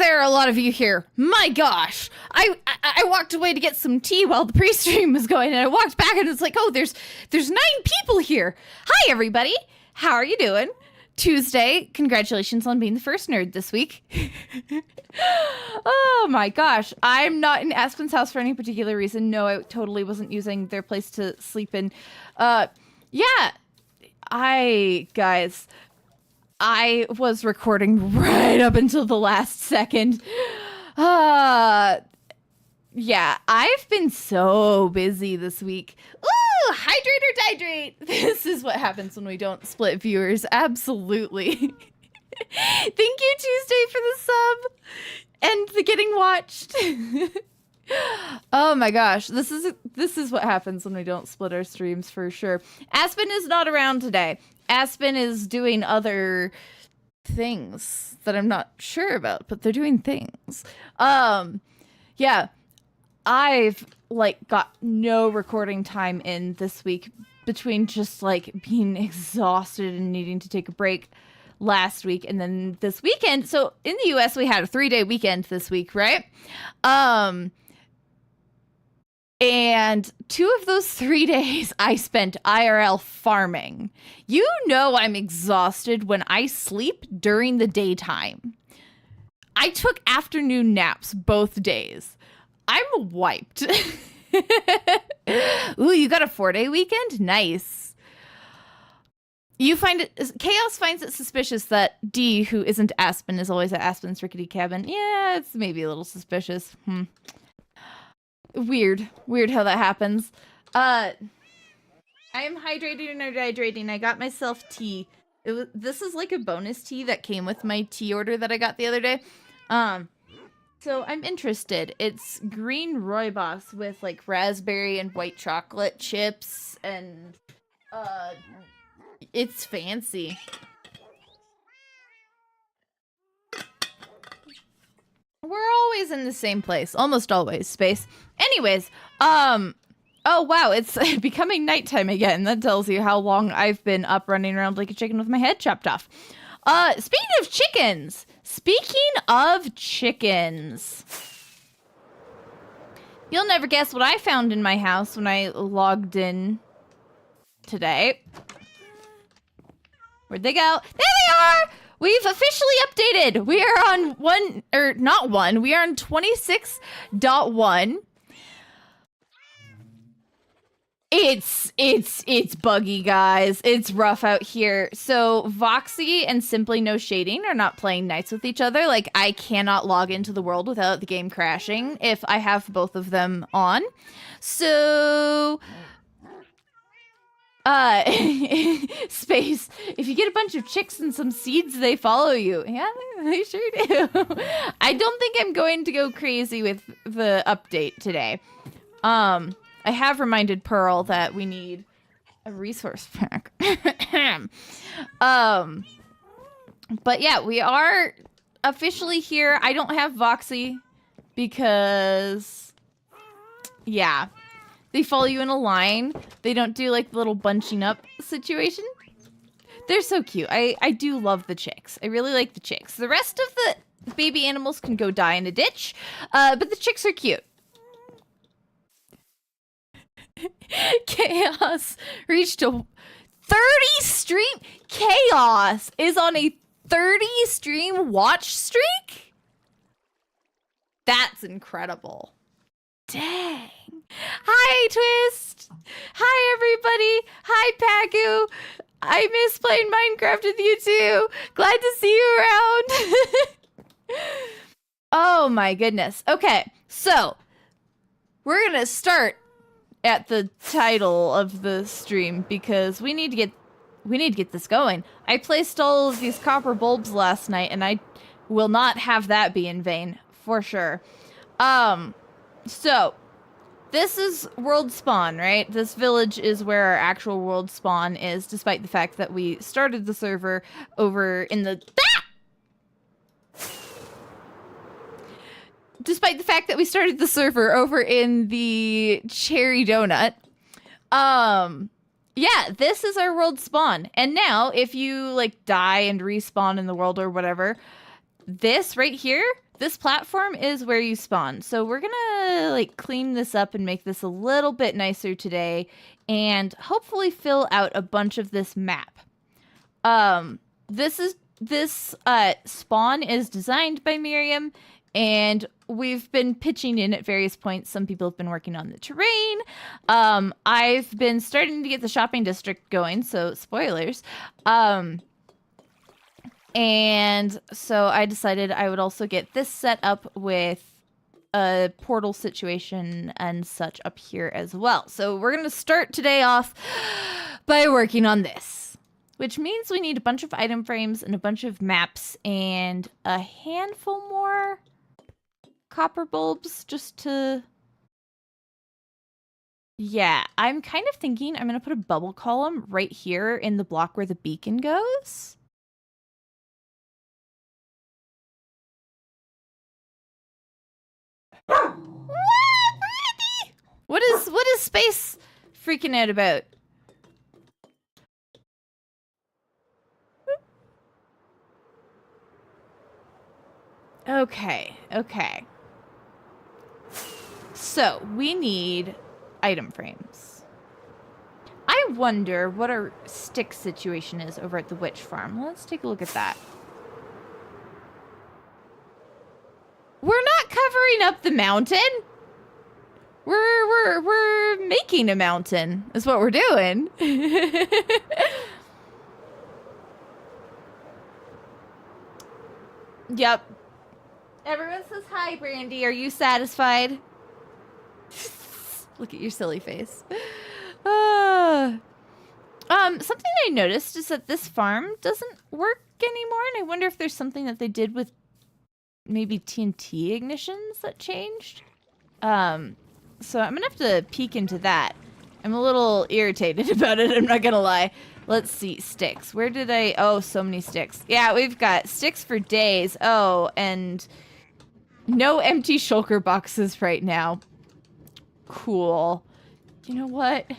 there are a lot of you here. My gosh. I walked away to get some tea while the pre-stream was going, and I walked back and it's like, oh, there's 9 people here. Hi, everybody. How are you doing? Tuesday. Congratulations on being the first nerd this week. Oh my gosh. I'm not in Aspen's house for any particular reason. No, I totally wasn't using their place to sleep in. Yeah. Guys, I was recording right up until the last second. Yeah, I've been so busy this week. Ooh, hydrate or dihydrate. This is what happens when we don't split viewers. Absolutely. Thank you, Tuesday, for the sub and the getting watched. Oh my gosh, this is what happens when we don't split our streams for sure. Aspen is not around today. Aspen is doing other things that I'm not sure about, but they're doing things. Yeah, I've got no recording time in this week between just being exhausted and needing to take a break last week and then this weekend. So in the US we had a 3-day weekend this week, right? And 2 of those 3 days I spent IRL farming. You know I'm exhausted when I sleep during the daytime. I took afternoon naps both days. I'm wiped. Ooh, you got a 4-day weekend? Nice. Chaos finds it suspicious that D, who isn't Aspen, is always at Aspen's rickety cabin. Yeah, it's maybe a little suspicious. Weird how that happens. I am hydrating or dehydrating. I got myself tea. This is like a bonus tea that came with my tea order that I got the other day. So I'm interested. It's green rooibos with raspberry and white chocolate chips, and it's fancy. We're always in the same place. Almost always. Space. Anyways, oh wow, it's becoming nighttime again. That tells you how long I've been up running around like a chicken with my head chopped off. Speaking of chickens. You'll never guess what I found in my house when I logged in today. Where'd they go? There they are! We've officially updated. We are on we are on 26.1. It's buggy, guys. It's rough out here. So Voxy and Simply No Shading are not playing nice with each other. I cannot log into the world without the game crashing if I have both of them on. So Space, if you get a bunch of chicks and some seeds, they follow you. Yeah, they sure do. I don't think I'm going to go crazy with the update today. I have reminded Pearl that we need a resource pack. But yeah, we are officially here. I don't have Voxy because, yeah, they follow you in a line. They don't do the little bunching up situation. They're so cute. I do love the chicks. I really like the chicks. The rest of the baby animals can go die in a ditch, but the chicks are cute. Chaos reached a 30 stream. Chaos is on a 30 stream watch streak. That's incredible. Dang. Hi, Twist. Hi, everybody. Hi, Pagu. I miss playing Minecraft with you too. Glad to see you around. Oh my goodness. Okay, so we're gonna start at the title of the stream because we need to get this going. I placed all of these copper bulbs last night, and I will not have that be in vain for sure. So this is world spawn, right? This village is where our actual world spawn is, despite the fact that we started the server over in the despite the fact that we started the server over in the Cherry Donut. Yeah, this is our world spawn. And now, if you, die and respawn in the world or whatever, this right here, this platform is where you spawn. So we're gonna like clean this up and make this a little bit nicer today and hopefully fill out a bunch of this map. This spawn is designed by Miriam, and we've been pitching in at various points. Some people have been working on the terrain. I've been starting to get the shopping district going, so spoilers. And so I decided I would also get this set up with a portal situation and such up here as well. So we're going to start today off by working on this, which means we need a bunch of item frames and a bunch of maps and a handful more copper bulbs just to... Yeah, I'm kind of thinking I'm going to put a bubble column right here in the block where the beacon goes. What is Space freaking out about? Okay. So, we need item frames. I wonder what our stick situation is over at the witch farm. Let's take a look at that. We're not covering up the mountain. We're making a mountain is what we're doing. Yep. Everyone says hi, Brandy. Are you satisfied? Look at your silly face. Something I noticed is that this farm doesn't work anymore, and I wonder if there's something that they did with maybe TNT ignitions that changed. So I'm gonna have to peek into that. I'm a little irritated about it, I'm not gonna lie. Let's see, sticks. Where did I... Oh, so many sticks. Yeah, we've got sticks for days. Oh, and no empty shulker boxes right now. Cool. You know what?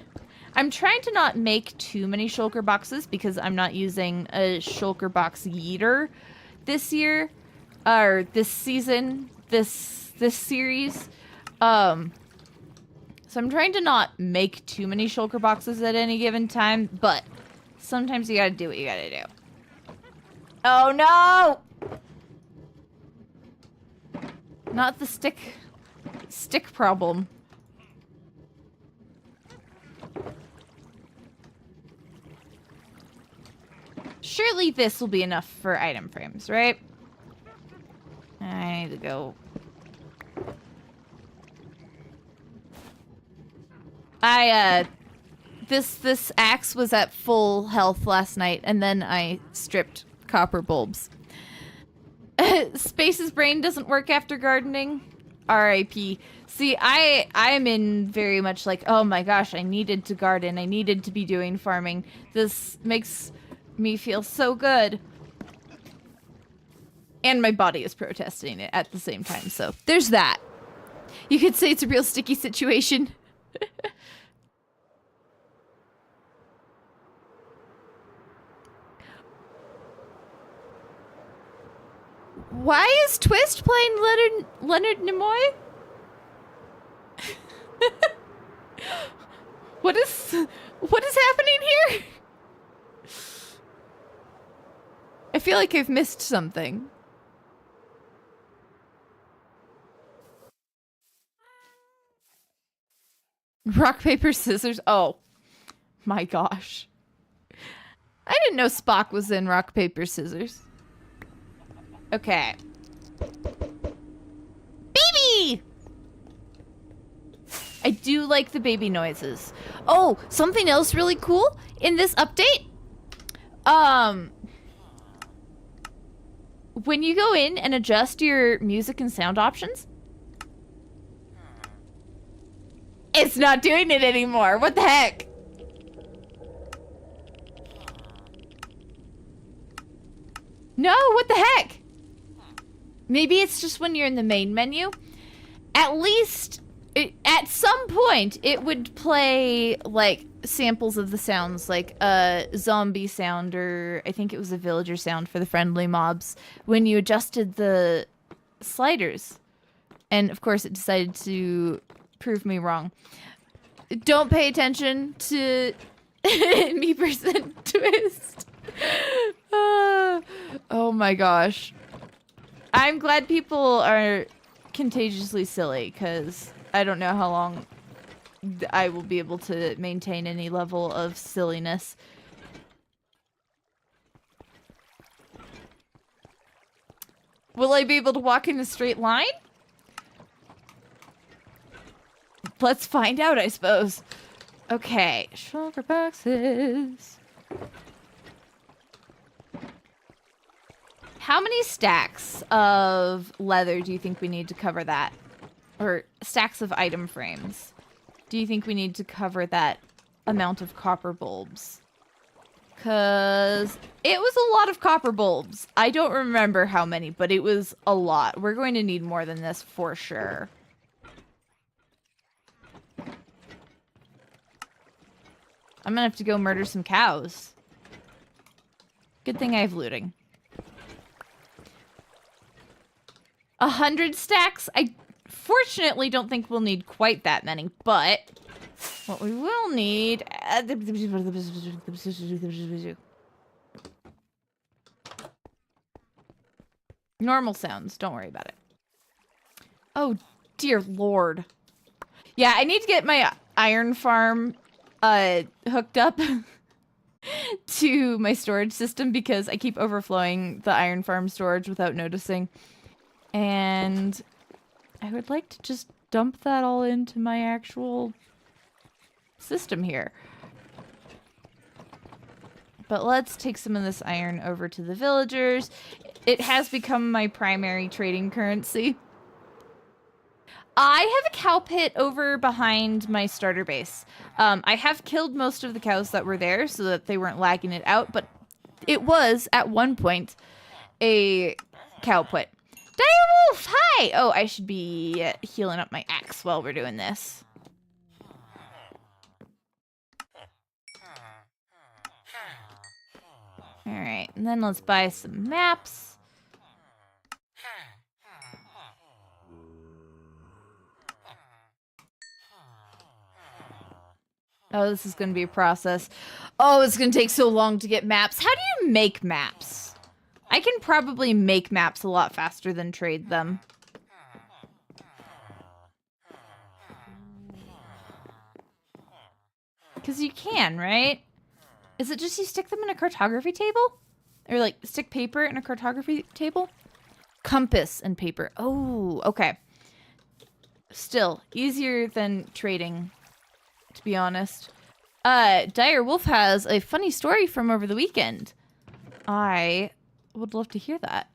I'm trying to not make too many shulker boxes because I'm not using a shulker box yeeter this year. Or this season. This series. So I'm trying to not make too many shulker boxes at any given time, but sometimes you gotta do what you gotta do. Oh no! Not the stick problem. Surely this will be enough for item frames, right? I need to go. This axe was at full health last night, and then I stripped copper bulbs. Space's brain doesn't work after gardening. R.I.P. See, I'm in very much like, oh my gosh, I needed to garden. I needed to be doing farming. This makes me feel so good. And my body is protesting it at the same time, so there's that. You could say it's a real sticky situation. Why is Twist playing Leonard Nimoy? What is happening here? I feel like I've missed something. Rock, paper, scissors. Oh my gosh. I didn't know Spock was in Rock, paper, scissors. Okay. Baby! I do like the baby noises. Oh, something else really cool in this update. When you go in and adjust your music and sound options, it's not doing it anymore. What the heck? No, what the heck? Maybe it's just when you're in the main menu. At least, at some point, it would play, like, samples of the sounds, like a zombie sound, or I think it was a villager sound for the friendly mobs, when you adjusted the sliders. And of course, it decided to prove me wrong. Don't pay attention to me percent twist. Oh my gosh. I'm glad people are contagiously silly, because I don't know how long I will be able to maintain any level of silliness. Will I be able to walk in a straight line? Let's find out, I suppose. Okay, shulker boxes. How many stacks of leather do you think we need to cover that? Or stacks of item frames? Do you think we need to cover that amount of copper bulbs? Because it was a lot of copper bulbs. I don't remember how many, but it was a lot. We're going to need more than this for sure. I'm gonna have to go murder some cows. Good thing I have looting. 100 stacks? I fortunately don't think we'll need quite that many, but what we will need... Normal sounds. Don't worry about it. Oh, dear Lord. Yeah, I need to get my iron farm hooked up to my storage system, because I keep overflowing the iron farm storage without noticing. And I would like to just dump that all into my actual system here. But let's take some of this iron over to the villagers. It has become my primary trading currency. I have a cow pit over behind my starter base. I have killed most of the cows that were there so that they weren't lagging it out, but it was, at one point, a cow pit. Direwolf, hi! Oh, I should be healing up my axe while we're doing this. Alright, and then let's buy some maps. Oh, this is going to be a process. Oh, it's going to take so long to get maps. How do you make maps? I can probably make maps a lot faster than trade them. Because you can, right? Is it just you stick them in a cartography table? Or like stick paper in a cartography table? Compass and paper. Oh, okay. Still, easier than trading, to be honest. Dire Wolf has a funny story from over the weekend. I would love to hear that.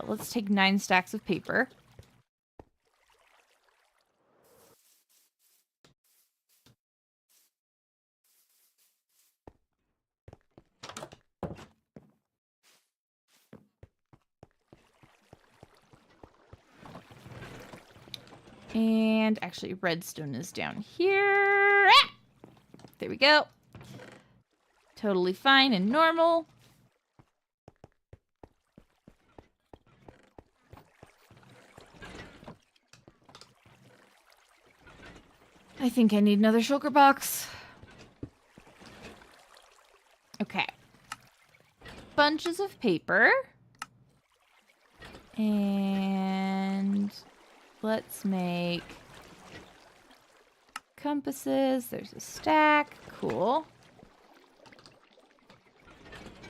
Let's take 9 stacks of paper. And actually, redstone is down here. Ah! There we go. Totally fine and normal. I think I need another shulker box. Okay. Bunches of paper. And let's make compasses. There's a stack. Cool.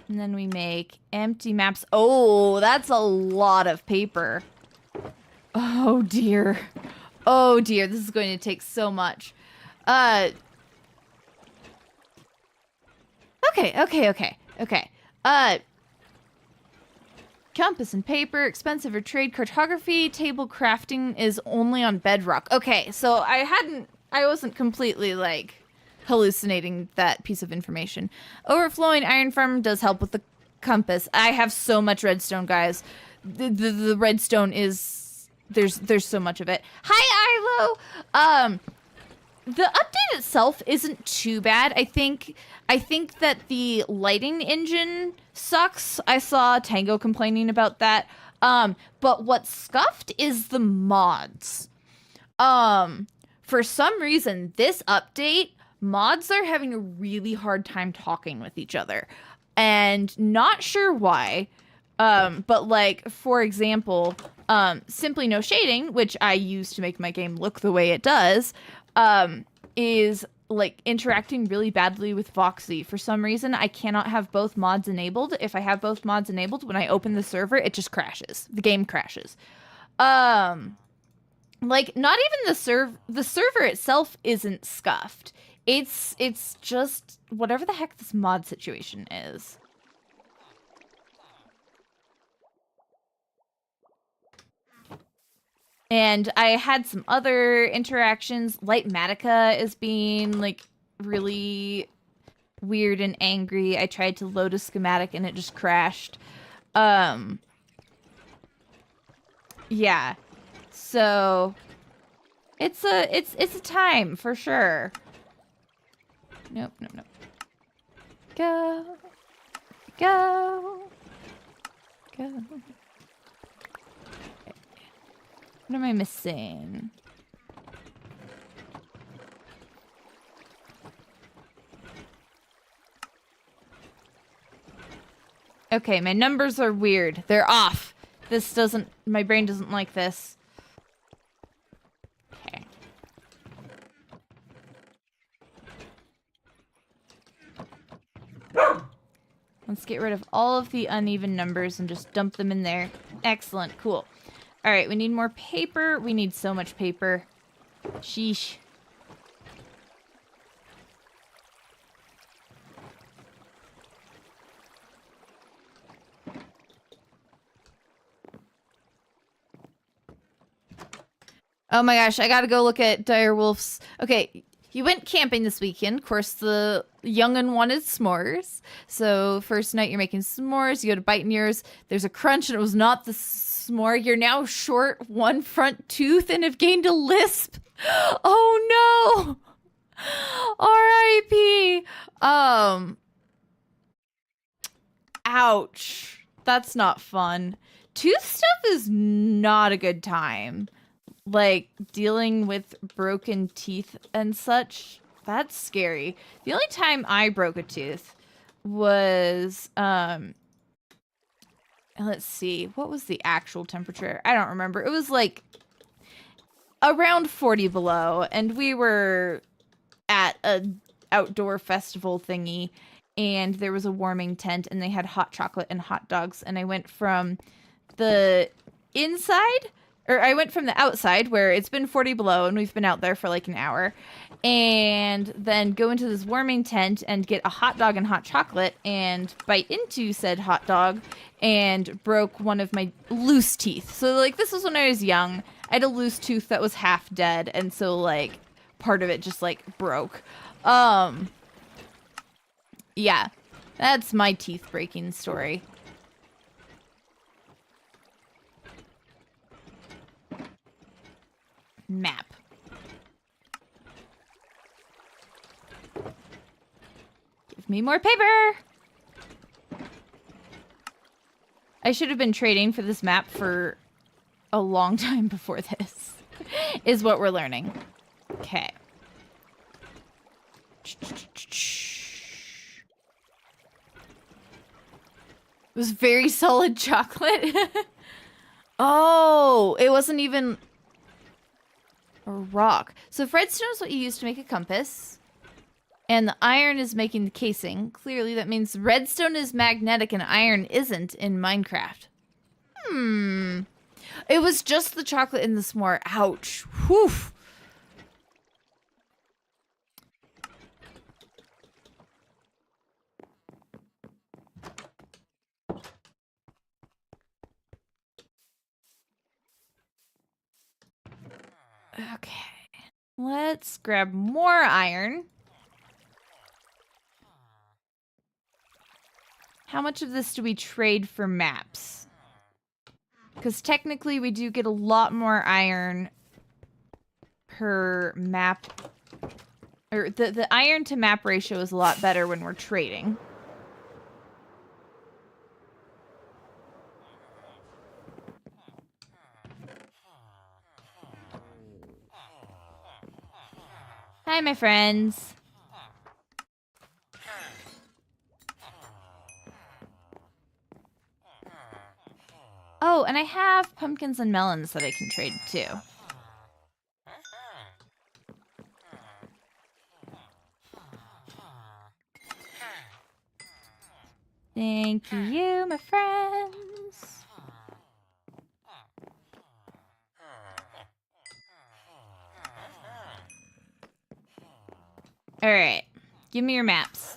And then we make empty maps. Oh, that's a lot of paper. Oh, dear. Oh, dear. This is going to take so much. Okay. Compass and paper, expensive or trade. Cartography, table crafting is only on bedrock. Okay, so I wasn't completely, like, hallucinating that piece of information. Overflowing iron farm does help with the compass. I have so much redstone, guys. The redstone is there's so much of it. Hi, Ilo. The update itself isn't too bad. I think that the lighting engine sucks. I saw Tango complaining about that. But what's scuffed is the mods. For some reason, this update, mods are having a really hard time talking with each other. And not sure why. But like, for example, Simply No Shading, which I use to make my game look the way it does, is like interacting really badly with Voxy. For some reason, I cannot have both mods enabled. If I have both mods enabled, when I open the server, it just crashes. The game crashes. Like, not even the server itself isn't scuffed. It's just whatever the heck this mod situation is. And I had some other interactions. Lightmatica is being, like, really weird and angry. I tried to load a schematic and it just crashed. Yeah. So it's a time for sure. Nope. Go. What am I missing? Okay, my numbers are weird. They're off. My brain doesn't like this. Okay. Let's get rid of all of the uneven numbers and just dump them in there. Excellent, cool. All right, we need more paper. We need so much paper. Sheesh. Oh my gosh, I gotta go look at Direwolf's. Okay, you went camping this weekend. Of course, the young'un wanted s'mores. So first night you're making s'mores. You go to bite in yours. There's a crunch and it was not the s'more. You're now short one front tooth and have gained a lisp. Oh no! R.I.P. Ouch. That's not fun. Tooth stuff is not a good time. Like, dealing with broken teeth and such, that's scary. The only time I broke a tooth was, let's see, what was the actual temperature? I don't remember. It was like around 40 below, and we were at a outdoor festival thingy, and there was a warming tent, and they had hot chocolate and hot dogs, and I went from the inside, or I went from the outside where it's been 40 below and we've been out there for like an hour, and then go into this warming tent and get a hot dog and hot chocolate and bite into said hot dog and broke one of my loose teeth. So like, this was when I was young. I had a loose tooth that was half dead, and so like part of it just like broke. Yeah, that's my teeth breaking story. Map. Give me more paper. I should have been trading for this map for a long time before this, is what we're learning. Okay. It was very solid chocolate. Oh, it wasn't even a rock. So redstone is what you use to make a compass. And the iron is making the casing. Clearly that means redstone is magnetic and iron isn't in Minecraft. It was just the chocolate in the s'more. Ouch. Whew. Okay. Let's grab more iron. How much of this do we trade for maps? Because technically we do get a lot more iron per map. Or the iron to map ratio is a lot better when we're trading. Hi, my friends. Oh, and I have pumpkins and melons that I can trade too. Thank you, my friends. All right, give me your maps.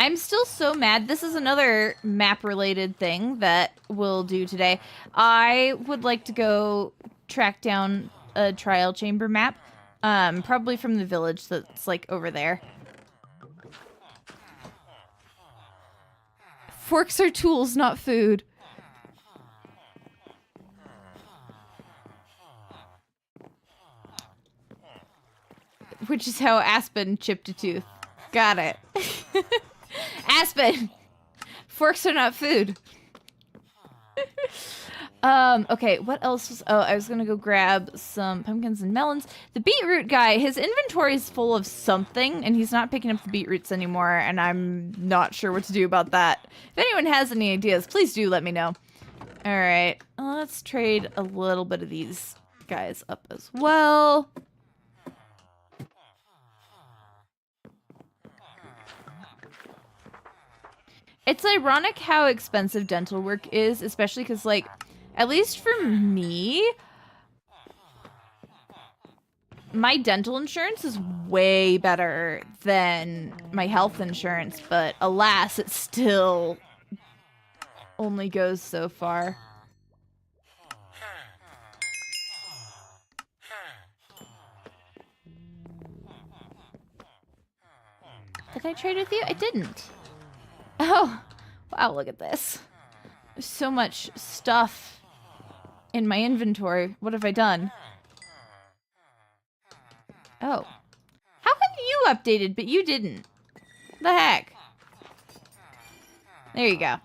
I'm still so mad. This is another map-related thing that we'll do today. I would like to go track down a trial chamber map, probably from the village that's like over there. Forks are tools, not food. Which is how Aspen chipped a tooth. Got it. Aspen! Forks are not food. Okay, what else was... Oh, I was gonna go grab some pumpkins and melons. The beetroot guy, his inventory is full of something, and he's not picking up the beetroots anymore, and I'm not sure what to do about that. If anyone has any ideas, please do let me know. Alright, let's trade a little bit of these guys up as well. It's ironic how expensive dental work is, especially because, like, at least for me, my dental insurance is way better than my health insurance, but alas, it still only goes so far. Did I trade with you? I didn't. Oh, wow, look at this. There's so much stuff in my inventory. What have I done? Oh. How come you updated, but you didn't? The heck? There you go.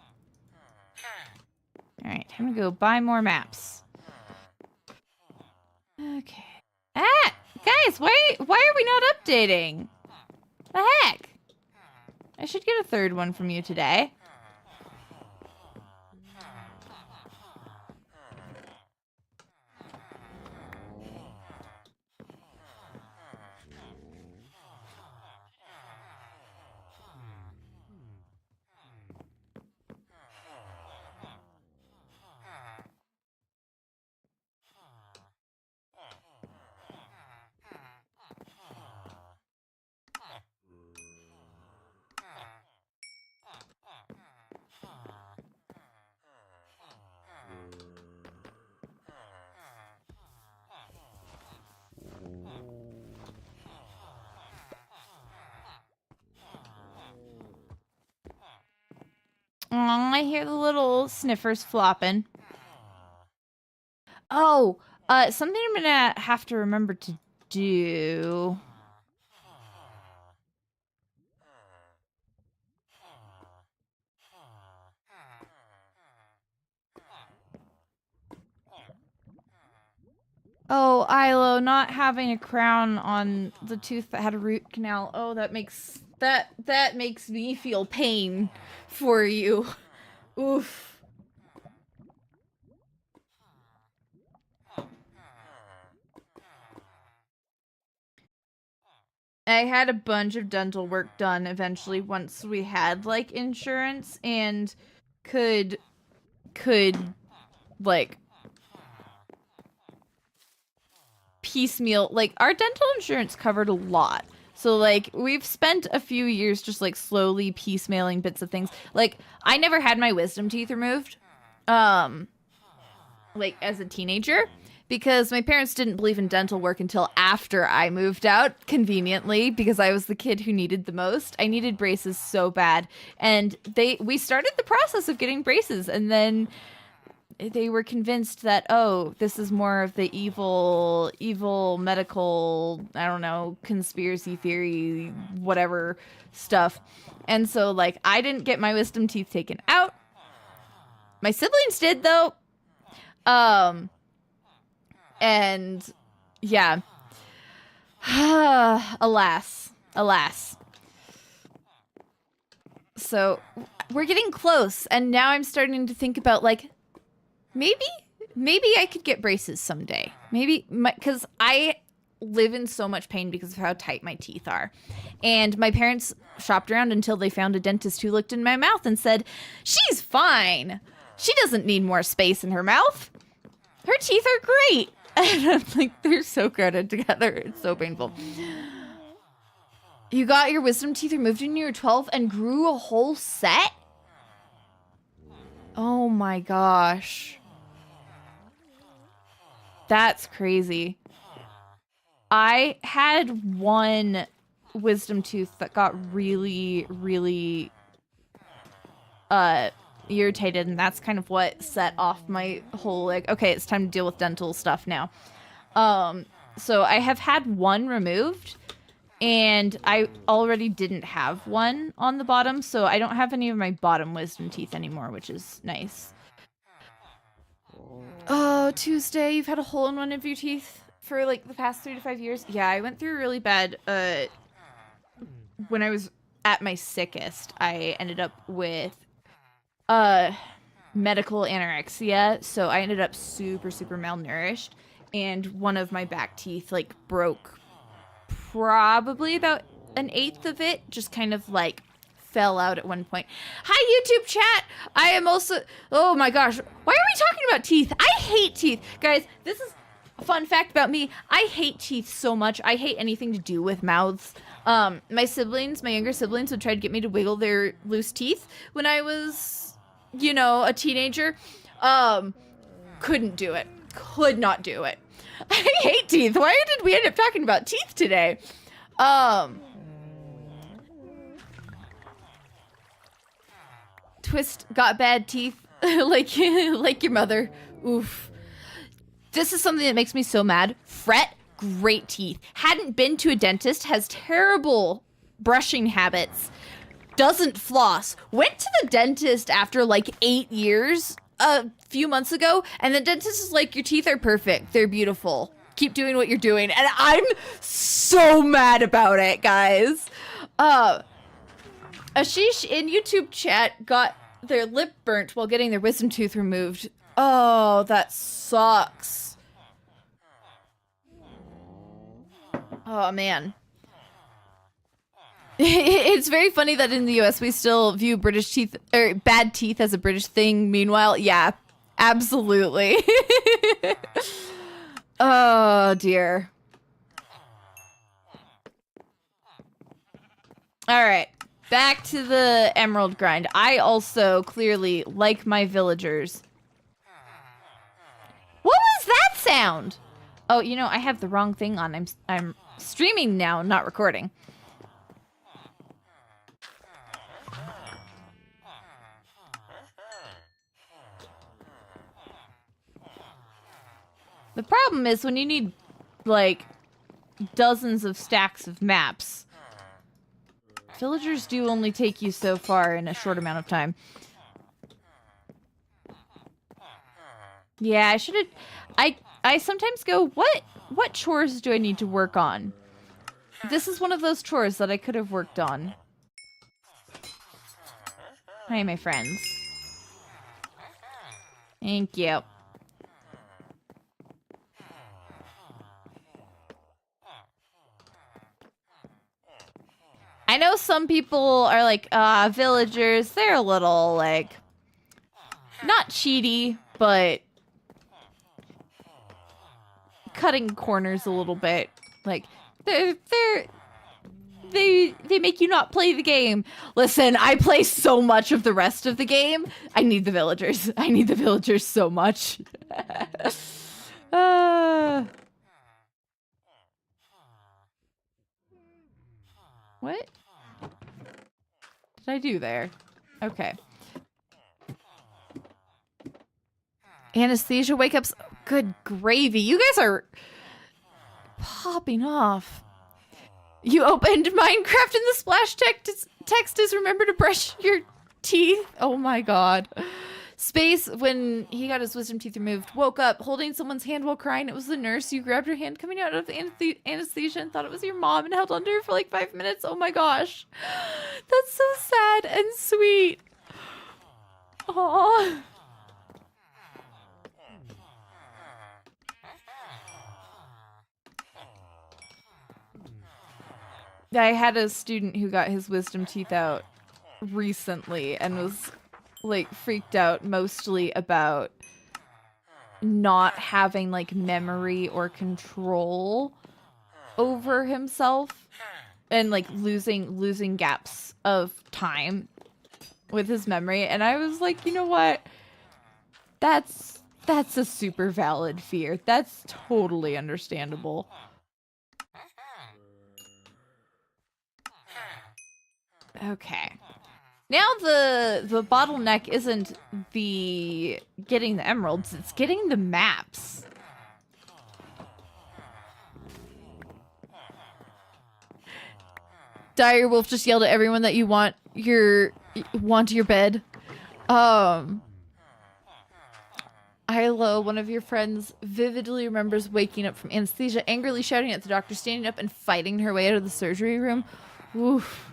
Alright, I'm gonna go buy more maps. Okay. Ah! Guys, why are we not updating? The heck? I should get a third one from you today. I hear the little sniffers flopping. Oh, something I'm gonna have to remember to do. Oh, Ilo, not having a crown on the tooth that had a root canal. Oh, that makes me feel pain for you. Oof. I had a bunch of dental work done eventually once we had like insurance and could like piecemeal, like our dental insurance covered a lot. So like we've spent a few years just like slowly piecemealing bits of things. Like I never had my wisdom teeth removed like as a teenager because my parents didn't believe in dental work until after I moved out, conveniently, because I was the kid who needed the most. I needed braces so bad, and we started the process of getting braces, and then they were convinced that, oh, this is more of the evil medical, I don't know, conspiracy theory, whatever stuff. And so, like, I didn't get my wisdom teeth taken out. My siblings did, though. And yeah. Alas. So we're getting close, and now I'm starting to think about, like, maybe I could get braces someday. Maybe, because I live in so much pain because of how tight my teeth are. And my parents shopped around until they found a dentist who looked in my mouth and said, she's fine. She doesn't need more space in her mouth. Her teeth are great. And I'm like, they're so crowded together. It's so painful. You got your wisdom teeth removed when you were 12 and grew a whole set? Oh my gosh. That's crazy. I had one wisdom tooth that got really, really irritated, and that's kind of what set off my whole, like, okay, it's time to deal with dental stuff now. So I have had one removed, and I already didn't have one on the bottom, so I don't have any of my bottom wisdom teeth anymore, which is nice. Oh, Tuesday, you've had a hole in one of your teeth for, like, the past 3 to 5 years? Yeah, I went through really bad, when I was at my sickest. I ended up with, medical anorexia, so I ended up super, super malnourished, and one of my back teeth, like, broke probably about 1/8 of it, just kind of, like, fell out at one point. Hi, YouTube chat! I am also... Oh my gosh. Why are we talking about teeth? I hate teeth. Guys, this is a fun fact about me. I hate teeth so much. I hate anything to do with mouths. My siblings, my younger siblings, would try to get me to wiggle their loose teeth when I was, you know, a teenager. Couldn't do it. Could not do it. I hate teeth. Why did we end up talking about teeth today? Twist got bad teeth, like your mother. Oof. This is something that makes me so mad. Fret, great teeth. Hadn't been to a dentist, has terrible brushing habits, doesn't floss. Went to the dentist after like 8 years a few months ago, and the dentist is like, your teeth are perfect. They're beautiful. Keep doing what you're doing. And I'm so mad about it, guys. Ashish in YouTube chat got their lip burnt while getting their wisdom tooth removed. Oh, that sucks. Oh, man. It's very funny that in the US we still view British teeth, or bad teeth, as a British thing. Meanwhile, yeah, absolutely. Oh, dear. All right. Back to the emerald grind. I also clearly like my villagers. What was that sound? Oh, you know, I have the wrong thing on. I'm streaming now, not recording. The problem is when you need, like, dozens of stacks of maps, villagers do only take you so far in a short amount of time. Yeah, I should have... I sometimes go, what chores do I need to work on? This is one of those chores that I could have worked on. Hi, my friends. Thank you. I know some people are like, villagers, they're a little, like, not cheaty, but cutting corners a little bit. Like, they make you not play the game. Listen, I play so much of the rest of the game. I need the villagers. I need the villagers so much. What did I do there? Okay. Anesthesia wake-ups. Good gravy. You guys are popping off. You opened Minecraft and the splash text is remember to brush your teeth. Oh my god. Space, when he got his wisdom teeth removed, woke up holding someone's hand while crying. It was the nurse. You grabbed her hand coming out of anesthesia and thought it was your mom and held onto her for like 5 minutes. Oh my gosh. That's so sad and sweet. Aww. I had a student who got his wisdom teeth out recently and was like freaked out mostly about not having like memory or control over himself and like losing gaps of time with his memory. And I was like, you know what? That's a super valid fear. That's totally understandable. Okay. Now the bottleneck isn't the getting the emeralds, it's getting the maps. Dire Wolf just yelled at everyone that you want your bed. Ilo, one of your friends, vividly remembers waking up from anesthesia, angrily shouting at the doctor, standing up and fighting her way out of the surgery room. Oof.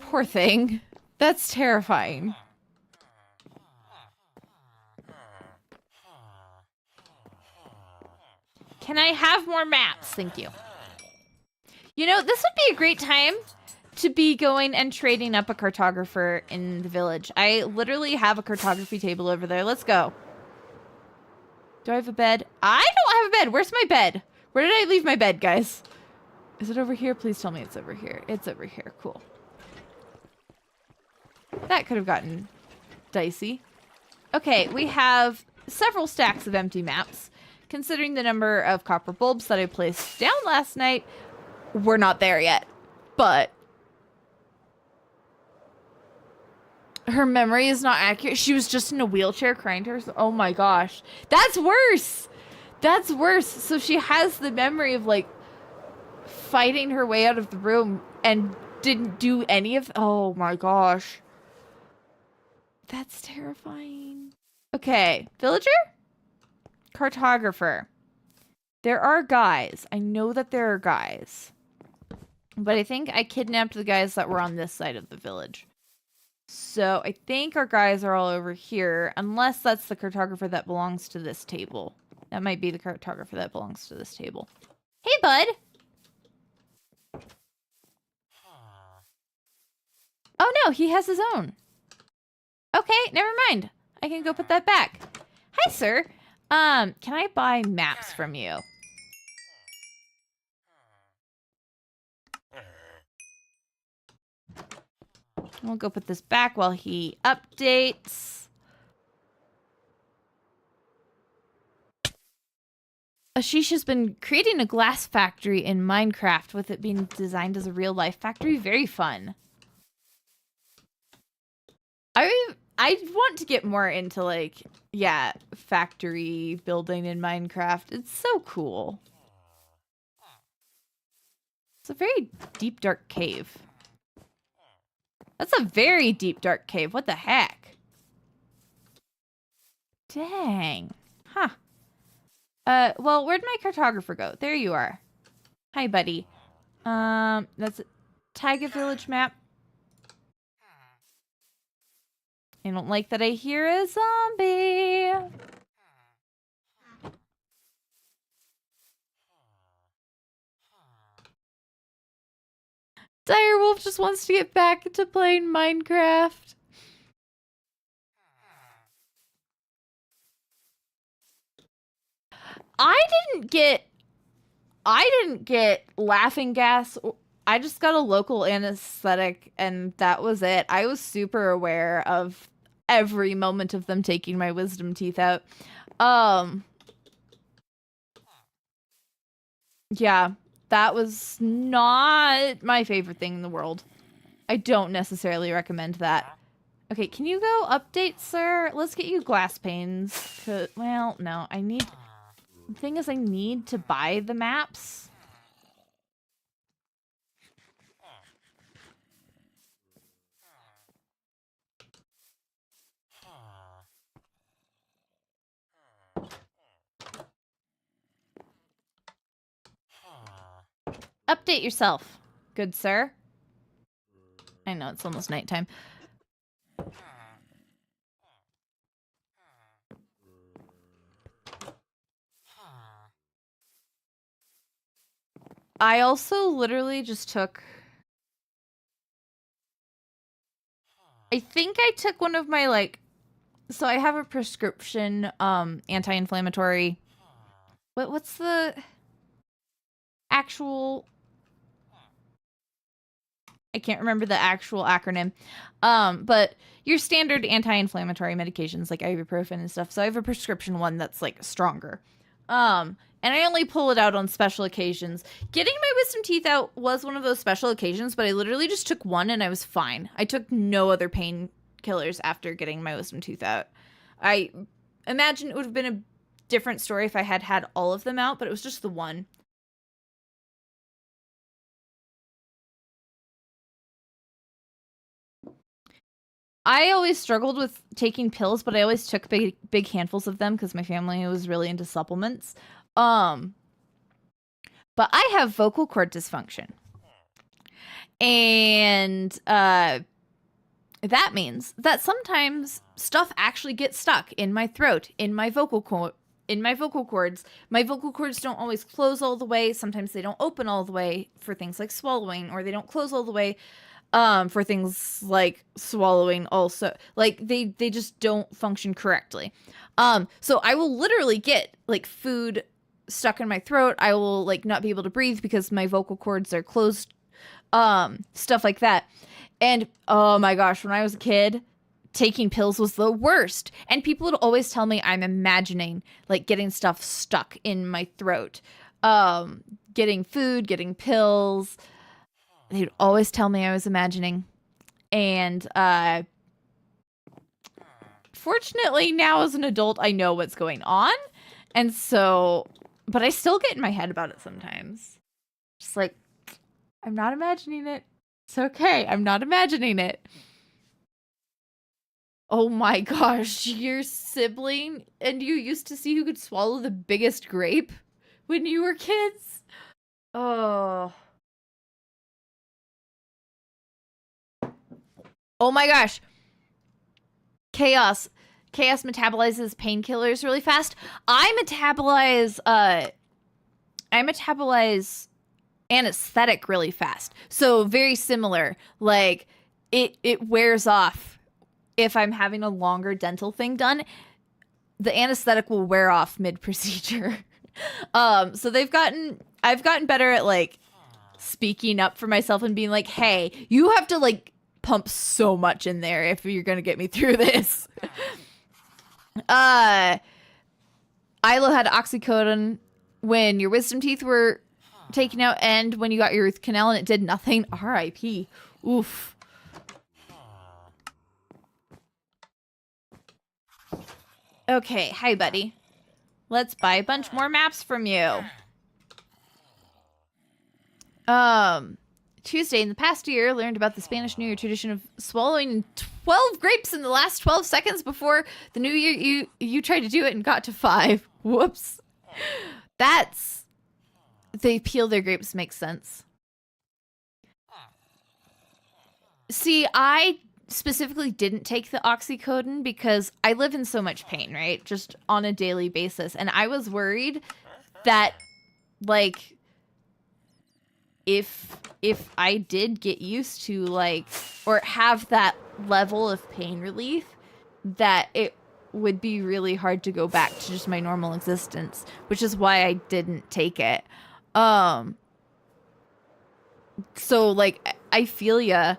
Poor thing. That's terrifying. Can I have more maps? Thank you. You know, this would be a great time to be going and trading up a cartographer in the village. I literally have a cartography table over there. Let's go. Do I have a bed? I don't have a bed. Where's my bed? Where did I leave my bed, guys? Is it over here? Please tell me it's over here. It's over here. Cool. That could have gotten dicey. Okay, we have several stacks of empty maps. Considering the number of copper bulbs that I placed down last night, we're not there yet. But her memory is not accurate. She was just in a wheelchair crying to herself. Oh my gosh. That's worse. That's worse. So she has the memory of like fighting her way out of the room and didn't do any of... Oh my gosh. That's terrifying. Okay, villager? Cartographer. There are guys. I know that there are guys. But I think I kidnapped the guys that were on this side of the village. So I think our guys are all over here, unless that's the cartographer that belongs to this table. That might be the cartographer that belongs to this table. Hey, bud. Oh, no, he has his own. Okay, never mind. I can go put that back. Hi, sir. Can I buy maps from you? We'll go put this back while he updates. Ashish has been creating a glass factory in Minecraft with it being designed as a real-life factory. Very fun. I want to get more into, like, yeah, factory building in Minecraft. It's so cool. It's a very deep, dark cave. That's a very deep, dark cave. What the heck? Dang. Huh. Well, where'd my cartographer go? There you are. Hi, buddy. That's a Taiga Village map. I don't like that I hear a zombie. Direwolf just wants to get back into playing Minecraft. I didn't get laughing gas. I just got a local anesthetic and that was it. I was super aware of every moment of them taking my wisdom teeth out. Yeah, that was not my favorite thing in the world. I don't necessarily recommend that. Okay, can you go update, sir? Let's get you glass panes. Well, no, I need... The thing is, I need to buy the maps. Update yourself, good sir. I know, it's almost nighttime. I also literally just took... I think I took one of my, like... So I have a prescription, anti-inflammatory... What's the... actual... I can't remember the actual acronym. But your standard anti-inflammatory medications like ibuprofen and stuff. So I have a prescription one that's like stronger. And I only pull it out on special occasions. Getting my wisdom teeth out was one of those special occasions, but I literally just took one and I was fine. I took no other painkillers after getting my wisdom tooth out. I imagine it would have been a different story if I had had all of them out, but it was just the one. I always struggled with taking pills, but I always took big handfuls of them because my family was really into supplements. But I have vocal cord dysfunction. And that means that sometimes stuff actually gets stuck in my throat, in my vocal cords. My vocal cords don't always close all the way. Sometimes they don't open all the way for things like swallowing, or they don't close all the way for things like swallowing also. Like, they just don't function correctly. So I will literally get, like, food stuck in my throat. I will, like, not be able to breathe because my vocal cords are closed. Stuff like that. And, oh my gosh, when I was a kid, taking pills was the worst. And people would always tell me I'm imagining, like, getting stuff stuck in my throat. Getting food, getting pills. They'd always tell me I was imagining. And fortunately, now as an adult, I know what's going on. And so, but I still get in my head about it sometimes. Just like, I'm not imagining it. It's okay. I'm not imagining it. Oh my gosh, your sibling and you used to see who could swallow the biggest grape when you were kids? Oh. Oh my gosh. Chaos metabolizes painkillers really fast. I metabolize anesthetic really fast. So very similar. Like, it wears off if I'm having a longer dental thing done. The anesthetic will wear off mid-procedure. So I've gotten better at, like, speaking up for myself and being like, hey, you have to, like, pump so much in there if you're gonna get me through this. Ilo had oxycodone when your wisdom teeth were taken out and when you got your root canal and it did nothing. R.I.P. Oof. Okay, hi buddy. Let's buy a bunch more maps from you. Tuesday in the past year learned about the Spanish New Year tradition of swallowing 12 grapes in the last 12 seconds before the New Year. You tried to do it and got to 5. Whoops. They peel their grapes makes sense. See, I specifically didn't take the oxycodone because I live in so much pain, right? Just on a daily basis. And I was worried that, like, if I did get used to, like, or have that level of pain relief, that it would be really hard to go back to just my normal existence, which is why I didn't take it. So, like, I feel ya,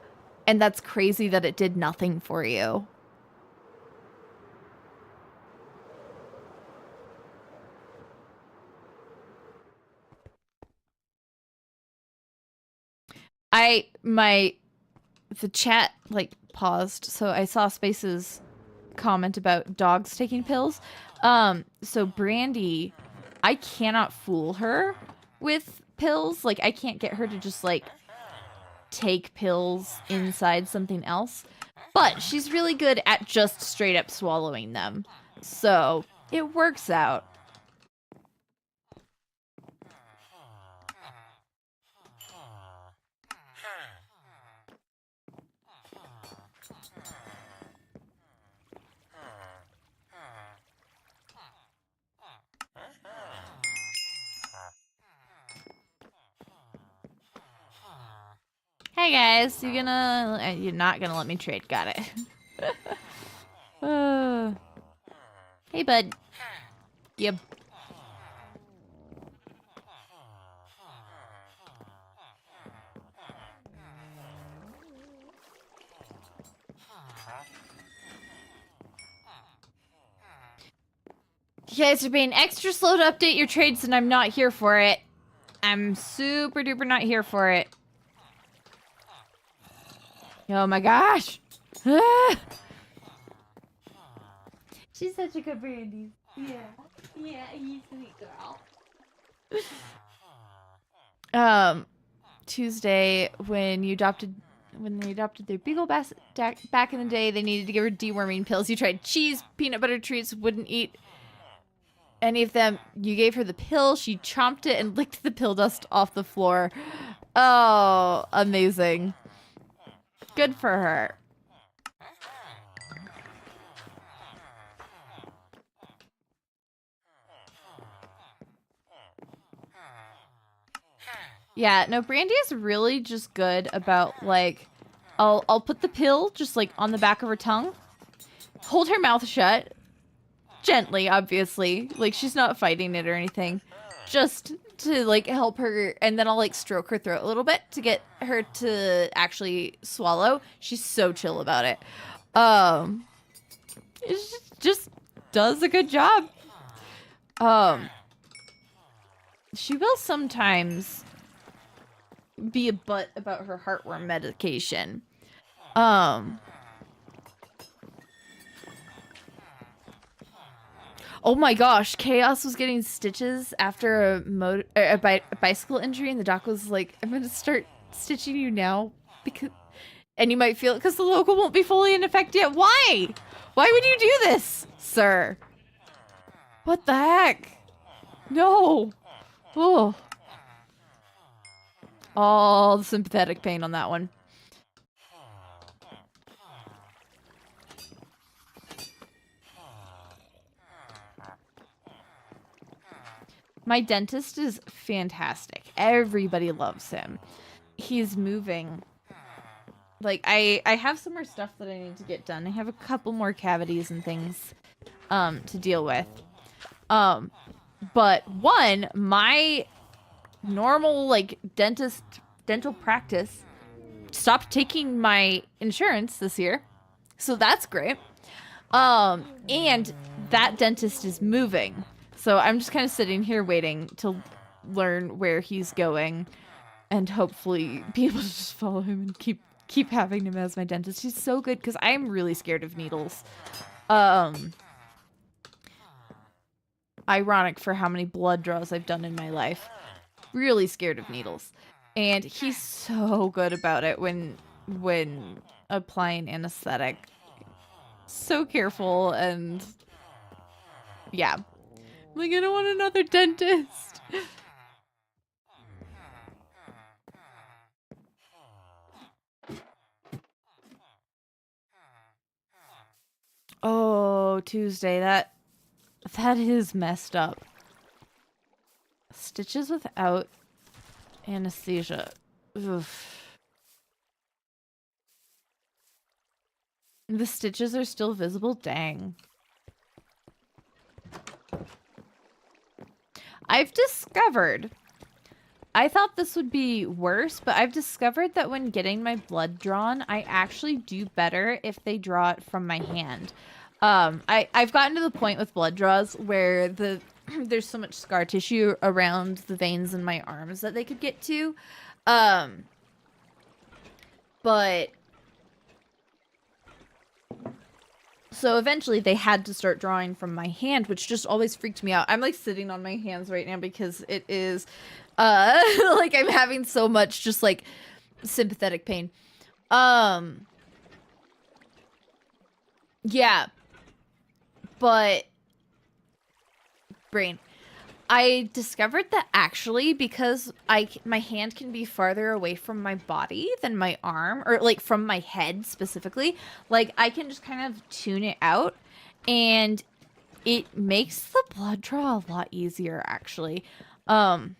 and that's crazy that it did nothing for you. The chat, like, paused, so I saw Space's comment about dogs taking pills. So Brandy, I cannot fool her with pills. Like, I can't get her to just, like, take pills inside something else. But she's really good at just straight up swallowing them. So it works out. Hey guys, you're not gonna let me trade. Got it. Hey bud. Yep. You guys are being extra slow to update your trades and I'm not here for it. I'm super duper not here for it. Oh my gosh. She's such a good Brandy. Yeah. Yeah, he's a sweet girl. Tuesday, when they adopted their beagle back in the day, they needed to give her deworming pills. You tried cheese, peanut butter treats, wouldn't eat any of them. You gave her the pill, she chomped it and licked the pill dust off the floor. Oh, amazing. Good for her. Yeah, no, Brandy is really just good about, like, I'll put the pill just, like, on the back of her tongue, hold her mouth shut, gently, obviously, like, she's not fighting it or anything, just to, like, help her, and then I'll, like, stroke her throat a little bit to get her to actually swallow. She's so chill about it. It just does a good job. She will sometimes be a butt about her heartworm medication. Oh my gosh, Chaos was getting stitches after a bicycle injury, and the doc was like, I'm gonna start stitching you now, because, and you might feel it because the local won't be fully in effect yet. Why? Why would you do this, sir? What the heck? No. Oh. All the sympathetic pain on that one. My dentist is fantastic. Everybody loves him. He's moving. Like, I have some more stuff that I need to get done. I have a couple more cavities and things to deal with. But one, my normal, like, dental practice stopped taking my insurance this year. So that's great. And that dentist is moving. So I'm just kind of sitting here waiting to learn where he's going and hopefully be able to just follow him and keep having him as my dentist. He's so good because I'm really scared of needles. Ironic for how many blood draws I've done in my life. Really scared of needles. And he's so good about it when applying anesthetic. So careful and yeah. Like, I don't want another dentist. Oh, Tuesday. That is messed up. Stitches without anesthesia. Oof. The stitches are still visible? Dang. I've discovered, I thought this would be worse, but I've discovered that when getting my blood drawn, I actually do better if they draw it from my hand. I've gotten to the point with blood draws where there's so much scar tissue around the veins in my arms that they could get to. But So eventually they had to start drawing from my hand, which just always freaked me out. I'm like sitting on my hands right now because it is like I'm having so much just like sympathetic pain. Yeah. But brain. I discovered that actually because my hand can be farther away from my body than my arm, or like from my head specifically, like I can just kind of tune it out and it makes the blood draw a lot easier actually. Number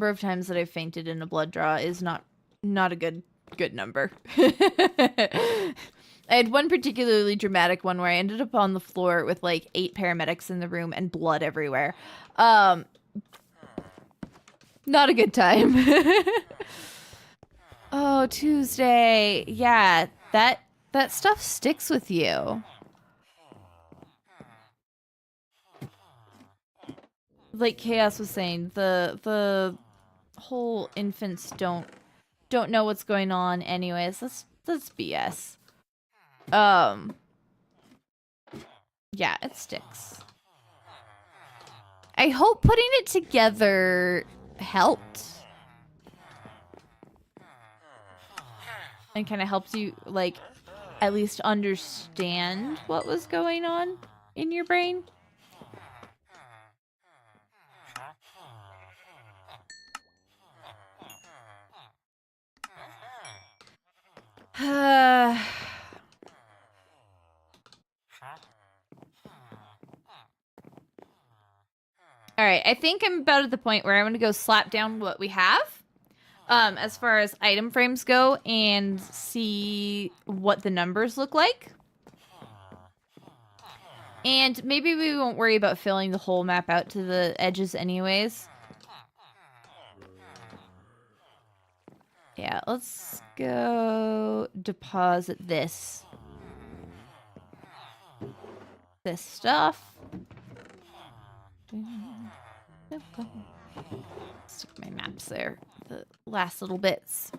of times that I've fainted in a blood draw is not a good number. I had one particularly dramatic one where I ended up on the floor with like 8 paramedics in the room and blood everywhere. Not a good time. Oh, Tuesday. Yeah, that stuff sticks with you. Like Chaos was saying, the whole infants don't know what's going on anyways. That's BS. Yeah, it sticks. I hope putting it together helped. And kind of helps you, like, at least understand what was going on in your brain. All right, I think I'm about at the point where I'm going to go slap down what we have as far as item frames go and see what the numbers look like. And maybe we won't worry about filling the whole map out to the edges anyways. Yeah, let's go deposit this stuff. Stick my maps there, the last little bits.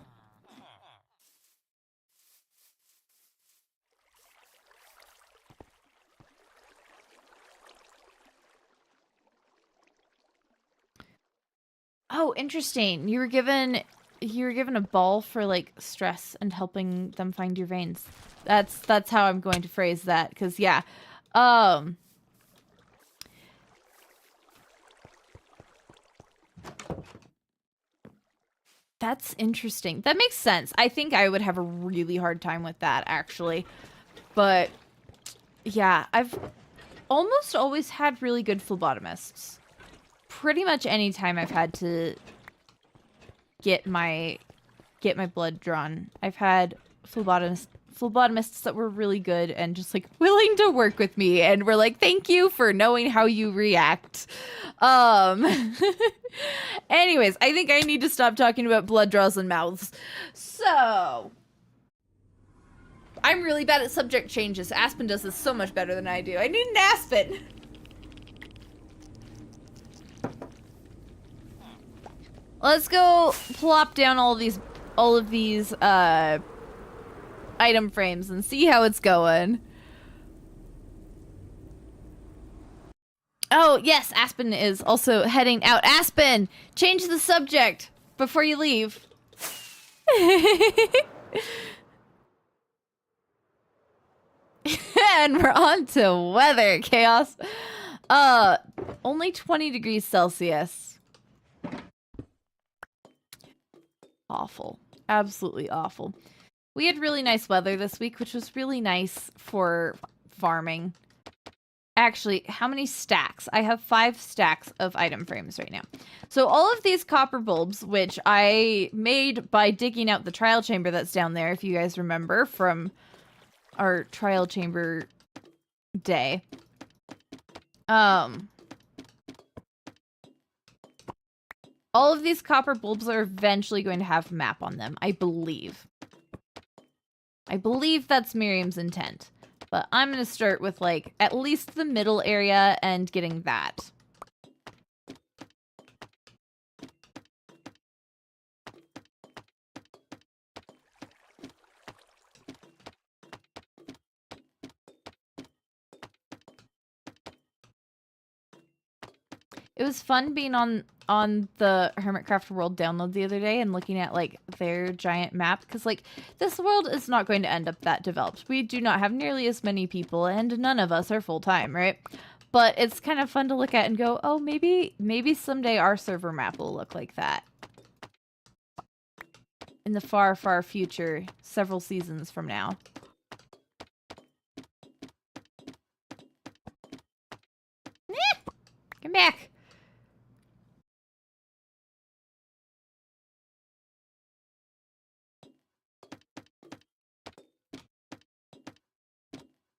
Oh, interesting. You were given a ball for like stress and helping them find your veins. That's how I'm going to phrase that, because yeah. That's interesting. That makes sense. I think I would have a really hard time with that, actually. But, yeah, I've almost always had really good phlebotomists. Pretty much any time I've had to get my blood drawn, I've had phlebotomists that were really good and just like willing to work with me and were like, thank you for knowing how you react. Anyways, I think I need to stop talking about blood draws and mouths. So I'm really bad at subject changes. Aspen does this so much better than I do. I need an Aspen. Let's go plop down all of these item frames and see how it's going. Oh, yes, Aspen is also heading out. Aspen, change the subject before you leave. And we're on to weather, Chaos. Only 20 degrees Celsius. Awful. Absolutely awful. We had really nice weather this week, which was really nice for farming. Actually, how many stacks? I have 5 stacks of item frames right now. So all of these copper bulbs, which I made by digging out the trial chamber that's down there, if you guys remember from our trial chamber day. All of these copper bulbs are eventually going to have a map on them, I believe. I believe that's Miriam's intent. But I'm going to start with, like, at least the middle area and getting that. It was fun being on the Hermitcraft World download the other day and looking at like their giant map, because like this world is not going to end up that developed. We do not have nearly as many people and none of us are full-time, right? But it's kind of fun to look at and go, oh, maybe someday our server map will look like that. In the far, far future, several seasons from now. Come back.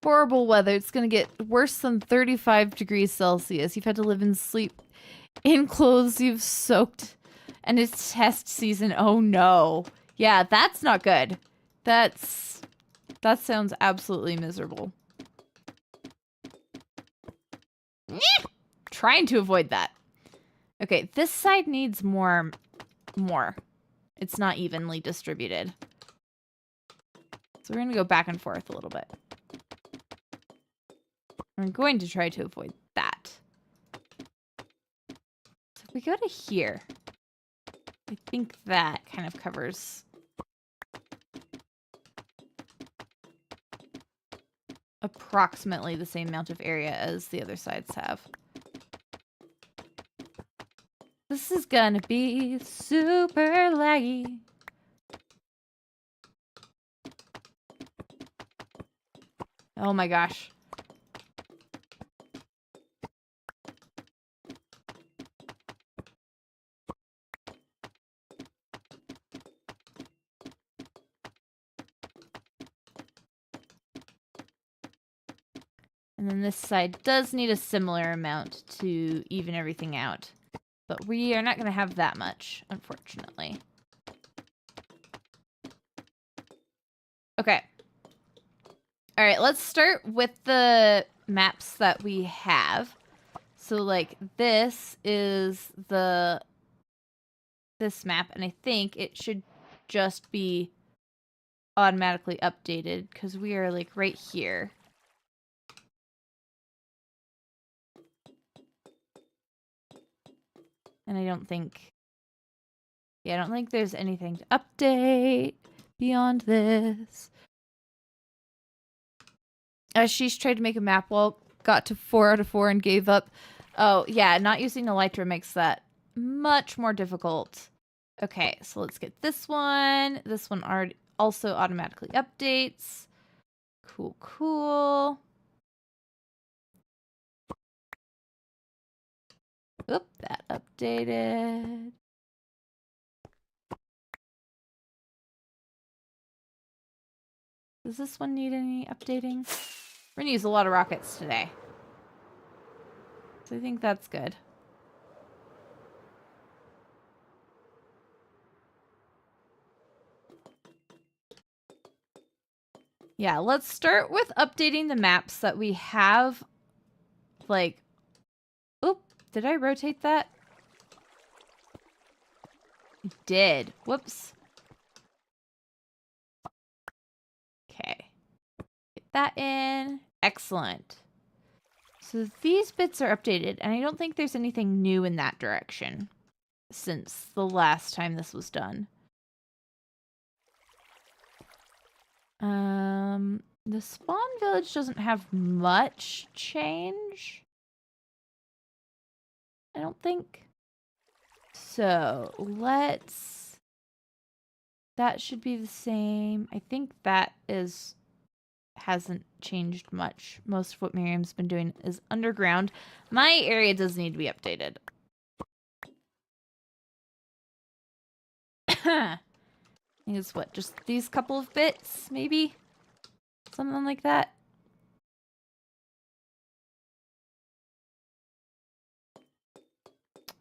Horrible weather. It's going to get worse than 35 degrees Celsius. You've had to live and sleep in clothes you've soaked. And it's test season. Oh no. Yeah, that's not good. That sounds absolutely miserable. Trying to avoid that. Okay, this side needs more. It's not evenly distributed. So we're going to go back and forth a little bit. I'm going to try to avoid that. So if we go to here, I think that kind of covers approximately the same amount of area as the other sides have. This is gonna be super laggy. Oh my gosh. And then this side does need a similar amount to even everything out. But we are not going to have that much, unfortunately. Okay. All right, let's start with the maps that we have. So, like, this is this map, and I think it should just be automatically updated because we are, like, right here. And I don't think there's anything to update beyond this. She's tried to make a map wall, got to 4 out of 4 and gave up. Oh, yeah, not using Elytra makes that much more difficult. Okay, so let's get this one. This one also automatically updates. Cool, cool. Oop, that updated. Does this one need any updating? We're gonna use a lot of rockets today. So I think that's good. Yeah, let's start with updating the maps that we have. Like, oop, did I rotate that? I did. Whoops. Okay. Get that in. Excellent. So these bits are updated, and I don't think there's anything new in that direction since the last time this was done. The spawn village doesn't have much change, I don't think. So that should be the same. I think that hasn't changed much. Most of what Miriam's been doing is underground. My area does need to be updated. I think it's what, just these couple of bits, maybe? Something like that.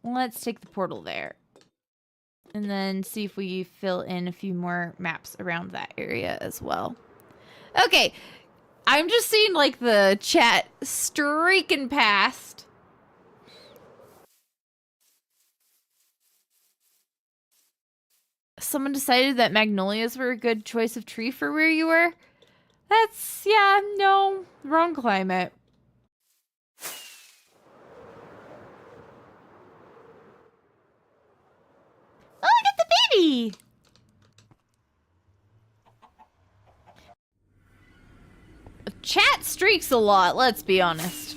Let's take the portal there. And then see if we fill in a few more maps around that area as well. Okay. I'm just seeing, like, the chat streaking past. Someone decided that magnolias were a good choice of tree for where you were. Yeah, no, wrong climate. Hi! Chat streaks a lot, let's be honest.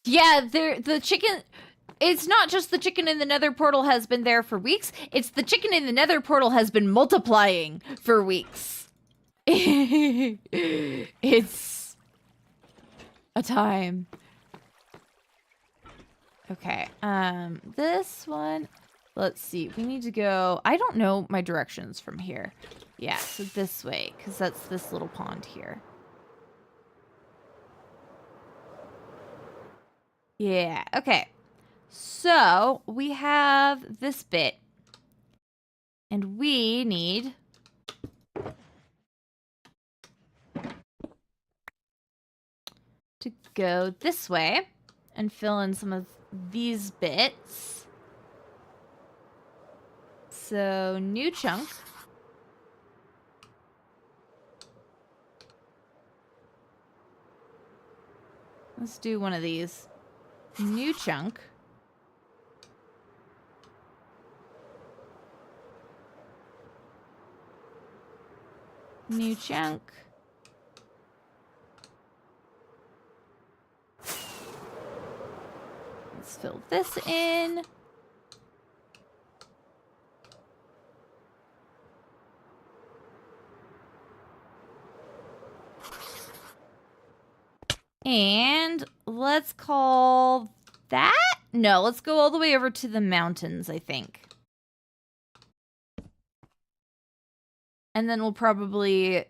Yeah, the chicken... It's not just the chicken in the nether portal has been there for weeks. It's the chicken in the nether portal has been multiplying for weeks. It's a time. Okay, this one... Let's see, we need to go... I don't know my directions from here. Yeah, so this way, because that's this little pond here. Yeah, okay. So, we have this bit. And we need... to go this way and fill in some of these bits. So, new chunk. Let's do one of these. New chunk. New chunk. Let's fill this in. And let's call that? No, let's go all the way over to the mountains, I think. And then we'll probably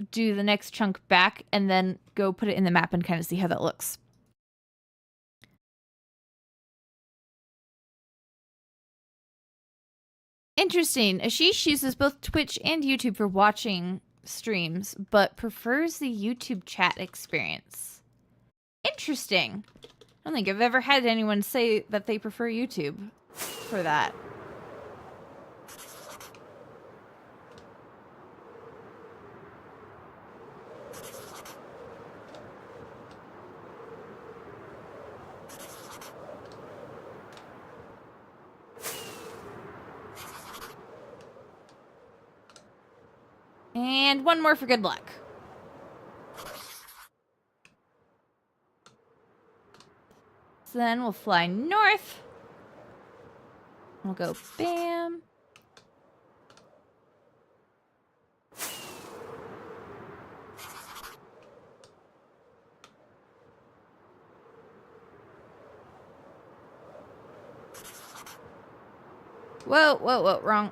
do the next chunk back and then go put it in the map and kind of see how that looks. Interesting. Ashish uses both Twitch and YouTube for watching streams, but prefers the YouTube chat experience. Interesting. I don't think I've ever had anyone say that they prefer YouTube for that. And one more for good luck. So then we'll fly north. We'll go bam. Whoa, whoa, whoa, wrong.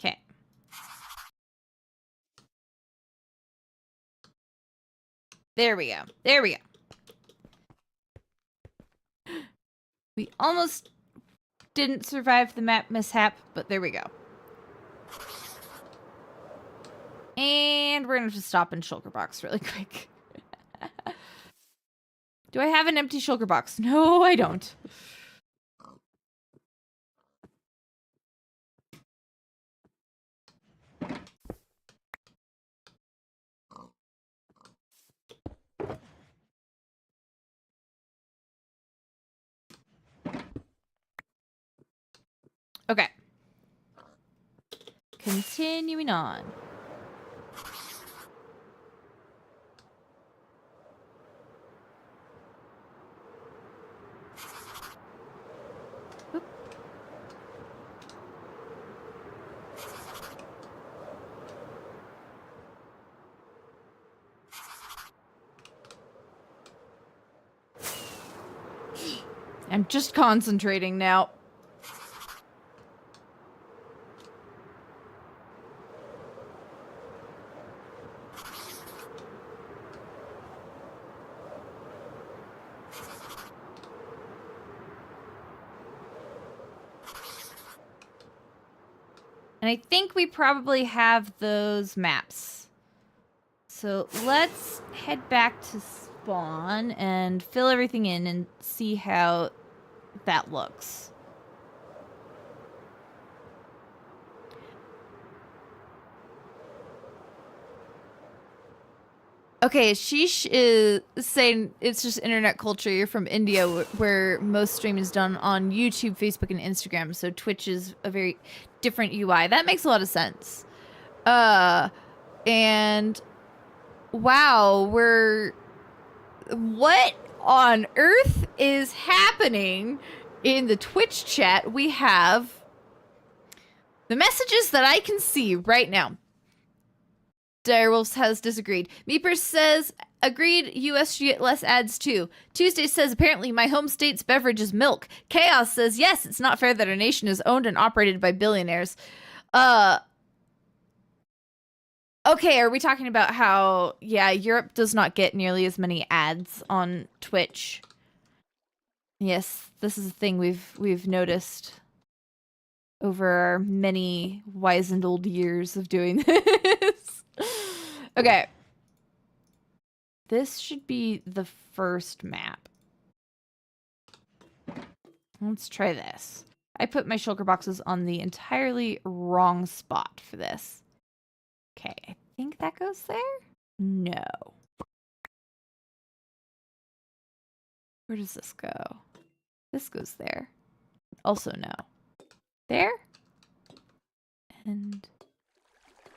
Okay. There we go. There we go. We almost didn't survive the map mishap, but there we go. And we're going to have to stop and shulker box really quick. Do I have an empty shulker box? No, I don't. Okay. Continuing on. Oop. I'm just concentrating now. And I think we probably have those maps. So let's head back to spawn and fill everything in and see how that looks. Okay, Sheesh is saying it's just internet culture. You're from India, where most streaming is done on YouTube, Facebook, and Instagram. So Twitch is a very different UI. That makes a lot of sense. And wow, what on earth is happening in the Twitch chat? We have the messages that I can see right now. Direwolves has disagreed. Meeper says, agreed, US should get less ads too. Tuesday says, apparently my home state's beverage is milk. Chaos says, yes, it's not fair that our nation is owned and operated by billionaires. Okay, are we talking about how, yeah, Europe does not get nearly as many ads on Twitch? Yes, this is a thing we've noticed over our many wizened old years of doing this. Okay. This should be the first map. Let's try this. I put my shulker boxes on the entirely wrong spot for this. Okay, I think that goes there? No. Where does this go? This goes there. Also no. There? And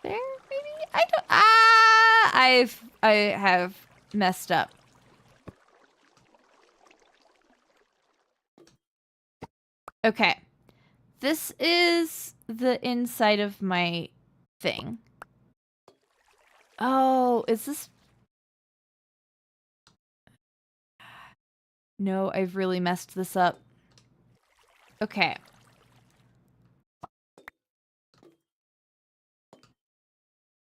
there, maybe? I don't... I have messed up. Okay. This is the inside of my thing. Oh, is this... No, I've really messed this up. Okay.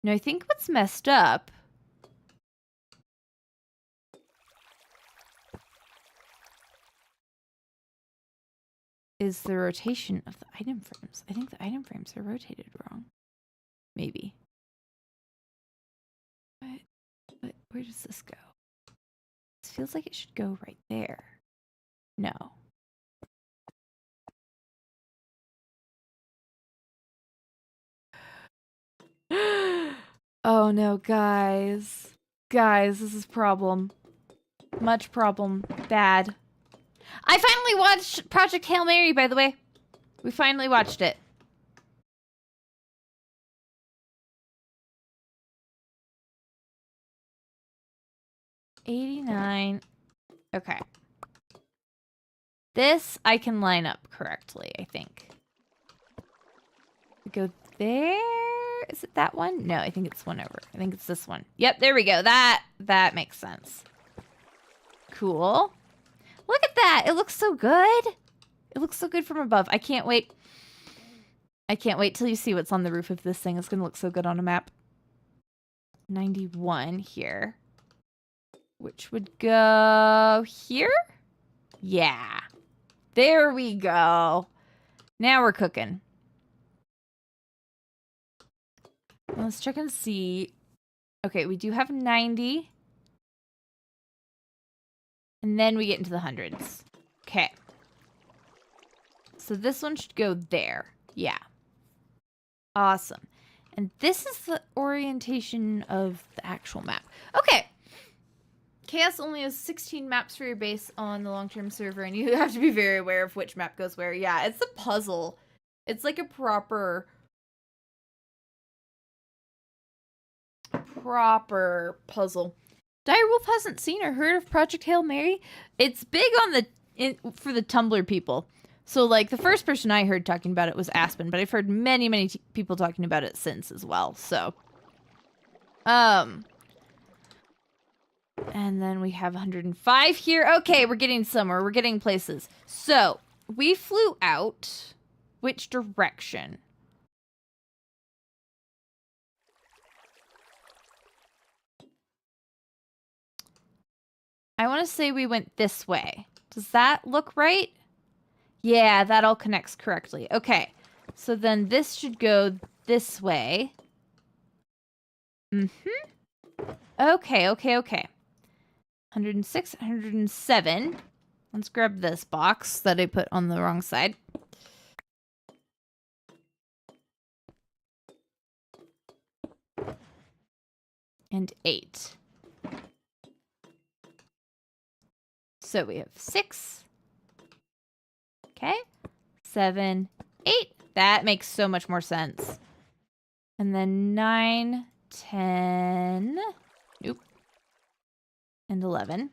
No, I think what's messed up is the rotation of the item frames. I think the item frames are rotated wrong. Maybe. But where does this go? This feels like it should go right there. No. Oh no, guys. Guys, this is problem. Much problem. Bad. I finally watched Project Hail Mary, by the way. We finally watched it. $89. Okay. This I can line up correctly, I think. We go there. Is it that one? No, I think it's one over. I think it's this one. Yep, there we go. That makes sense. Cool. Look at that. It looks so good. It looks so good from above. I can't wait. I can't wait till you see what's on the roof of this thing. It's going to look so good on a map. 91 here. Which would go here? Yeah. There we go. Now we're cooking. Let's check and see. Okay, we do have 90. And then we get into the hundreds. Okay. So this one should go there. Yeah. Awesome. And this is the orientation of the actual map. Okay. Chaos only has 16 maps for your base on the long-term server, and you have to be very aware of which map goes where. Yeah, it's a puzzle. It's like a proper puzzle. Direwolf hasn't seen or heard of Project Hail Mary. It's big on for the Tumblr people. So, like, the first person I heard talking about it was Aspen, but I've heard many, many people talking about it since as well. So, and then we have 105 here. Okay, we're getting somewhere. We're getting places. So, we flew out. Which direction? I want to say we went this way. Does that look right? Yeah, that all connects correctly. Okay, So then this should go this way. Okay, okay, okay. 106, 107. Let's grab this box that I put on the wrong side. And 8. So we have 6. Okay. 7, 8. That makes so much more sense. And then 9, 10. Nope. And 11.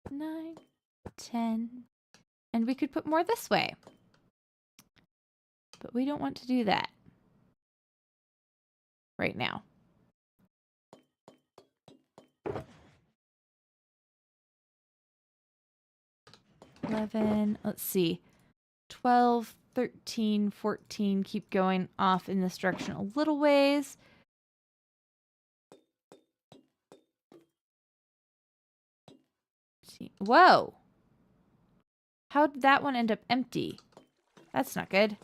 9, 10. And we could put more this way. But we don't want to do that right now. 11, let's see, 12, 13, 14, keep going off in this direction a little ways. Whoa! How did that one end up empty? That's not good.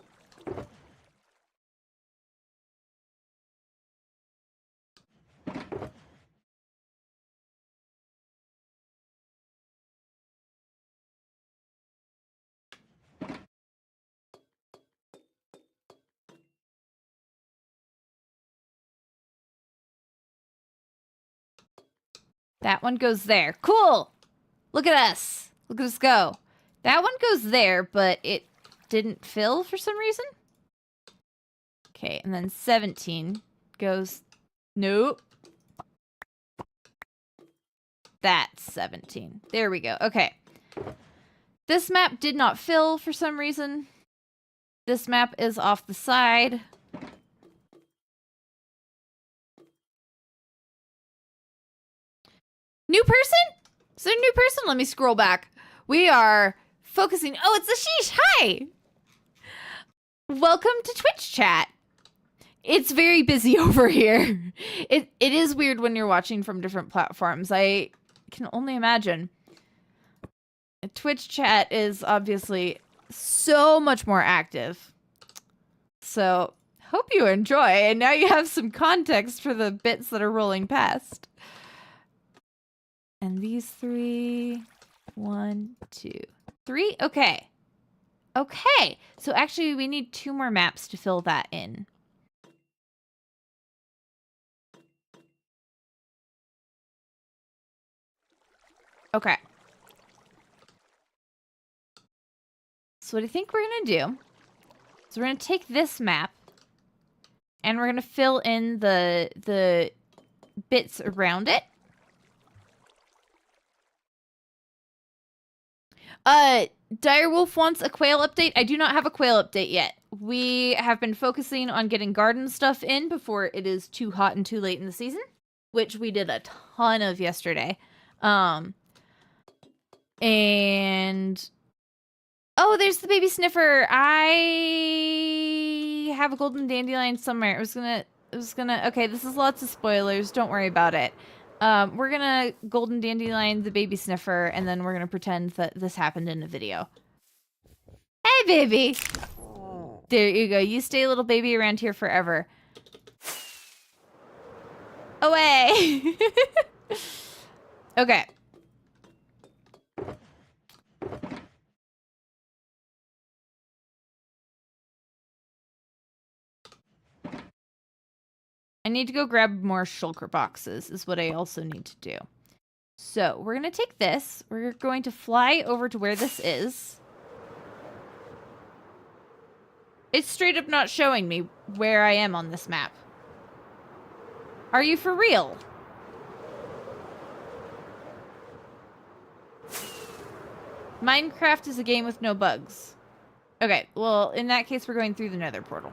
That one goes there. Cool! Look at us. Look at us go. That one goes there, but it didn't fill for some reason. Okay, and then 17 goes... Nope. That's 17. There we go. Okay. This map did not fill for some reason. This map is off the side. New person? Is there a new person? Let me scroll back. We are focusing. Oh, it's Ashish. Hi. Welcome to Twitch chat. It's very busy over here. It is weird when you're watching from different platforms. I can only imagine. Twitch chat is obviously so much more active. So, hope you enjoy. And now you have some context for the bits that are rolling past. And these 3, 1, 2, 3. Okay. Okay. So actually we need 2 more maps to fill that in. Okay. So what I think we're going to do is we're going to take this map and we're going to fill in the bits around it. Direwolf wants a quail update. I do not have a quail update yet. We have been focusing on getting garden stuff in before it is too hot and too late in the season, which we did a ton of yesterday. And oh, there's the baby sniffer. I have a golden dandelion somewhere. It was gonna okay, this is lots of spoilers. Don't worry about it. We're gonna golden dandelion the baby sniffer, and then we're gonna pretend that this happened in a video. Hey, baby! There you go. You stay, little baby, around here forever. Away! Okay. I need to go grab more shulker boxes is what I also need to do. So we're going to take this. We're going to fly over to where this is. It's straight up not showing me where I am on this map. Are you for real? Minecraft is a game with no bugs. Okay, well, in that case, we're going through the nether portal.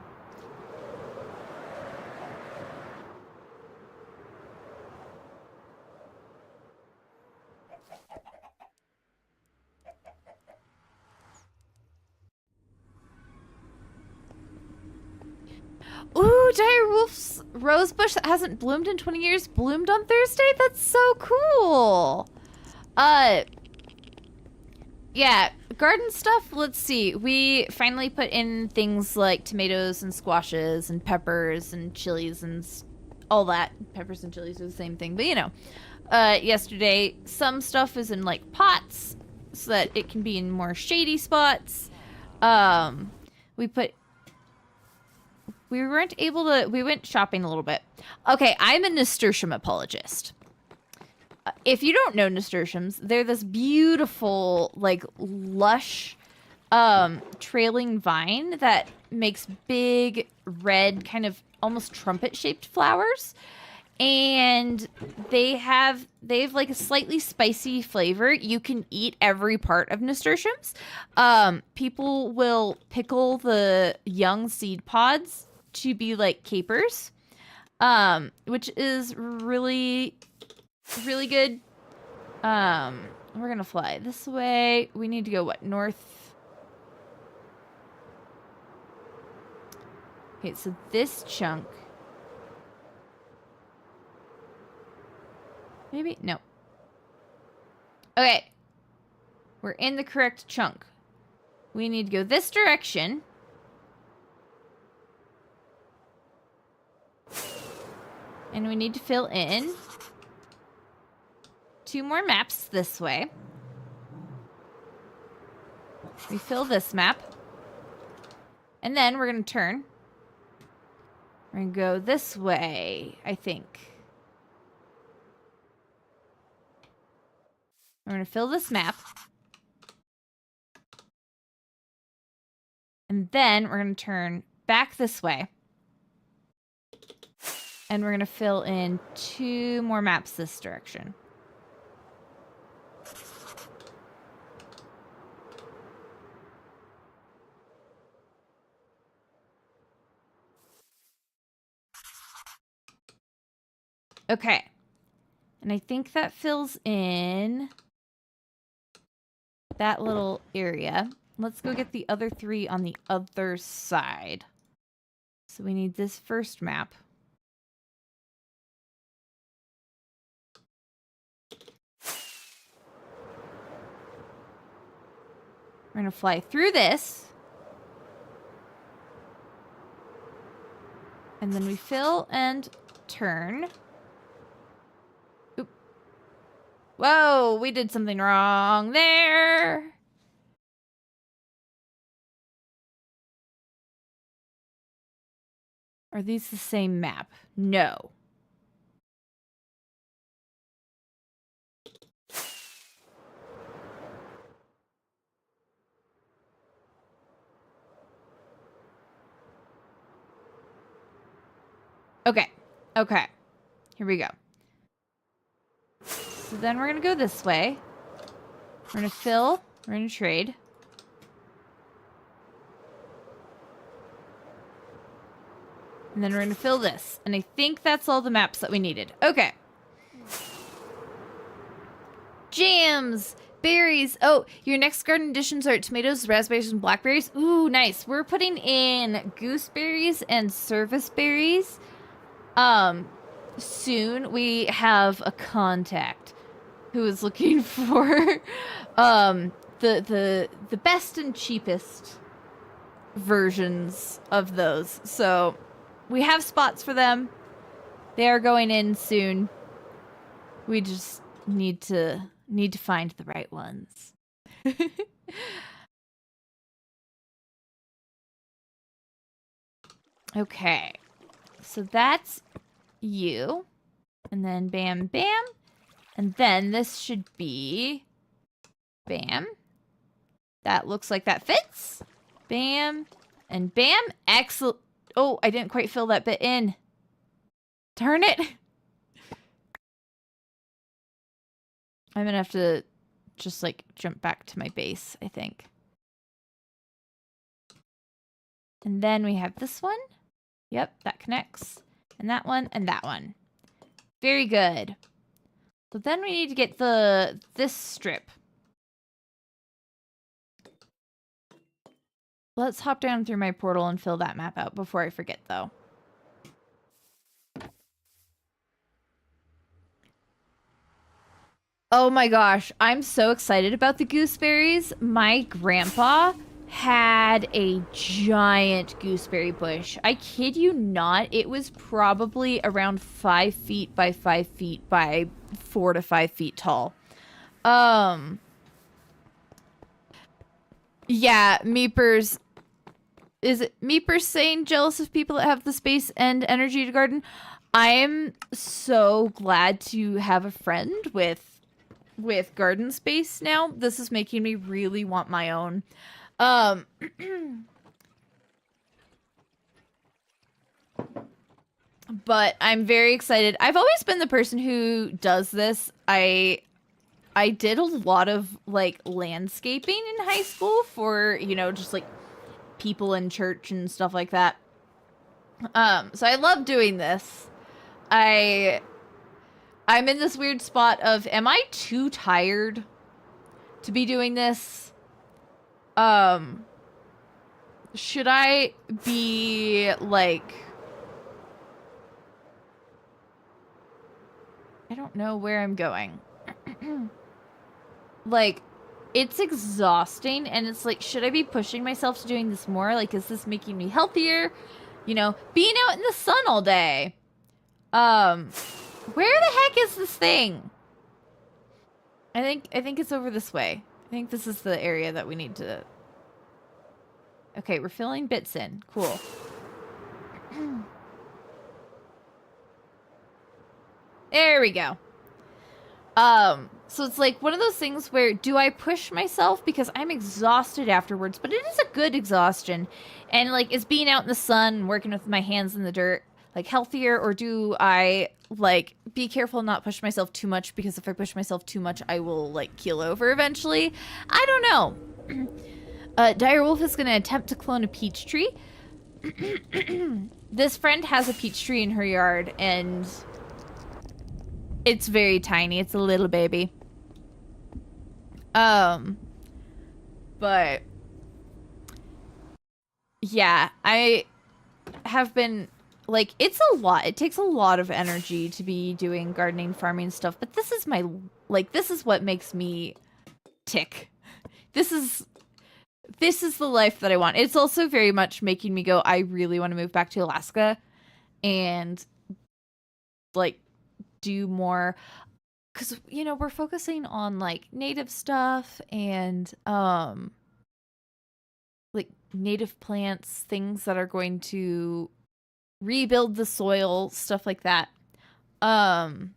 Ooh, Direwolf's rosebush that hasn't bloomed in 20 years bloomed on Thursday? That's so cool. Yeah, garden stuff, let's see. We finally put in things like tomatoes and squashes and peppers and chilies and all that. Peppers and chilies are the same thing, but you know. Yesterday, some stuff is in like pots so that it can be in more shady spots. We weren't able to, we went shopping a little bit. Okay, I'm a nasturtium apologist. If you don't know nasturtiums, they're this beautiful, like, lush, trailing vine that makes big, red, kind of almost trumpet-shaped flowers. And they have like a slightly spicy flavor. You can eat every part of nasturtiums. People will pickle the young seed pods to be like capers, which is really, really good. We're gonna fly this way. We need to go what, north? Okay, so this chunk. Maybe? No. Okay. We're in the correct chunk. We need to go this direction. And we need to fill in 2 more maps this way. We fill this map. And then we're going to turn. We're going to go this way, I think. We're going to fill this map. And then we're going to turn back this way. And we're going to fill in 2 more maps this direction. Okay. And I think that fills in that little area. Let's go get the other 3 on the other side. So we need this first map. We're going to fly through this. And then we fill and turn. Oop. Whoa, we did something wrong there. Are these the same map? No. Okay. Okay. Here we go. So then we're going to go this way. We're going to fill. We're going to trade. And then we're going to fill this. And I think that's all the maps that we needed. Okay. Jams! Berries! Oh, your next garden additions are tomatoes, raspberries, and blackberries. Ooh, nice. We're putting in gooseberries and service berries. Soon we have a contact who is looking for the best and cheapest versions of those. So we have spots for them. They are going in soon. We just need to find the right ones. Okay. So that's you. And then bam, bam. And then this should be bam. That looks like that fits. Bam and bam. Excellent. Oh, I didn't quite fill that bit in. Darn it. I'm gonna have to just like jump back to my base, I think. And then we have this one. Yep, that connects. And that one and that one. Very good. So then we need to get this strip. Let's hop down through my portal and fill that map out before I forget, though. Oh my gosh, I'm so excited about the gooseberries. My grandpa had a giant gooseberry bush. I kid you not, it was probably around 5 feet by 5 feet by 4 to 5 feet tall. Um, yeah, Meepers. Is it Meepers saying jealous of people that have the space and energy to garden? I am so glad to have a friend with garden space now. This is making me really want my own. Um but I'm very excited. I've always been the person who does this. I did a lot of like landscaping in high school for, you know, just like people in church and stuff like that. So I love doing this. I I'm in this weird spot of, am I too tired to be doing this? Um should I be like, I don't know where I'm going. Like, it's exhausting, and it's like, should I be pushing myself to doing this more? Like, is this making me healthier? You know, being out in the sun all day. Where the heck is this thing? I think it's over this way. I think this is the area that we need to... Okay, we're filling bits in. Cool. There we go. So it's like one of those things where, do I push myself because I'm exhausted afterwards, but it is a good exhaustion. And like, is being out in the sun and working with my hands in the dirt like healthier, or do I like be careful and not push myself too much, because if I push myself too much, I will like keel over eventually. I don't know. Dire Wolf is going to attempt to clone a peach tree. This friend has a peach tree in her yard, and it's very tiny. It's a little baby. But yeah, I have been like, it's a lot. It takes a lot of energy to be doing gardening, farming stuff, but this is my, like, this is what makes me tick. This is the life that I want. It's also very much making me go, I really want to move back to Alaska and like do more, because, you know, we're focusing on like native stuff and like native plants, things that are going to rebuild the soil, stuff like that. And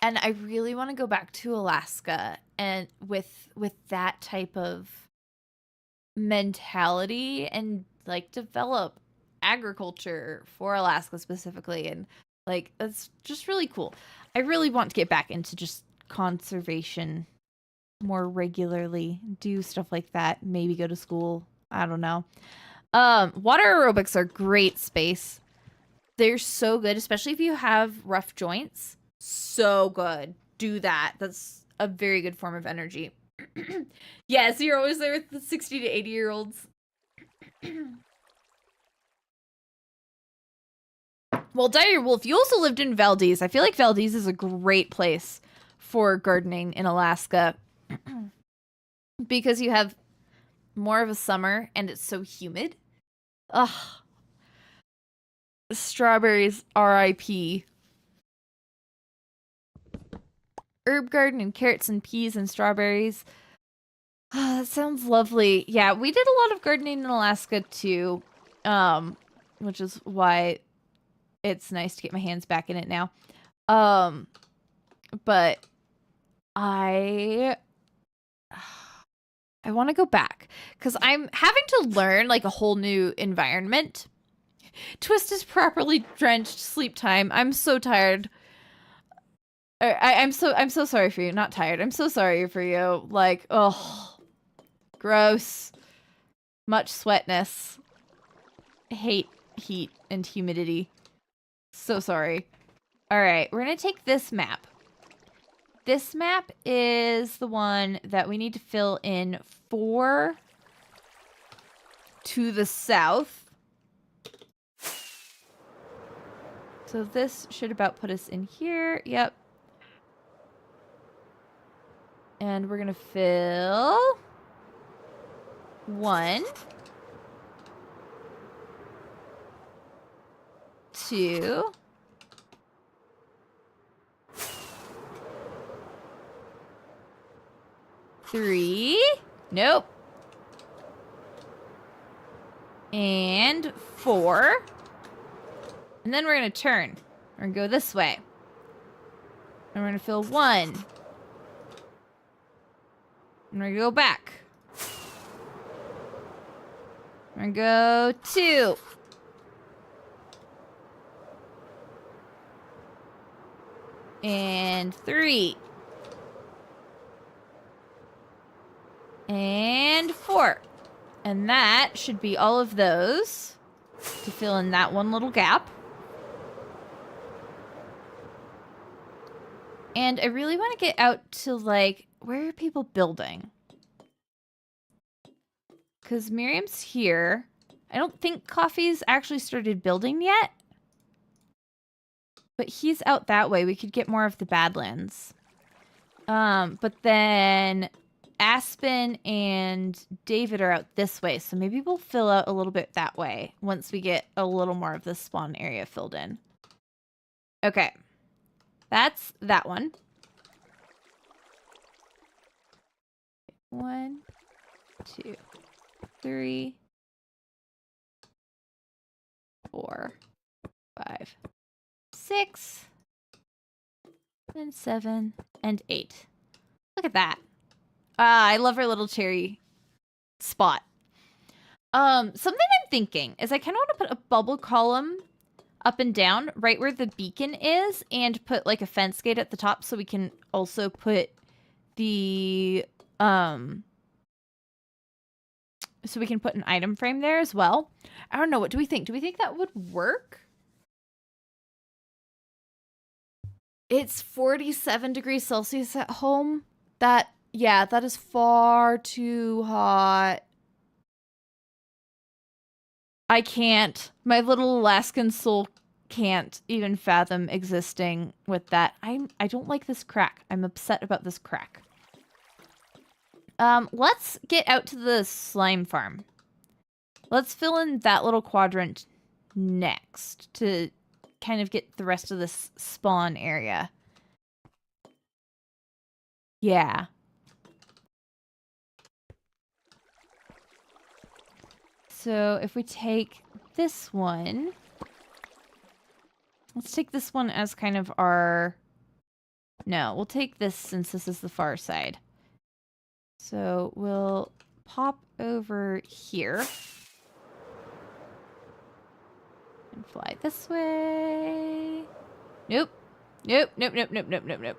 I really want to go back to Alaska and with that type of mentality, and like develop agriculture for Alaska specifically, and like, that's just really cool. I really want to get back into just conservation more regularly, do stuff like that, maybe go to school. I don't know. Water aerobics are great space. They're so good, especially if you have rough joints. So good. Do that. That's a very good form of energy. Yeah, so you're always there with the 60 to 80-year-olds. Well, Dire Wolf, you also lived in Valdez. I feel like Valdez is a great place for gardening in Alaska. Because you have more of a summer and it's so humid. Ugh. Strawberries, RIP. Herb garden and carrots and peas and strawberries. That sounds lovely. Yeah, we did a lot of gardening in Alaska too. Which is why it's nice to get my hands back in it now. But I want to go back because I'm having to learn like a whole new environment. Twist is properly drenched. Sleep time. I'm so tired. I'm so sorry for you. Not tired. I'm so sorry for you. Like, oh, gross. Much sweatness. I hate heat and humidity. So sorry. All right, we're gonna take this map. This map is the one that we need to fill in 4 to the south. So this should about put us in here. Yep. And we're gonna fill 1, 2, 3. Nope. And 4. And then we're gonna turn. We're gonna go this way. And we're gonna fill 1. And we're gonna go back. We're gonna go 2. And 3. And 4. And that should be all of those to fill in that one little gap. And I really want to get out to, like, where are people building? Because Miriam's here. I don't think Coffee's actually started building yet. But he's out that way. We could get more of the Badlands. But then Aspen and David are out this way. So maybe we'll fill out a little bit that way once we get a little more of the spawn area filled in. Okay. That's that one. 1, 2, 3, 4, 5, 6, and 7, and 8. Look at that. I love our little cherry spot. Something I'm thinking is I kind of want to put a bubble column up and down right where the beacon is and put like a fence gate at the top so we can also put the so we can put an item frame there as well. I don't know, what do we think? Do we think that would work? It's 47 degrees Celsius at home. Yeah, that is far too hot. I can't. My little Alaskan soul can't even fathom existing with that. I don't like this crack. I'm upset about this crack. Let's get out to the slime farm. Let's fill in that little quadrant next to kind of get the rest of this spawn area. Yeah. So if we take this one, let's take this one as kind of our, no, we'll take this since this is the far side. So we'll pop over here and fly this way. Nope. Nope, nope, nope, nope, nope, nope, nope.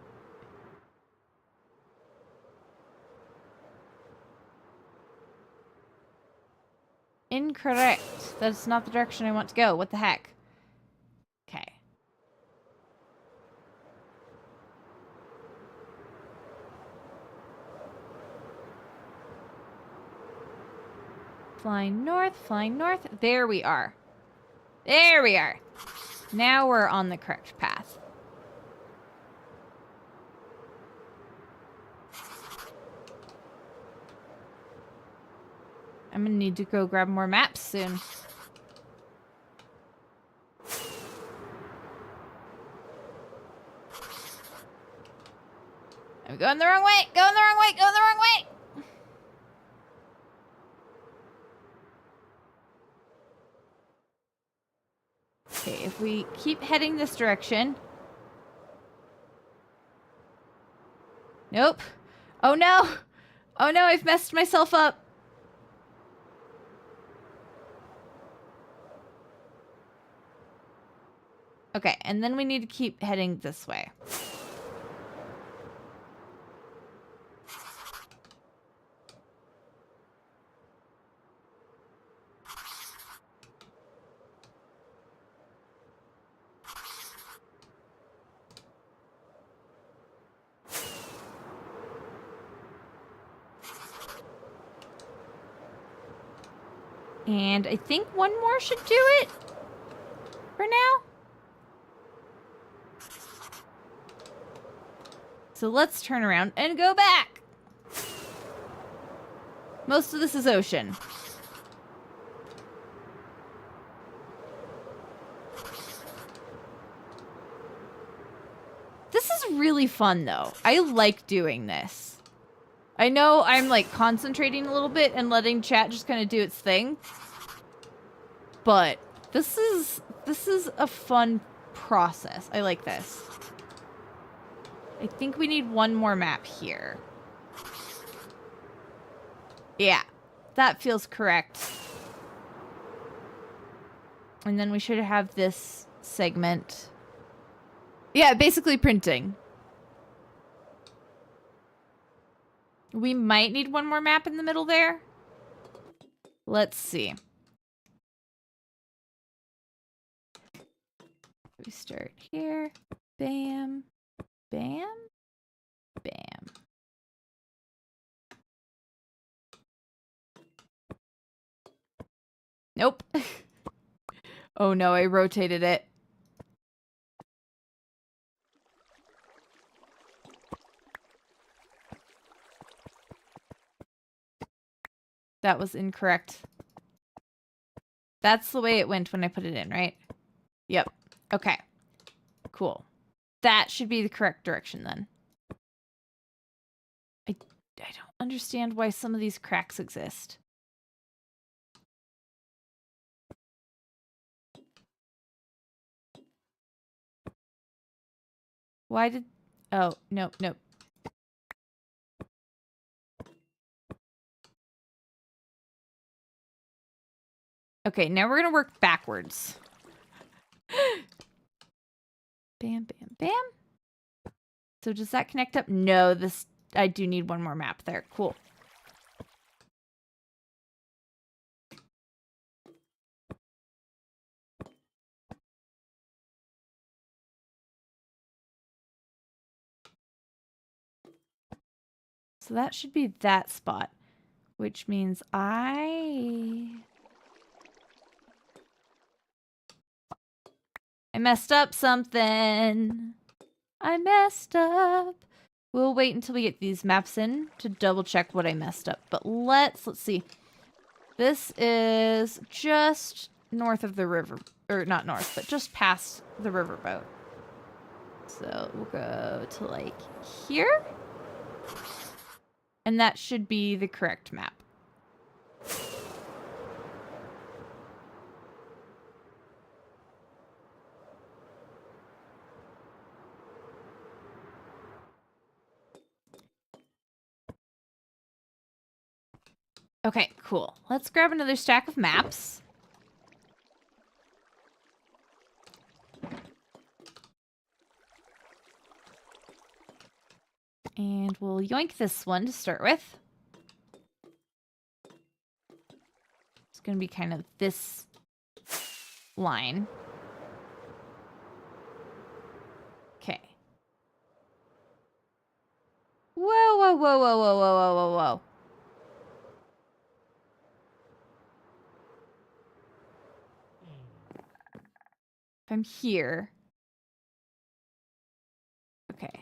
Incorrect. That's not the direction I want to go. What the heck? Okay. Flying north, flying north. There we are. There we are. Now we're on the correct path. I'm gonna need to go grab more maps soon. I'm going the wrong way! Going the wrong way! Going the wrong way! Okay, if we keep heading this direction... Nope. Oh no! Oh no, I've messed myself up! Okay, and then we need to keep heading this way. And I think one more should do it for now. So let's turn around and go back. Most of this is ocean. This is really fun, though. I like doing this. I know I'm, like, concentrating a little bit and letting chat just kind of do its thing. But this is a fun process. I like this. I think we need one more map here. Yeah, that feels correct. And then we should have this segment. Yeah, basically printing. We might need one more map in the middle there. Let's see. We start here. Bam. Bam. Bam. Nope. Oh no, I rotated it. That was incorrect. That's the way it went when I put it in, right? Yep. Okay. Cool. That should be the correct direction then. I don't understand why some of these cracks exist. Why did... Oh, nope, nope. Okay, now we're gonna work backwards. Bam, bam, bam. So does that connect up? No, this... I do need one more map there. Cool. So that should be that spot, which means I messed up something. I messed up. We'll wait until we get these maps in to double check what I messed up. But let's see. This is just north of the river, or not north, but just past the riverboat. So we'll go to like here. And that should be the correct map. Okay, cool. Let's grab another stack of maps. And we'll yoink this one to start with. It's going to be kind of this line. Okay. Whoa, whoa, whoa, whoa, whoa, whoa, whoa, whoa, whoa. If I'm here. Okay.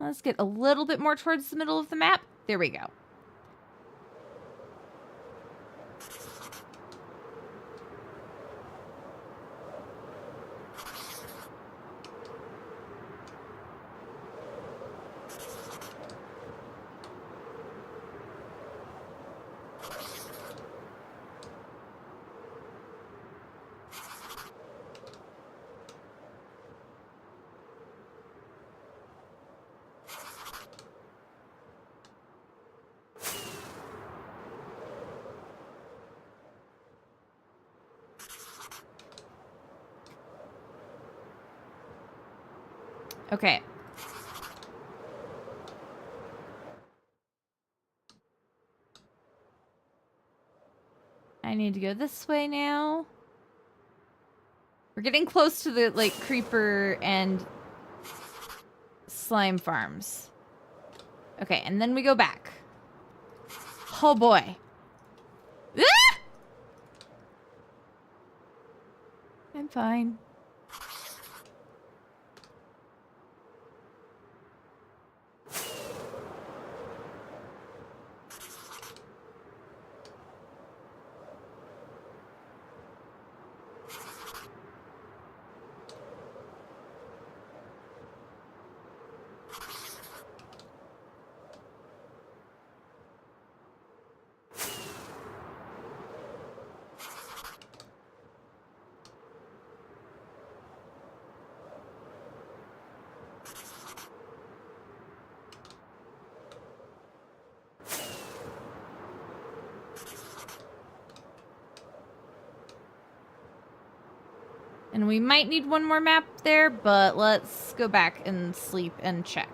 Let's get a little bit more towards the middle of the map. There we go. Okay. I need to go this way now. We're getting close to the, like, creeper and slime farms. Okay, and then we go back. Oh boy. I'm fine. And we might need one more map there, but let's go back and sleep and check.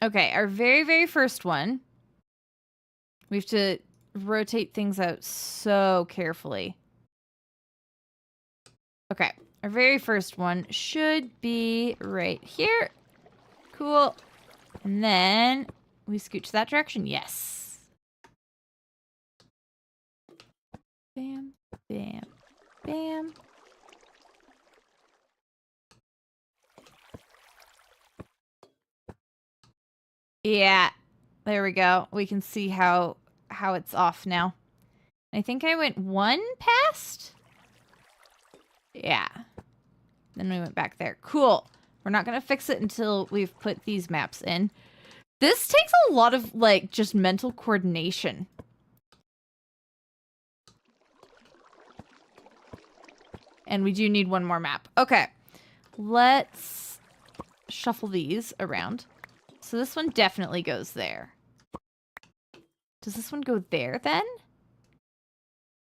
Okay, our very, very first one. We have to rotate things out so carefully. Okay, our very first one should be right here. Cool. And then we scooch that direction. Yes. Bam, bam, bam. Yeah, there we go. We can see how it's off now. I think I went one past. Yeah. Then we went back there. Cool. We're not going to fix it until we've put these maps in. This takes a lot of, like, just mental coordination. And we do need one more map. Okay. Let's shuffle these around. So this one definitely goes there. Does this one go there then?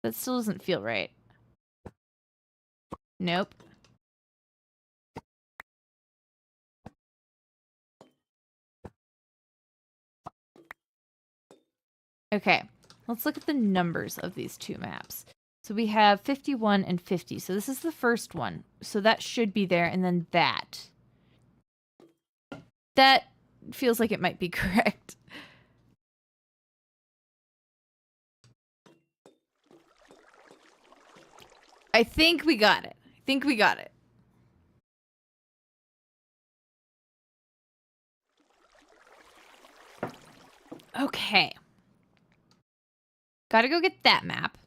That still doesn't feel right. Nope. Okay, let's look at the numbers of these two maps. So we have 51 and 50. So this is the first one. So that should be there, and then that. That feels like it might be correct. I think we got it. I think we got it. Okay. Gotta go get that map.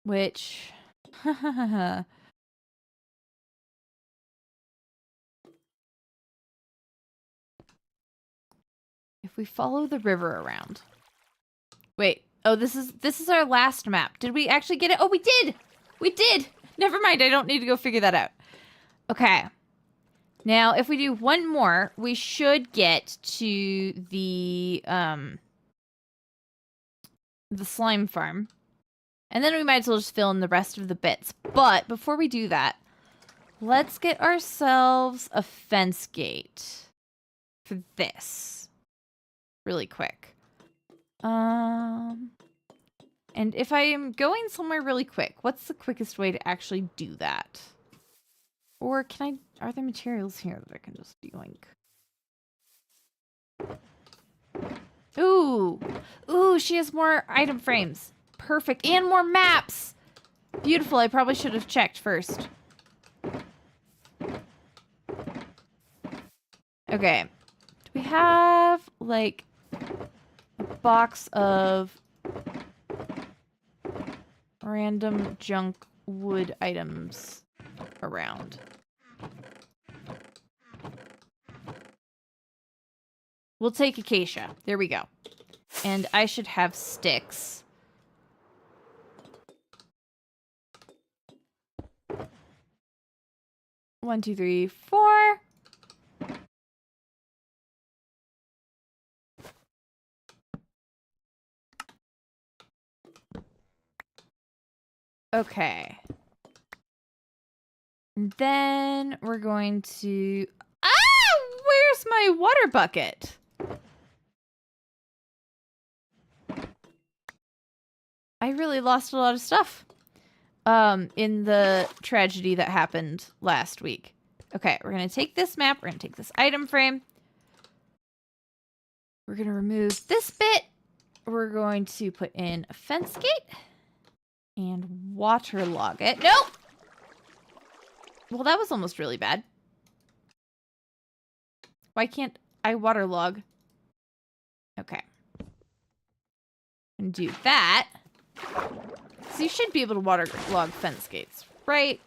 Which... if we follow the river around. Wait. Oh, this is our last map. Did we actually get it? Oh, we did! We did! Never mind. I don't need to go figure that out. Okay. Now, if we do one more, we should get to the slime farm. And then we might as well just fill in the rest of the bits. But before we do that, let's get ourselves a fence gate for this really quick. And if I am going somewhere really quick, what's the quickest way to actually do that? Or can I, are there materials here that I can just yoink? Ooh, ooh, she has more item frames. Perfect, and more maps. Beautiful, I probably should have checked first. Okay, do we have, like, a box of random junk wood items around? We'll take acacia. There we go. And I should have sticks. One, two, three, four. Okay. And then we're going to... Ah! Where's my water bucket? I really lost a lot of stuff. in the tragedy that happened last week. Okay, we're going to take this map. We're going to take this item frame. We're going to remove this bit. We're going to put in a fence gate and waterlog it. Nope! Well, that was almost really bad. Why can't I waterlog? Okay. And do that. So you should be able to waterlog fence gates, right?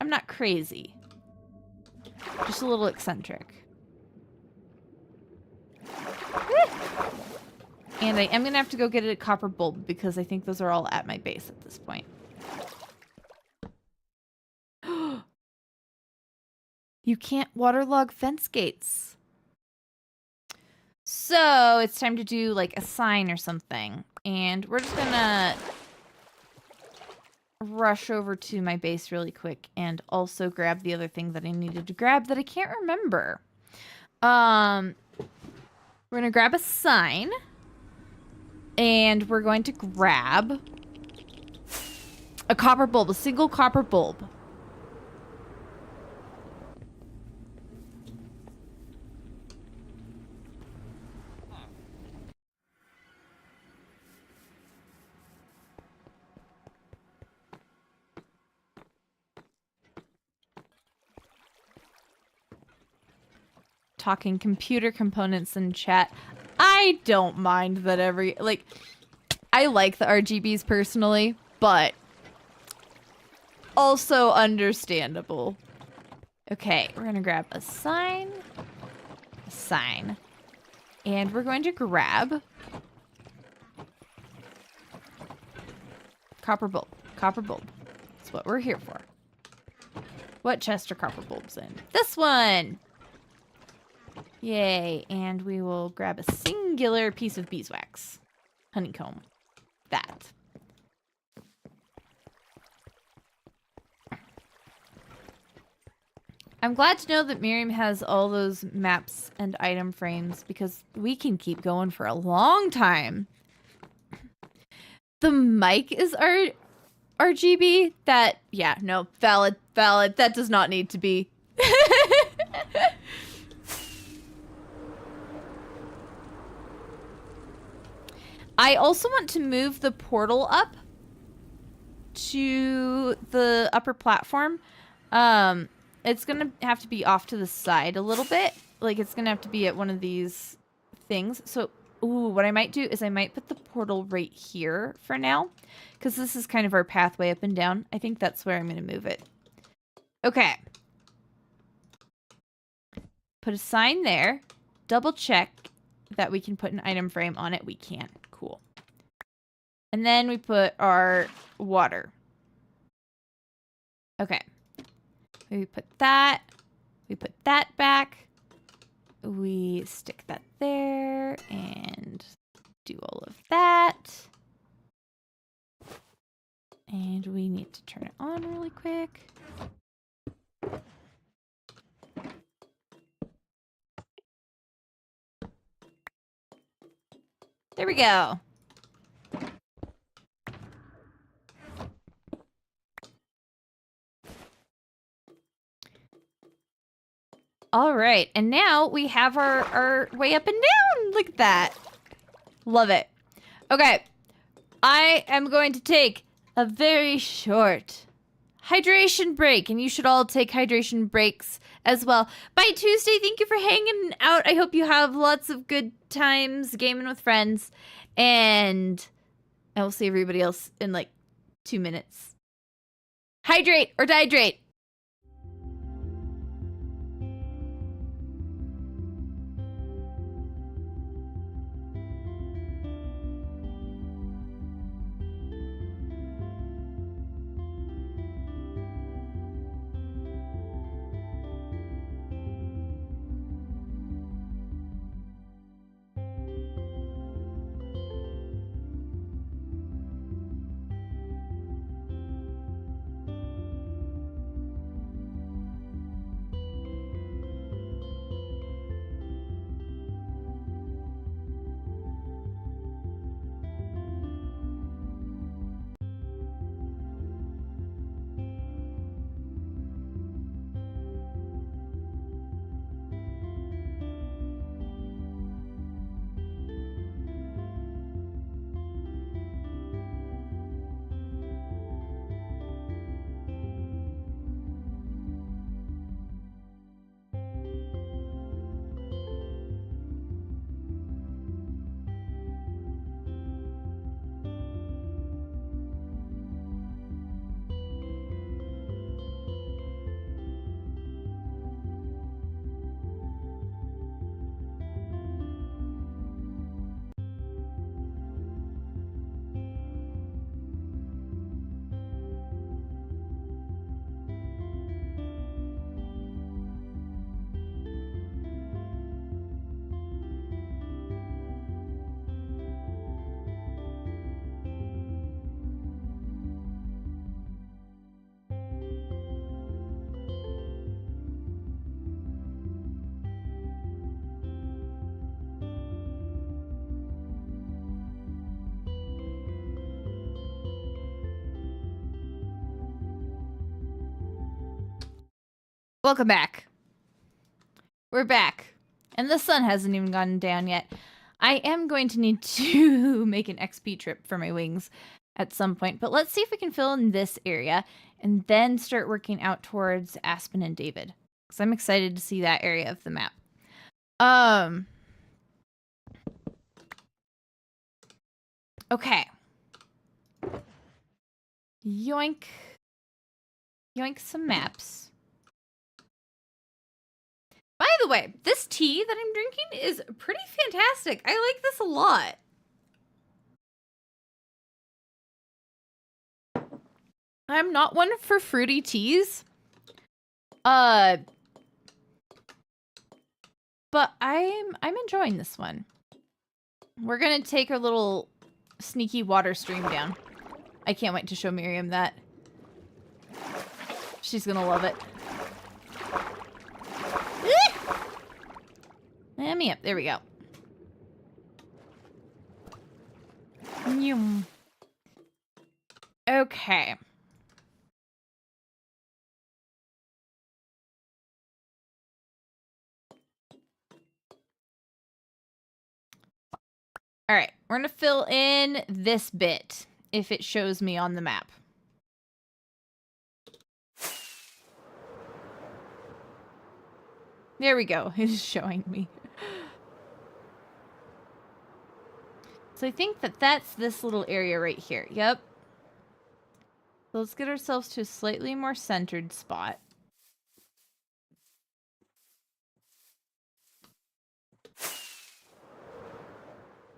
I'm not crazy. Just a little eccentric. And I am going to have to go get a copper bulb because I think those are all at my base at this point. You can't waterlog fence gates. So it's time to do like a sign or something. And we're just going to rush over to my base really quick and also grab the other thing that I needed to grab that I can't remember. We're going to grab a sign. And we're going to grab a copper bulb, a single copper bulb. Talking computer components in chat. I don't mind that I like the RGBs personally, but also understandable. Okay, we're gonna grab a sign, and we're going to grab copper bulb. That's what we're here for. What chest are copper bulbs in? This one! Yay, and we will grab a singular piece of beeswax. Honeycomb. That. I'm glad to know that Miriam has all those maps and item frames because we can keep going for a long time. The mic is RGB? That, yeah, no, valid. That does not need to be. I also want to move the portal up to the upper platform. It's gonna have to be off to the side a little bit. Like, it's gonna have to be at one of these things. So, ooh, what I might do is I might put the portal right here for now. Because this is kind of our pathway up and down. I think that's where I'm gonna move it. Okay. Put a sign there. Double check that we can put an item frame on it. We can. Cool. And then we put our water. Okay. We put that. We put that back. We stick that there and do all of that. And we need to turn it on really quick. There we go. All right, and now we have our way up and down. Look at that. Love it. Okay, I am going to take a very short hydration break, and you should all take hydration breaks as well. Bye, Tuesday. Thank you for hanging out. I hope you have lots of good times gaming with friends, and I will see everybody else in like 2 minutes. Hydrate or dehydrate. Welcome back. We're back. And the sun hasn't even gone down yet. I am going to need to make an XP trip for my wings at some point. But let's see if we can fill in this area and then start working out towards Aspen and David. Because I'm excited to see that area of the map. Okay. Yoink. Yoink some maps. By the way, this tea that I'm drinking is pretty fantastic. I like this a lot. I'm not one for fruity teas. But I'm enjoying this one. We're gonna take our little sneaky water stream down. I can't wait to show Miriam that. She's gonna love it. Let me up. There we go. Okay. All right, we're gonna fill in this bit if it shows me on the map. There we go. It's showing me. So I think that that's this little area right here. Yep. So let's get ourselves to a slightly more centered spot.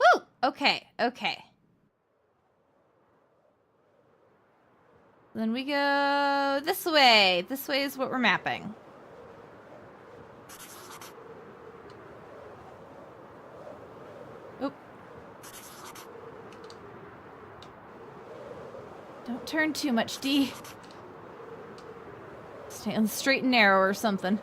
Woo! Okay, okay. Then we go this way. This way is what we're mapping. Oop. Don't turn too much, D. Stay on the straight and narrow or something.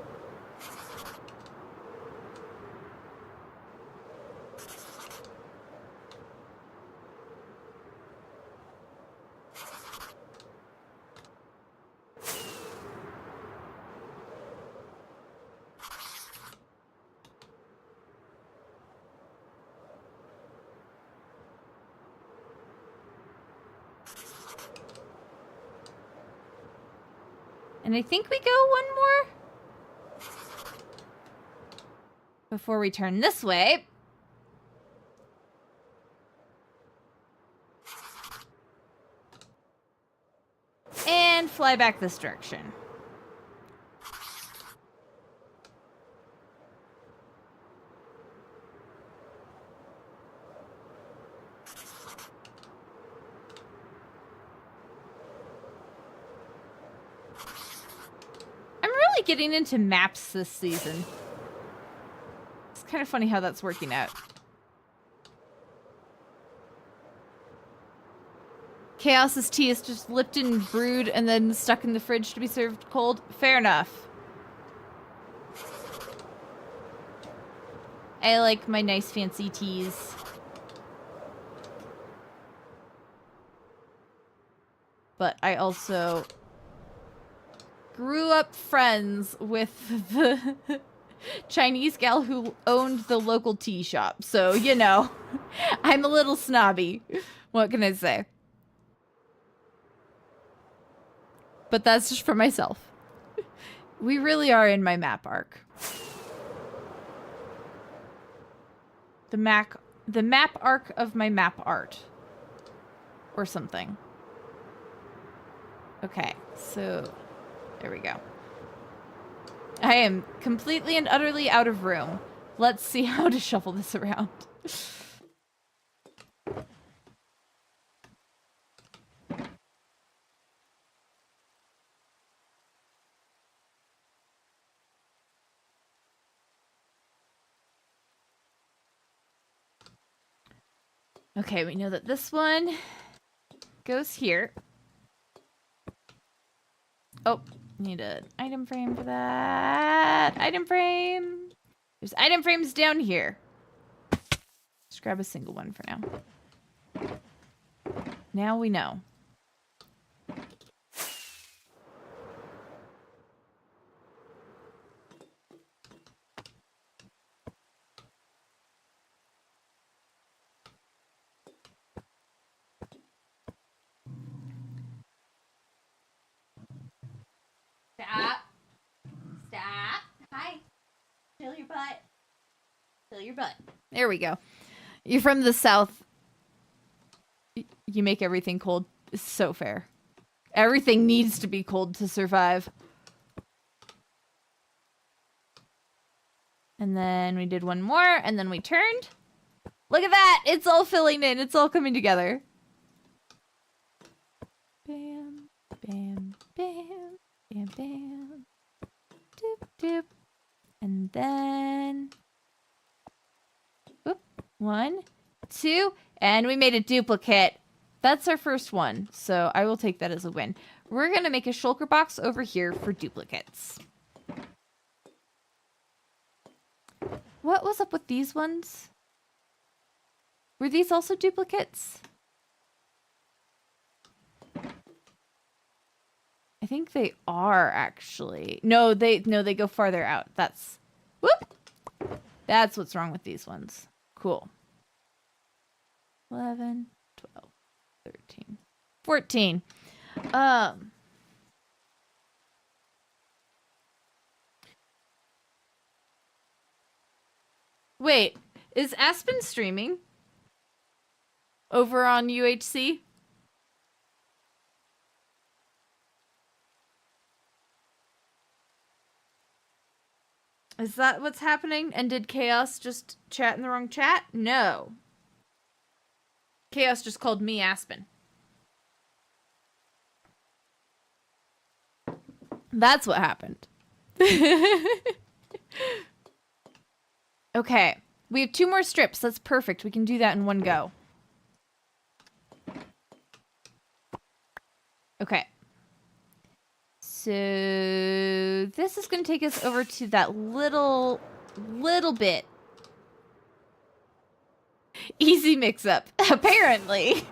And I think we go one more before we turn this way. And fly back this direction. Getting into maps this season. It's kind of funny how that's working out. Chaos's tea is just Lipton brewed and then stuck in the fridge to be served cold. Fair enough. I like my nice fancy teas. But I also grew up friends with the Chinese gal who owned the local tea shop. So, you know, I'm a little snobby. What can I say? But that's just for myself. We really are in my map arc. The map arc of my map art. Or something. Okay, so there we go. I am completely and utterly out of room. Let's see how to shuffle this around. Okay, we know that this one goes here. Oh, need an item frame for that. Item frame. There's item frames down here. Just grab a single one for now. Now we know. your butt. There we go. You're from the South. You make everything cold. It's so fair. Everything needs to be cold to survive. And then we did one more, and then we turned. Look at that! It's all filling in. It's all coming together. Bam, bam, bam, bam, bam. Doop, doop. And then... Whoop. 1, 2, and we made a duplicate. That's our first one, so I will take that as a win. We're going to make a shulker box over here for duplicates. What was up with these ones? Were these also duplicates? I think they are actually. No, they go farther out. That's whoop. That's what's wrong with these ones. Cool. 11, 12, 13, 14. Wait, is Aspen streaming over on UHC? Is that what's happening? And did Chaos just chat in the wrong chat? No. Chaos just called me Aspen. That's what happened. Okay. We have 2 more strips. That's perfect. We can do that in one go. Okay. So this is going to take us over to that little bit. Easy mix-up, apparently.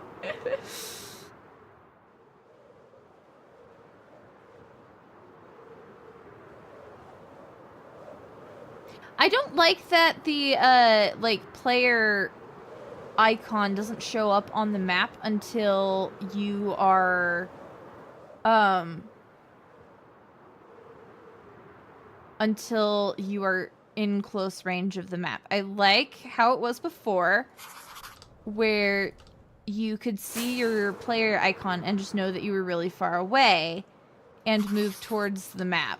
I don't like that the like player icon doesn't show up on the map until you are in close range of the map. I like how it was before, where you could see your player icon and just know that you were really far away and move towards the map.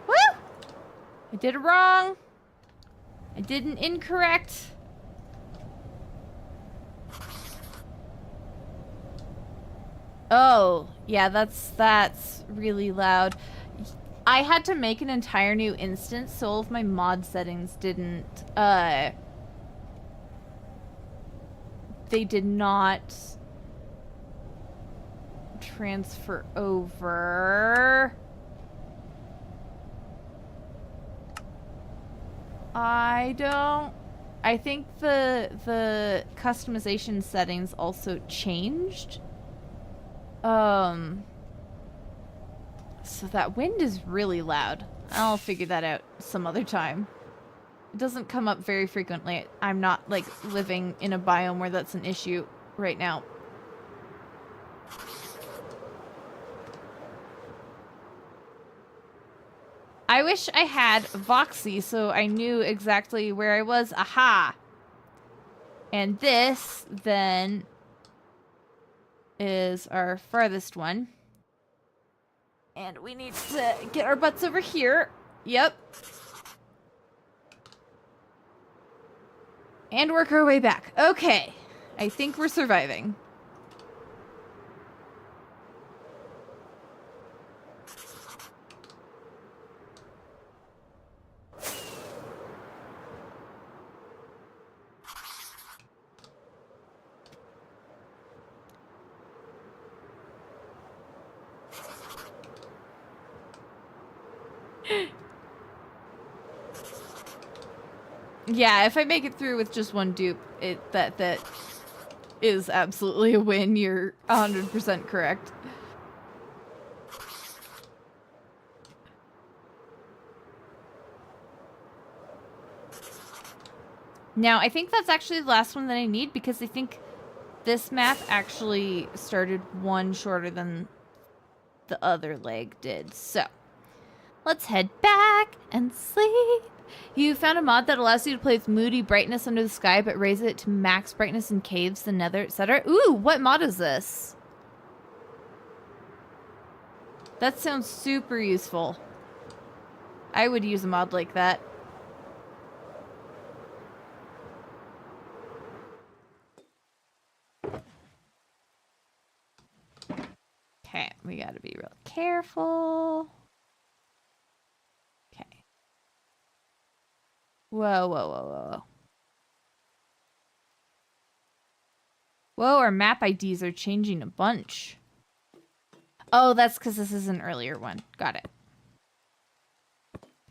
Woo! I did it wrong. I did an incorrect. Oh, yeah, that's really loud. I had to make an entire new instance, so all of my mod settings didn't, they did not transfer over. I think the customization settings also changed. So that wind is really loud. I'll figure that out some other time. It doesn't come up very frequently. I'm not, like, living in a biome where that's an issue right now. I wish I had Voxy so I knew exactly where I was. Aha! And this, then, is our farthest one. And we need to get our butts over here. Yep. And work our way back. Okay. I think we're surviving. Yeah, if I make it through with just one dupe, that is absolutely a win. You're 100% correct. Now, I think that's actually the last one that I need because I think This map actually started one shorter than the other leg did. So, let's head back and sleep. You found a mod that allows you to play with moody brightness under the sky, but raise it to max brightness in caves, the nether, etc. Ooh, what mod is this? That sounds super useful. I would use a mod like that. Okay, we gotta be real careful. Okay. Whoa, whoa, whoa, whoa, whoa. Whoa, our map IDs are changing a bunch. Oh, that's because this is an earlier one. Got it.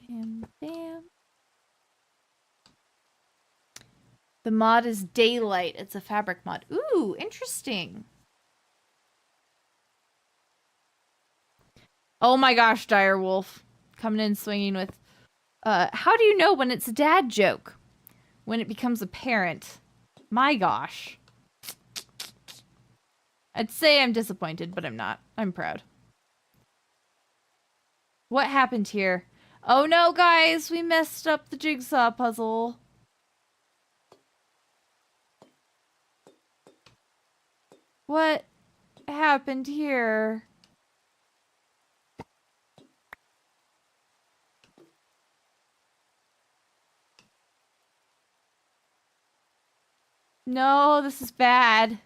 Bam, bam. The mod is Daylight. It's a fabric mod. Ooh, interesting. Oh my gosh, Direwolf. Coming in swinging with... how do you know when it's a dad joke? When it becomes apparent. My gosh. I'd say I'm disappointed, but I'm not. I'm proud. What happened here? Oh no, guys! We messed up the jigsaw puzzle. What happened here? No, this is bad.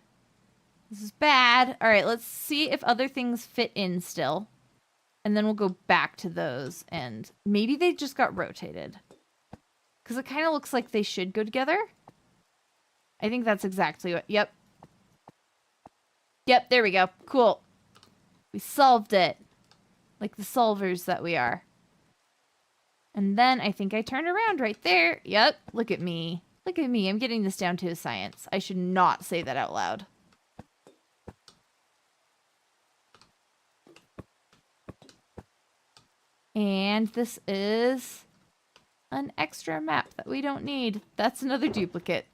This is bad. All right, let's see if other things fit in still. And then we'll go back to those. And maybe they just got rotated. Because it kind of looks like they should go together. I think that's exactly what... Yep. Yep, there we go. Cool. We solved it. Like the solvers that we are. And then I think I turned around right there. Yep, look at me. Look at me. I'm getting this down to a science. I should not say that out loud. And this is an extra map that we don't need. That's another duplicate.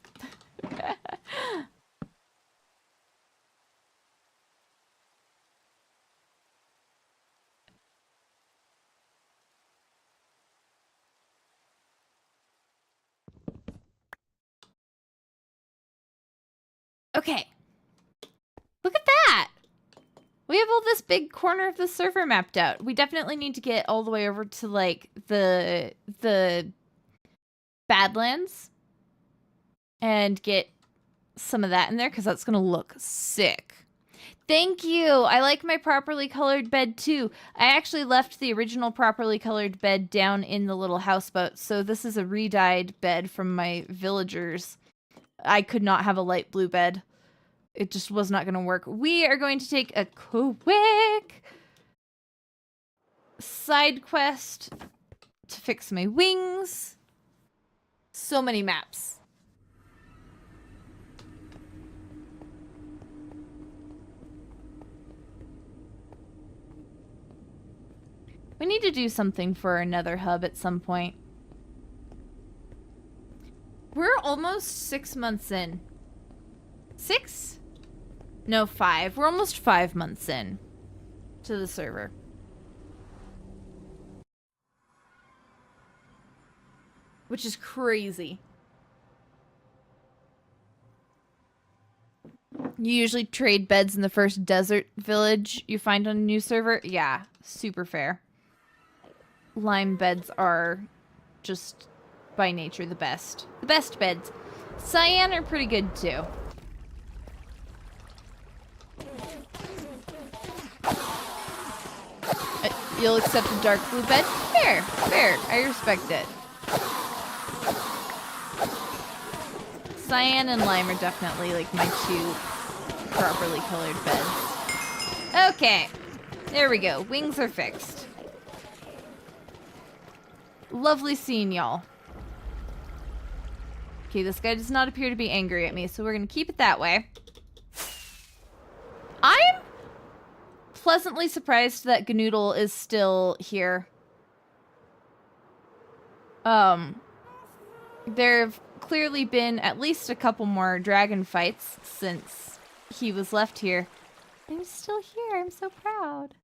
Okay. Look at that! We have all this big corner of the server mapped out. We definitely need to get all the way over to, like, the Badlands. And get some of that in there, because that's going to look sick. Thank you! I like my properly colored bed, too. I actually left the original properly colored bed down in the little houseboat, so this is a re-dyed bed from my villagers. I could not have a light blue bed. It just was not going to work. We are going to take a quick side quest to fix my wings. So many maps. We need to do something for another hub at some point. We're almost 6 months in. 6? No, 5. We're almost 5 months in to the server. Which is crazy. You usually trade beds in the first desert village you find on a new server? Yeah, super fair. Lime beds are just by nature the best. The best beds. Cyan are pretty good too. You'll accept a dark blue bed? Fair, fair. I respect it. Cyan and lime are definitely like my 2 properly colored beds. Okay, there we go. Wings are fixed. Lovely seeing y'all. Okay, this guy does not appear to be angry at me, so we're gonna keep it that way. I'm pleasantly surprised that Gnoodle is still here. There have clearly been at least a couple more dragon fights since he was left here. I'm still here. I'm so proud.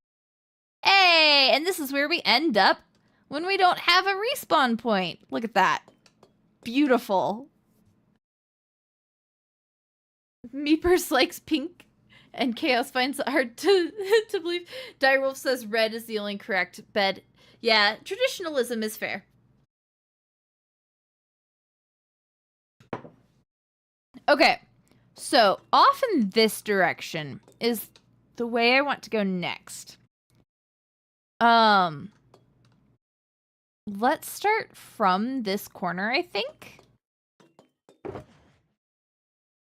Hey, and this is where we end up when we don't have a respawn point. Look at that. Beautiful. Meepers likes pink, and Chaos finds it hard to believe. Direwolf says red is the only correct bed. Yeah, traditionalism is fair. Okay, so off in this direction is the way I want to go next. Let's start from this corner, I think.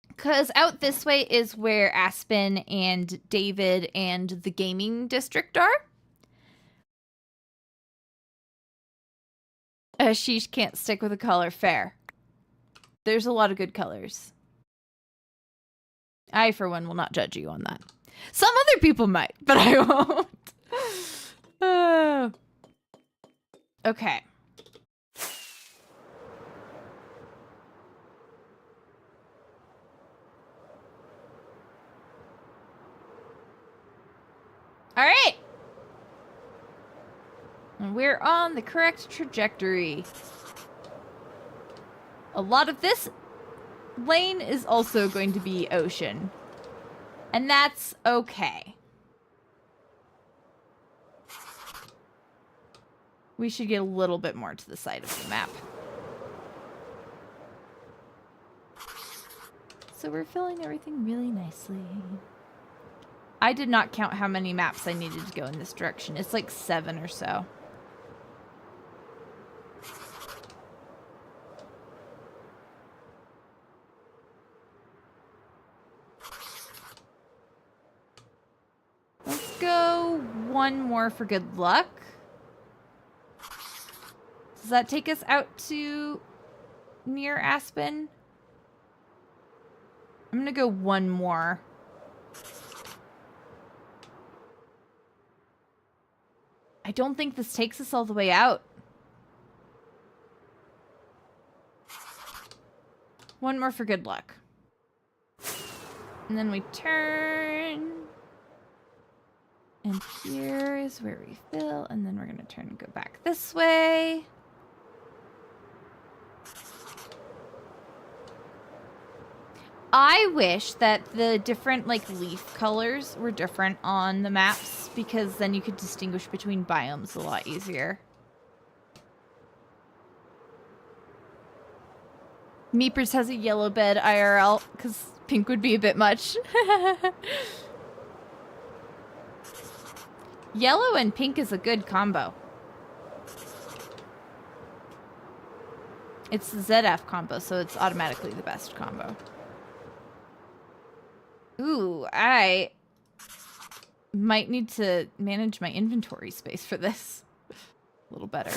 Because out this way is where Aspen and David and the gaming district are. Sheesh can't stick with a color. Fair. There's a lot of good colors. I, for one, will not judge you on that. Some other people might, but I won't. Okay. All right. And we're on the correct trajectory. A lot of this lane is also going to be ocean. And that's okay. We should get a little bit more to the side of the map. So we're filling everything really nicely. I did not count how many maps I needed to go in this direction. It's like 7 or so. Let's go one more for good luck. Does that take us out to near Aspen? I'm gonna go one more. I don't think this takes us all the way out. One more for good luck. And then we turn. And here is where we fill. And then we're going to turn and go back this way. I wish that the different, like, leaf colors were different on the maps, because then you could distinguish between biomes a lot easier. Meepers has a yellow bed IRL, because pink would be a bit much. Yellow and pink is a good combo. It's the ZF combo, so it's automatically the best combo. Ooh, I might need to manage my inventory space for this a little better.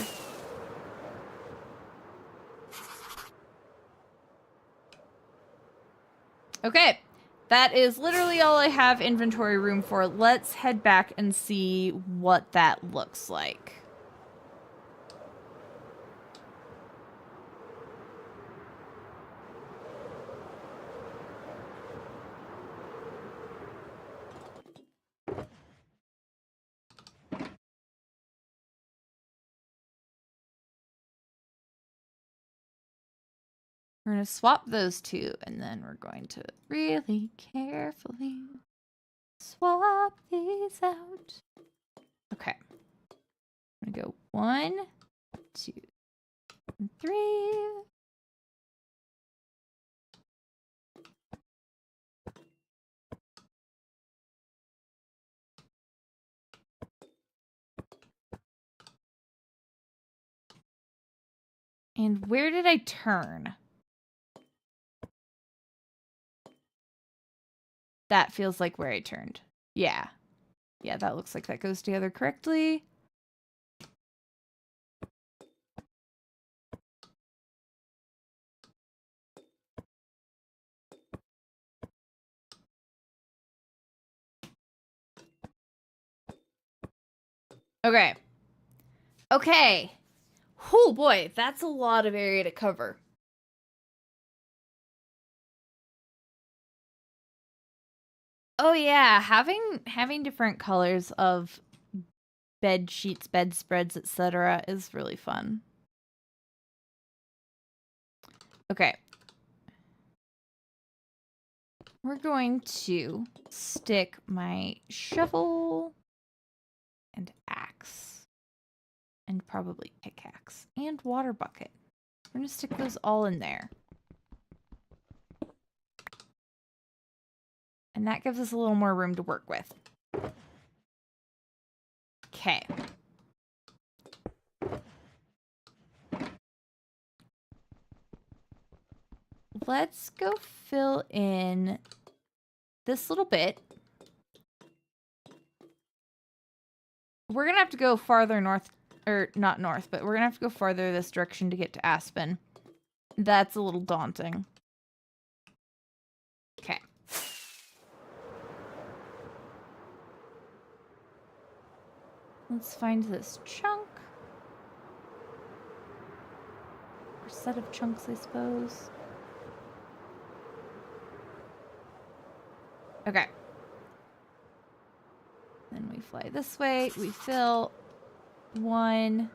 Okay, that is literally all I have inventory room for. Let's head back and see what that looks like. We're going to swap those two, and then we're going to really carefully swap these out. Okay. I'm going to go 1, 2, 3. And where did I turn? That feels like where I turned. Yeah. Yeah, that looks like that goes together correctly. Okay. Okay. Oh boy, that's a lot of area to cover. Oh yeah, having different colors of bed sheets, bedspreads, etc. is really fun. Okay. We're going to stick my shovel and axe and probably pickaxe and water bucket. We're going to stick those all in there. And that gives us a little more room to work with. Okay. Let's go fill in this little bit. We're going to have to go farther north, or not north, but we're going to have to go farther this direction to get to Aspen. That's a little daunting. Okay. Let's find this chunk. Or set of chunks, I suppose. Okay. Then we fly this way. We fill one.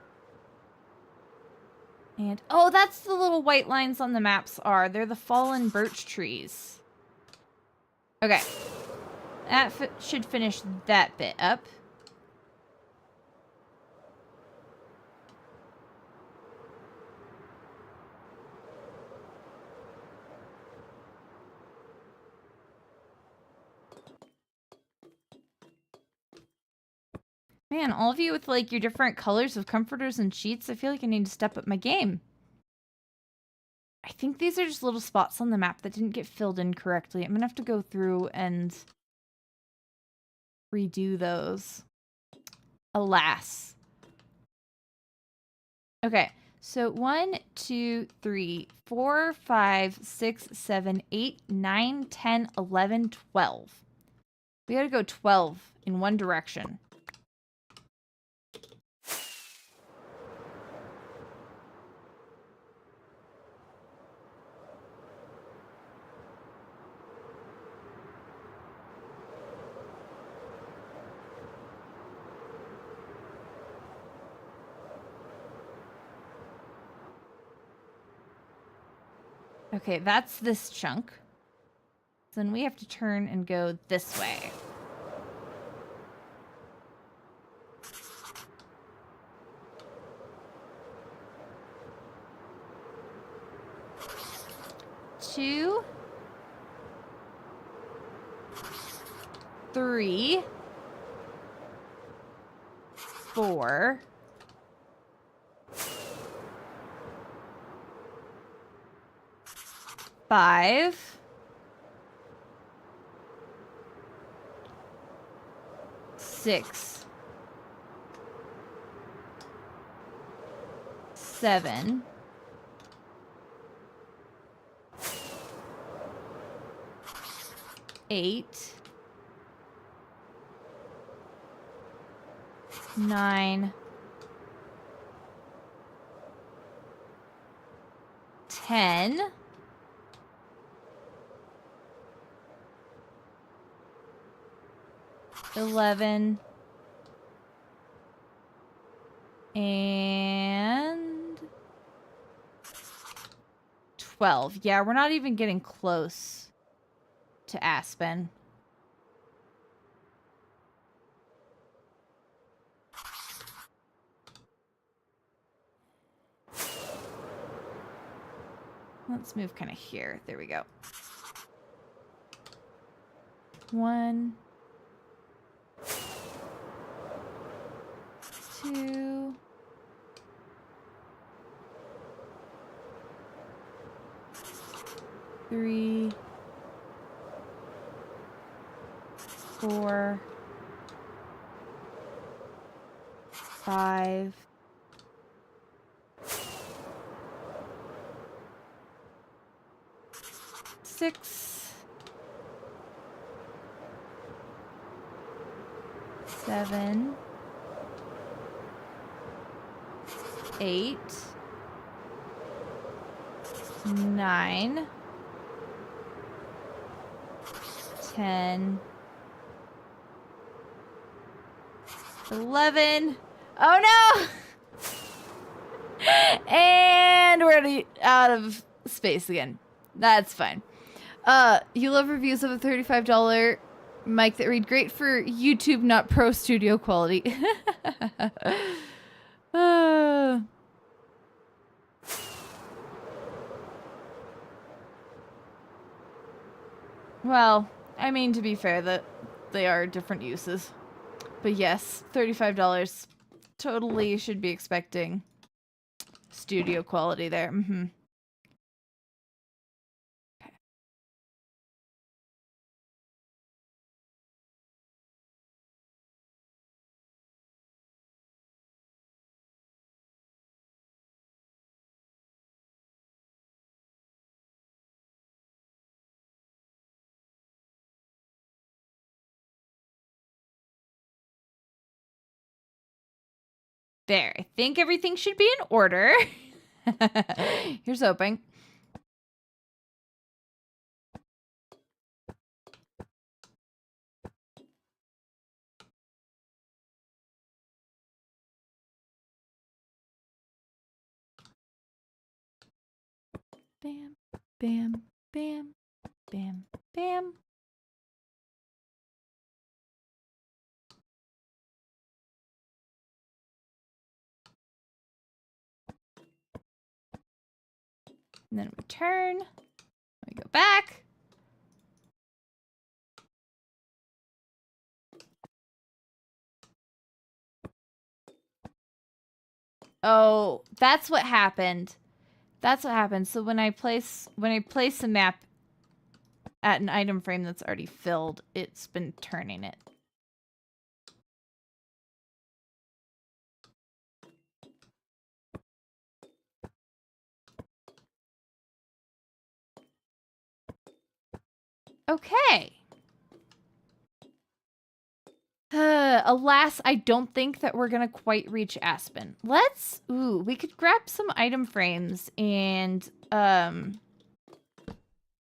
And, oh, that's the little white lines on the maps are. They're the fallen birch trees. Okay. That should finish that bit up. Man, all of you with, like, your different colors of comforters and sheets, I feel like I need to step up my game. I think these are just little spots on the map that didn't get filled in correctly. I'm gonna have to go through and redo those. Alas. Okay, so 1, 2, 3, 4, 5, 6, 7, 8, 9, 10, 11, 12. We gotta go 12 in one direction. Okay, that's this chunk. So then we have to turn and go this way. Two, 3, 4, 5, 6, 7, 8, 9, 10, 11, and 12. Yeah, we're not even getting close to Aspen. Let's move kind of here. There we go. 1, 2, 3, 4, 5, 6, 7, 8, 9, 10, 11. Oh no! And we're out of space again. That's fine. You love reviews of a $35 mic that read great for YouTube, not pro studio quality. Well, I mean, to be fair, that they are different uses. But yes, $35. Totally should be expecting studio quality there. Mm-hmm. Okay. There, I think everything should be in order. Here's hoping. Bam, bam, bam, bam, bam. And then return. We go back. Oh, that's what happened. That's what happened. So when I place a map at an item frame that's already filled, it's been turning it. Okay. Alas, I don't think that we're gonna quite reach Aspen. We could grab some item frames and,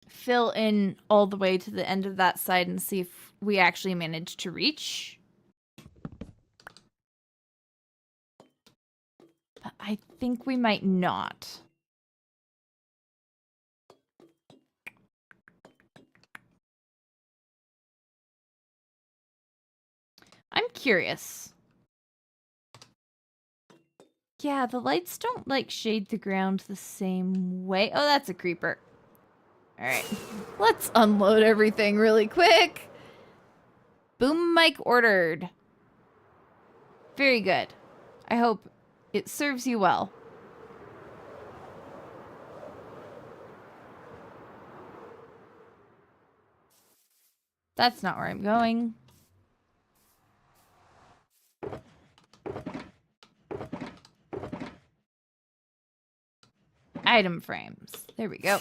fill in all the way to the end of that side and see if we actually manage to reach. But I think we might not. I'm curious. Yeah, the lights don't, like, shade the ground the same way. Oh, that's a creeper. All right. Let's unload everything really quick. Boom mic ordered. Very good. I hope it serves you well. That's not where I'm going. Item frames. There we go.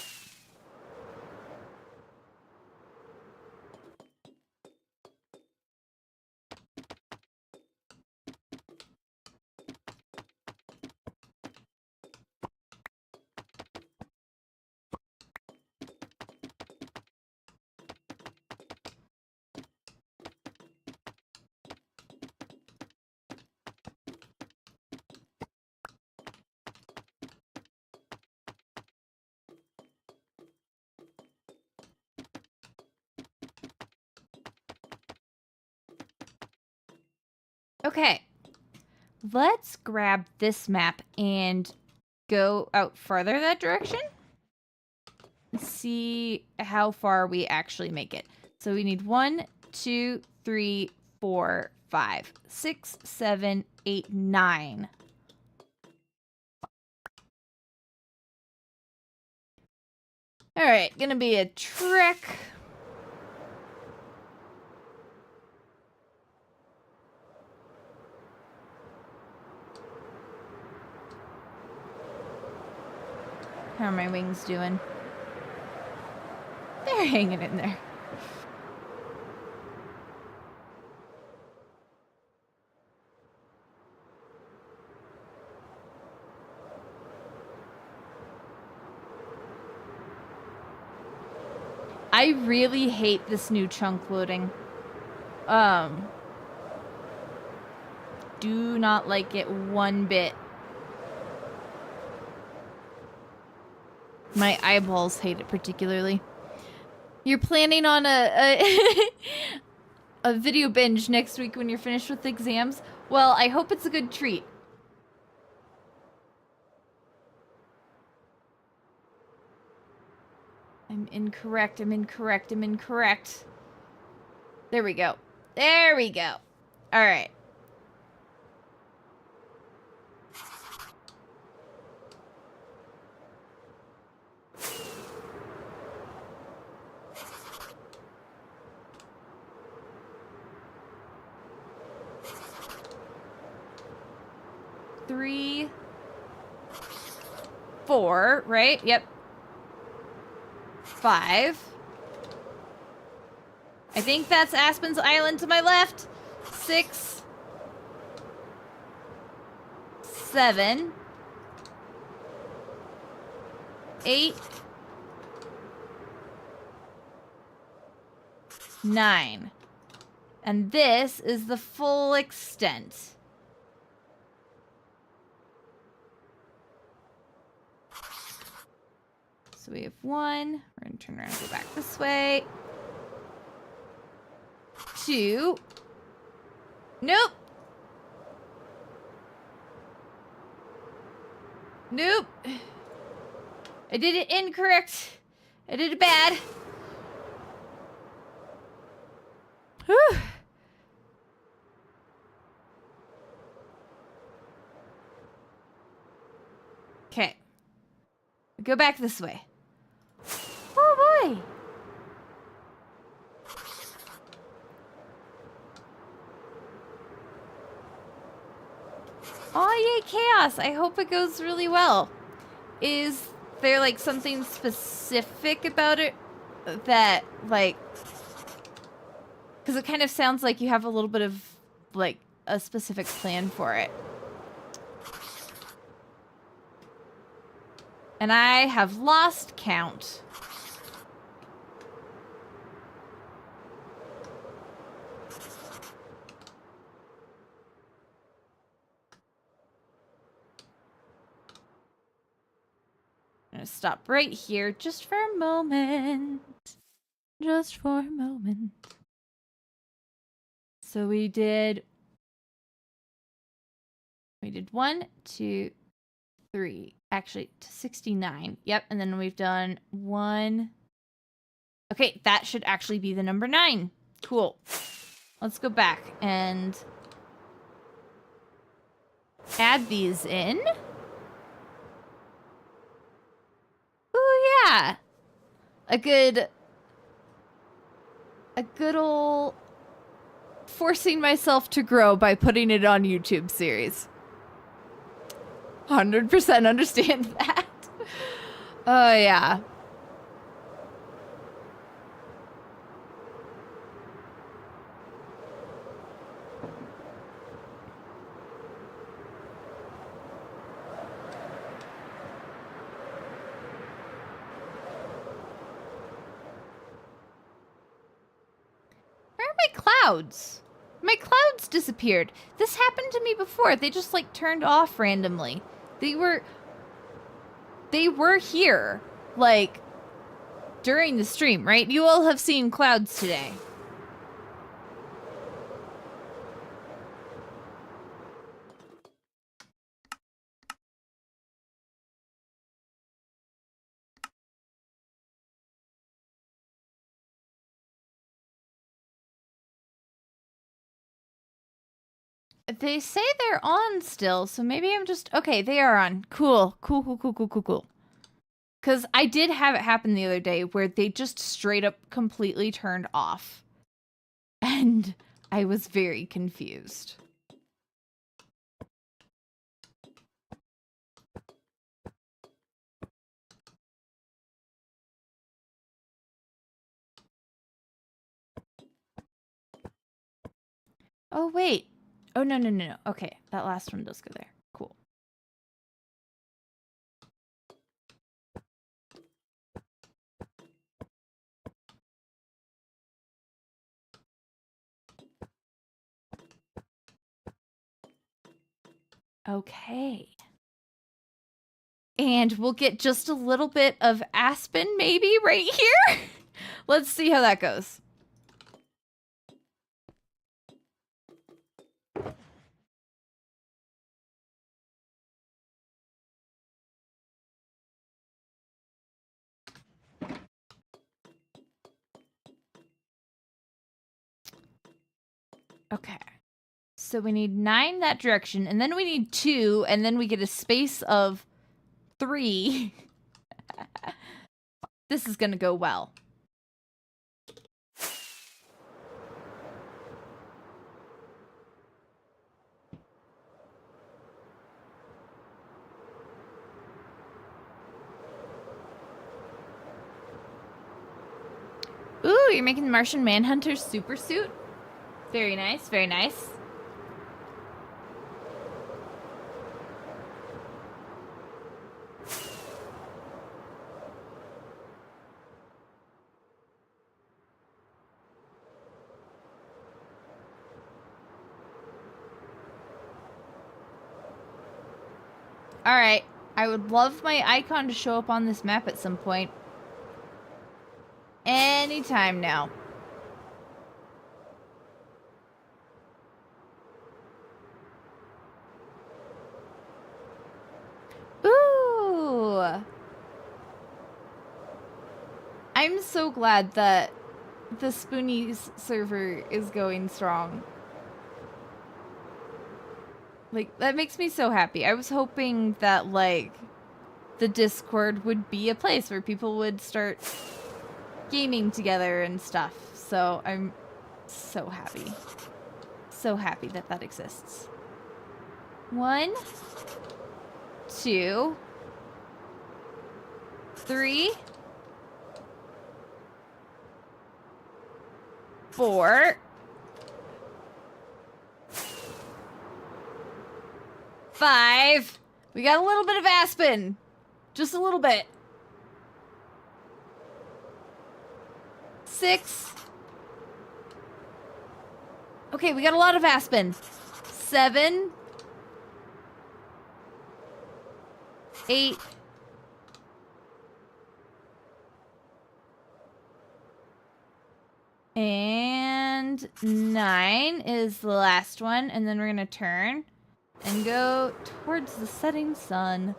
Okay, let's grab this map and go out farther that direction. See how far we actually make it. So we need 1, 2, 3, 4, 5, 6, 7, 8, 9. All right, gonna be a trek. How are my wings doing? They're hanging in there. I really hate this new chunk loading. do not like it one bit. My eyeballs hate it particularly. You're planning on a video binge next week when you're finished with exams? Well, I hope it's a good treat. I'm incorrect. I'm incorrect. I'm incorrect. There we go. There we go. All right. Three, 4, right? Yep. 5. I think that's Aspen's Island to my left. 6, 7, 8, 9. And this is the full extent. So we have 1. We're going to turn around and go back this way. 2. Nope. Nope. I did it incorrect. I did it bad. Whew. Okay. Go back this way. Oh boy. Oh yay, chaos. I hope it goes really well. Is there like something specific about it that like, because it kind of sounds like you have a little bit of like a specific plan for it. And I have lost count. I'm gonna stop right here just for a moment. Just for a moment. So we did 1, 2, 3. Actually, to 69. Yep, and then we've done 1. Okay, that should actually be the number 9. Cool. Let's go back and add these in. Oh yeah. A good ol' forcing myself to grow by putting it on YouTube series. 100% understand that. Oh yeah. Where are my clouds? My clouds disappeared. This happened to me before. They just like turned off randomly. They were here like during the stream, right? You all have seen clouds today. They say they're on still, so maybe I'm just... Okay, they are on. Cool. Cool. Because I did have it happen the other day where they just straight up completely turned off. And I was very confused. Oh, wait. Oh, no. Okay, that last one does go there. Cool. Okay. And we'll get just a little bit of aspen maybe right here. Let's see how that goes. Okay. So we need 9 that direction, and then we need 2, and then we get a space of 3. This is gonna go well. Ooh, you're making the Martian Manhunter's super suit? Very nice, very nice. Alright, I would love my icon to show up on this map at some point. Anytime now. Ooh! I'm so glad that the Spoonies server is going strong. Like, that makes me so happy. I was hoping that, like, the Discord would be a place where people would start gaming together and stuff. So I'm so happy. So happy that that exists. 1, 2, 3, 4. 5. We got a little bit of aspen. Just a little bit. 6. Okay, we got a lot of aspen. 7. 8. And 9 is the last one. And then we're gonna turn and go towards the setting sun.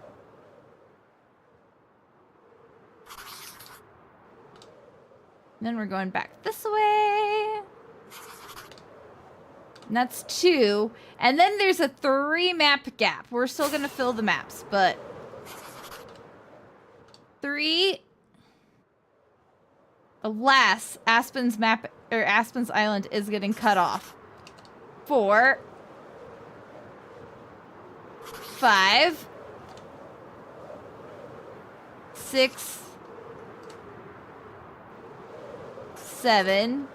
Then we're going back this way. And that's 2. And then there's a 3 map gap. We're still gonna fill the maps, but 3. Alas, Aspen's map or Aspen's Island is getting cut off. 4. 5. 6. 7.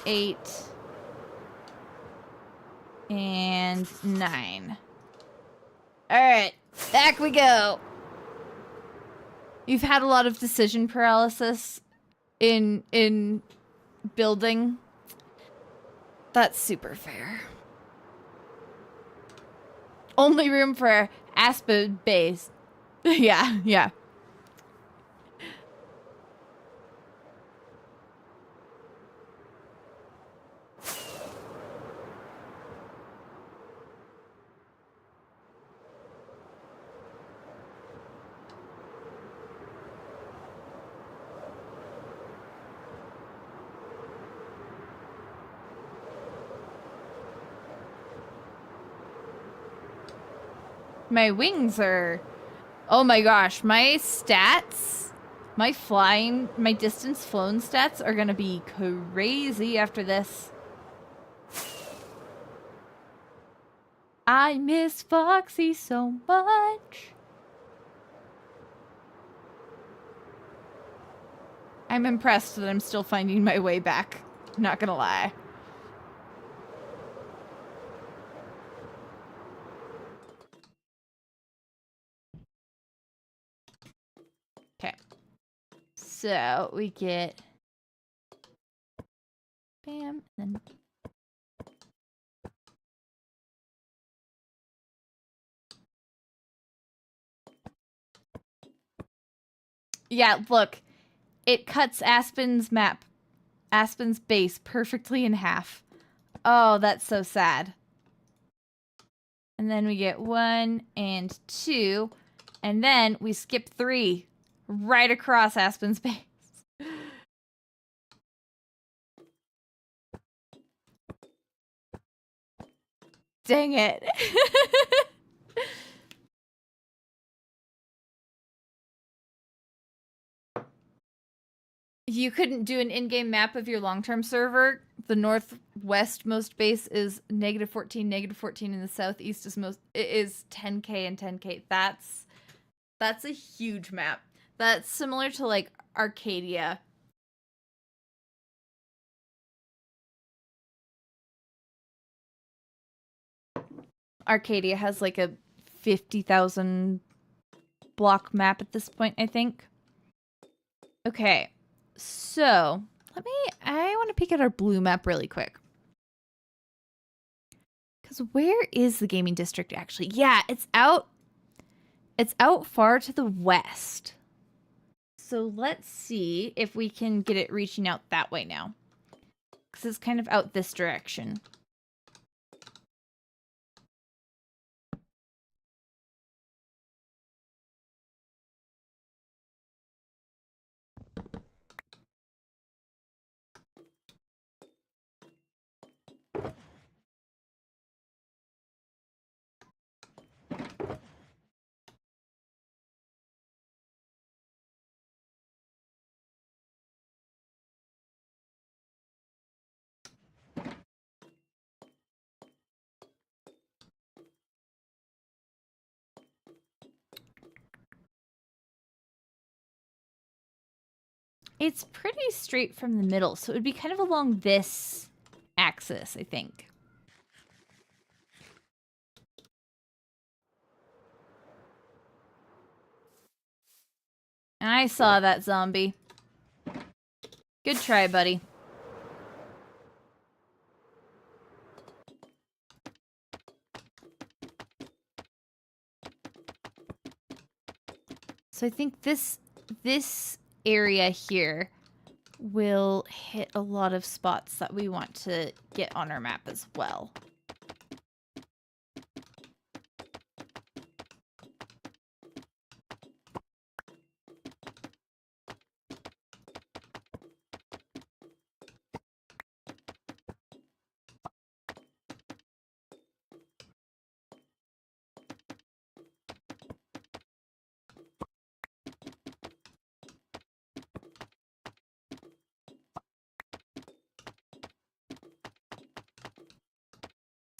8. And 9. Alright, back we go. You've had a lot of decision paralysis in building. That's super fair. Only room for Aspen base. Yeah, yeah. My wings are... Oh my gosh, my stats, my flying, my distance flown stats are gonna be crazy after this. I miss Foxy so much. I'm impressed that I'm still finding my way back. Not gonna lie. Okay. So we get bam, and then Yeah, look. It cuts Aspen's base perfectly in half. Oh, that's so sad. And then we get 1 and 2. And then we skip 3 right across Aspen's base. Dang it. You couldn't do an in-game map of your long-term server. The northwestmost base is -14, -14, and the southeast is 10k and 10k. That's a huge map. That's similar to like Arcadia. Arcadia has like a 50,000 block map at this point, I think. Okay. So, I want to peek at our blue map really quick. Because where is the gaming district actually? Yeah, it's out far to the west. So let's see if we can get it reaching out that way now. Because it's kind of out this direction. It's pretty straight from the middle, so it would be kind of along this axis, I think. I saw that zombie. Good try, buddy. So I think this area here will hit a lot of spots that we want to get on our map as well.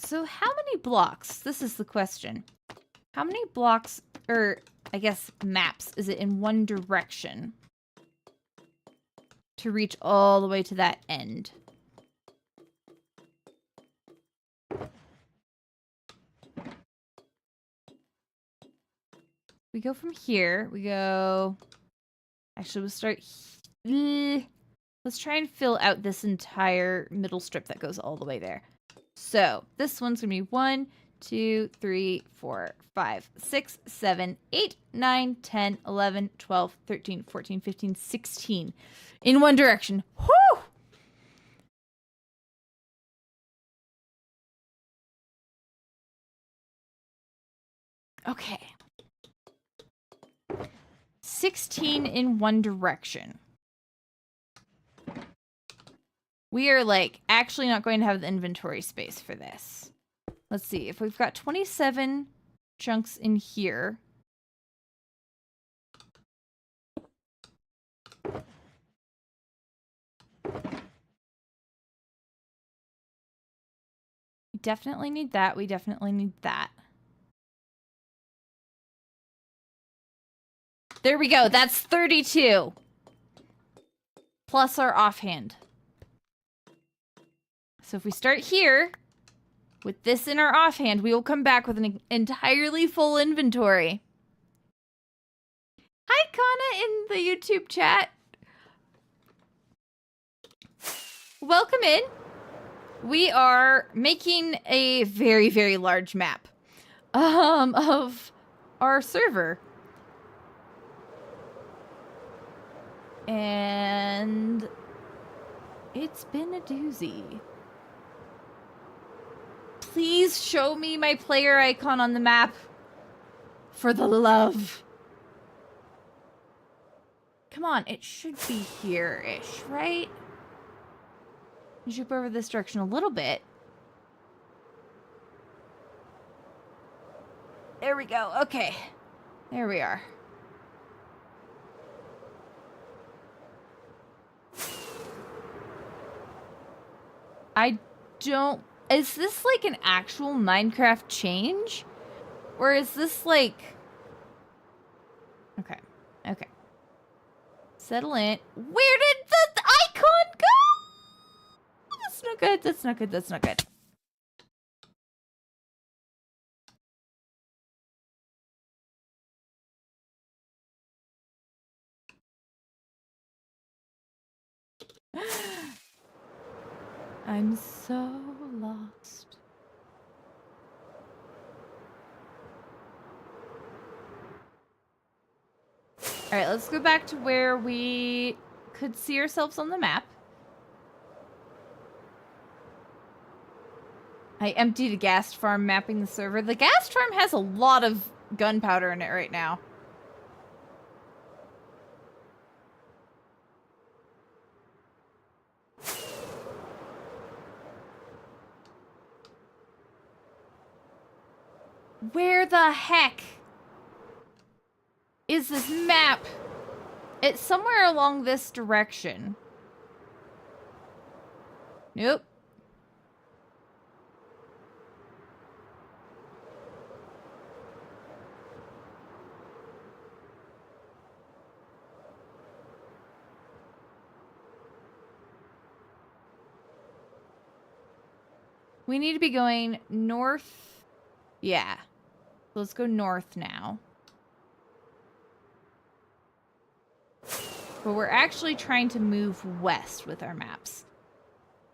So how many blocks? This is the question. How many blocks, or I guess maps, is it in one direction to reach all the way to that end? We go from here. We go... Actually, we'll start... Let's try and fill out this entire middle strip that goes all the way there. So, this one's going to be 1, 2, 3, 4, 5, 6, 7, 8, 9, 10, 11, 12, 13, 14, 15, 16. In one direction. Whew! Okay. 16 in one direction. We are, like, actually not going to have the inventory space for this. Let's see. If we've got 27 chunks in here. We definitely need that. We definitely need that. There we go. That's 32. Plus our offhand. So if we start here, with this in our offhand, we will come back with an entirely full inventory. Hi, Kana, in the YouTube chat. Welcome in. We are making a very, very large map of our server. And it's been a doozy. Please show me my player icon on the map. For the love. Come on, it should be here-ish, right? Zoom over this direction a little bit. There we go. Okay. There we are. I don't... Is this like an actual Minecraft change? Or is this like... Okay. Okay. Settle in. Where did the icon go? That's not good. That's not good. That's not good. I'm so lost. All right, let's go back to where we could see ourselves on the map. I emptied a gas farm mapping the server. The gas farm has a lot of gunpowder in it right now. Where the heck is this map? It's somewhere along this direction. Nope. We need to be going north. Yeah. Let's go north now. But we're actually trying to move west with our maps.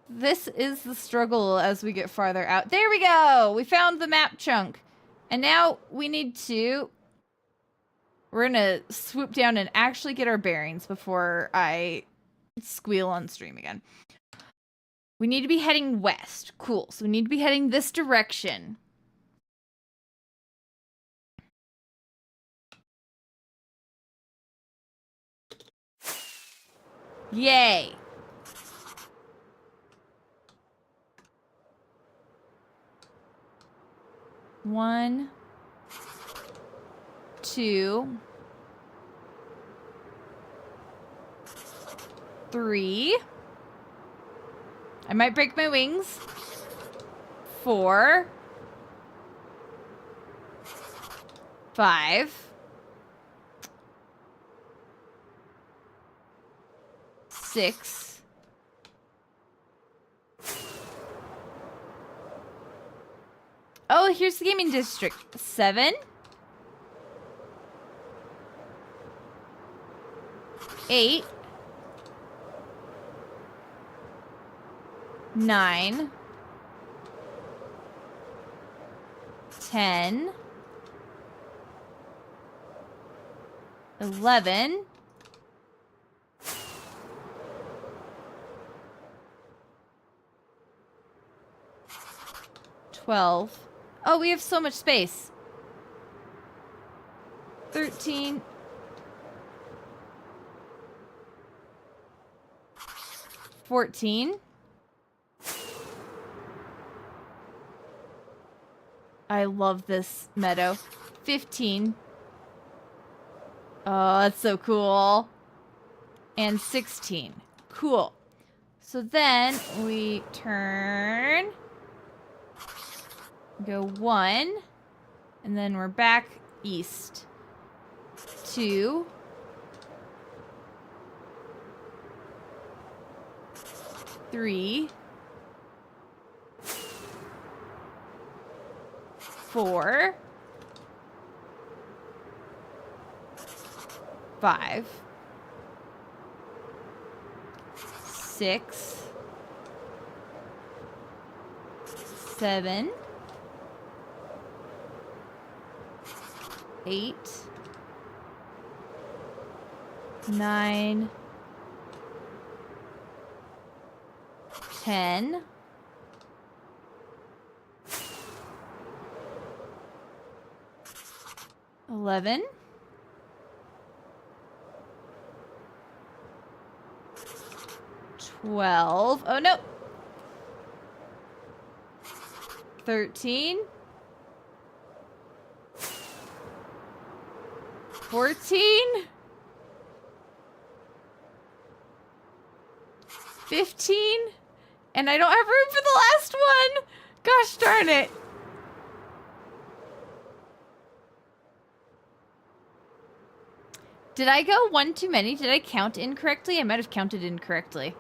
This is the struggle as we get farther out. There we go! We found the map chunk. And now we need to... We're gonna swoop down and actually get our bearings before I squeal on stream again. We need to be heading west. Cool. So we need to be heading this direction. Yay. One, two, three. I might break my wings. 4, 5, 6, 'Oh, here's the gaming district. 7, 8, 9, 10, 11, 12. Oh, we have so much space. 13. 14. I love this meadow. 15. Oh, that's so cool. And 16. Cool. So then we turn, go 1, and then we're back east. 2, 3, 4, 5, 6, 7, 8, 9, 10. 11. 12. Oh, no. 13. 14. 15. And I don't have room for the last one. Gosh darn it. Did I go one too many? Did I count incorrectly? I might have counted incorrectly.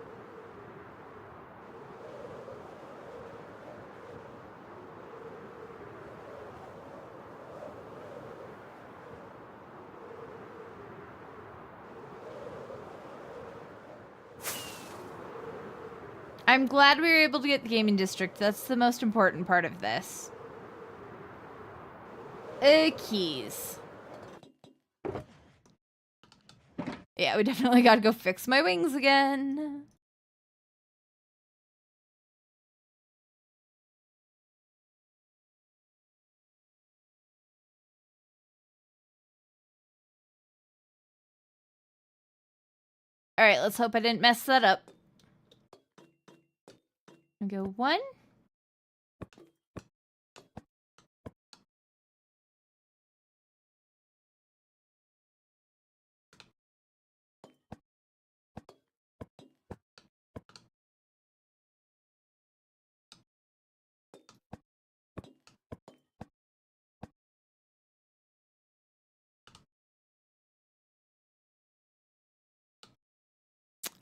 I'm glad we were able to get the gaming district. That's the most important part of this. Keys. Yeah, we definitely gotta go fix my wings again. Alright, let's hope I didn't mess that up. And go 1.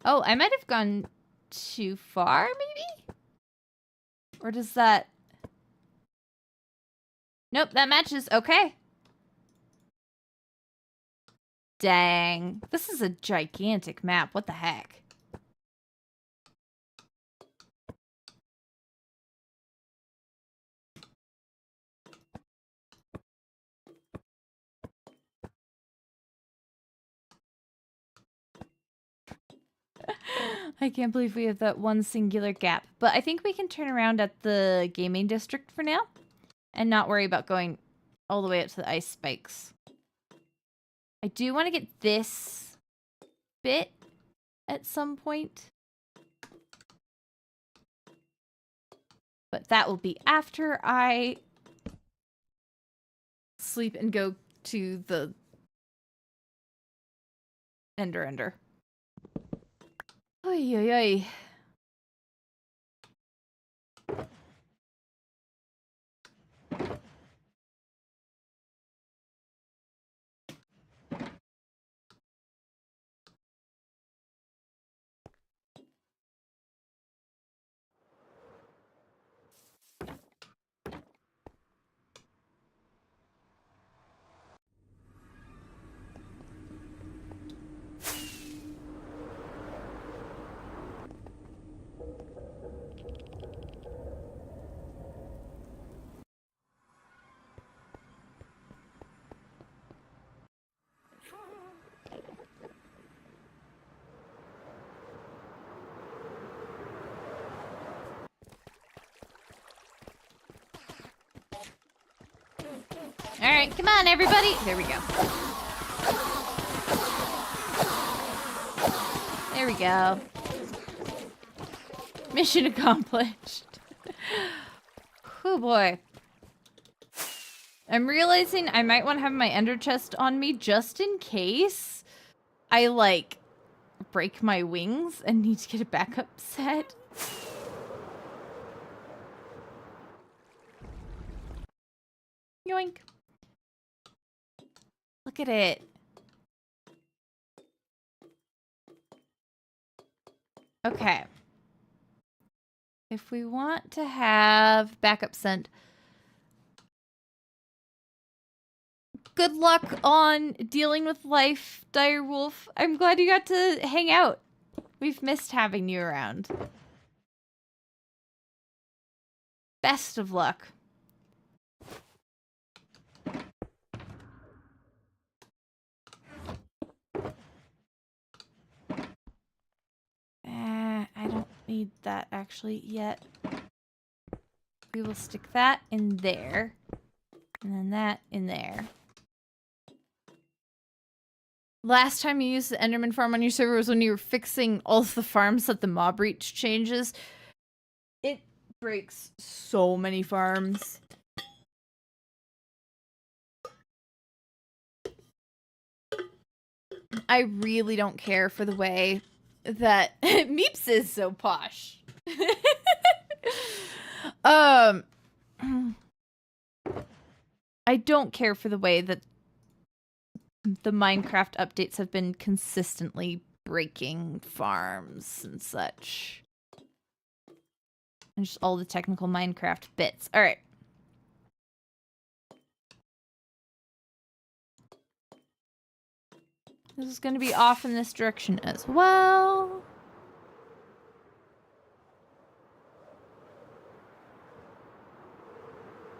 Oh, I might have gone too far, maybe? Or does that... Nope, that matches. Okay. Dang. This is a gigantic map. What the heck? I can't believe we have that one singular gap. But I think we can turn around at the gaming district for now. And not worry about going all the way up to the ice spikes. I do want to get this bit at some point. But that will be after I sleep and go to the Ender. Oy, oy, oy. All right, come on, everybody. There we go. There we go. Mission accomplished. Oh boy. I'm realizing I might want to have my ender chest on me just in case I, like, break my wings and need to get a backup set. Yoink. Look at it. Okay. If we want to have backup scent, good luck on dealing with life, Direwolf. I'm glad you got to hang out. We've missed having you around. Best of luck. I don't need that actually yet. We will stick that in there. And then that in there. Last time you used the Enderman farm on your server was when you were fixing all of the farms that the mob reach changes. It breaks so many farms. I really don't care for the way that Meeps is so posh. I don't care for the way that the Minecraft updates have been consistently breaking farms and such. And just all the technical Minecraft bits. All right. This is going to be off in this direction as well.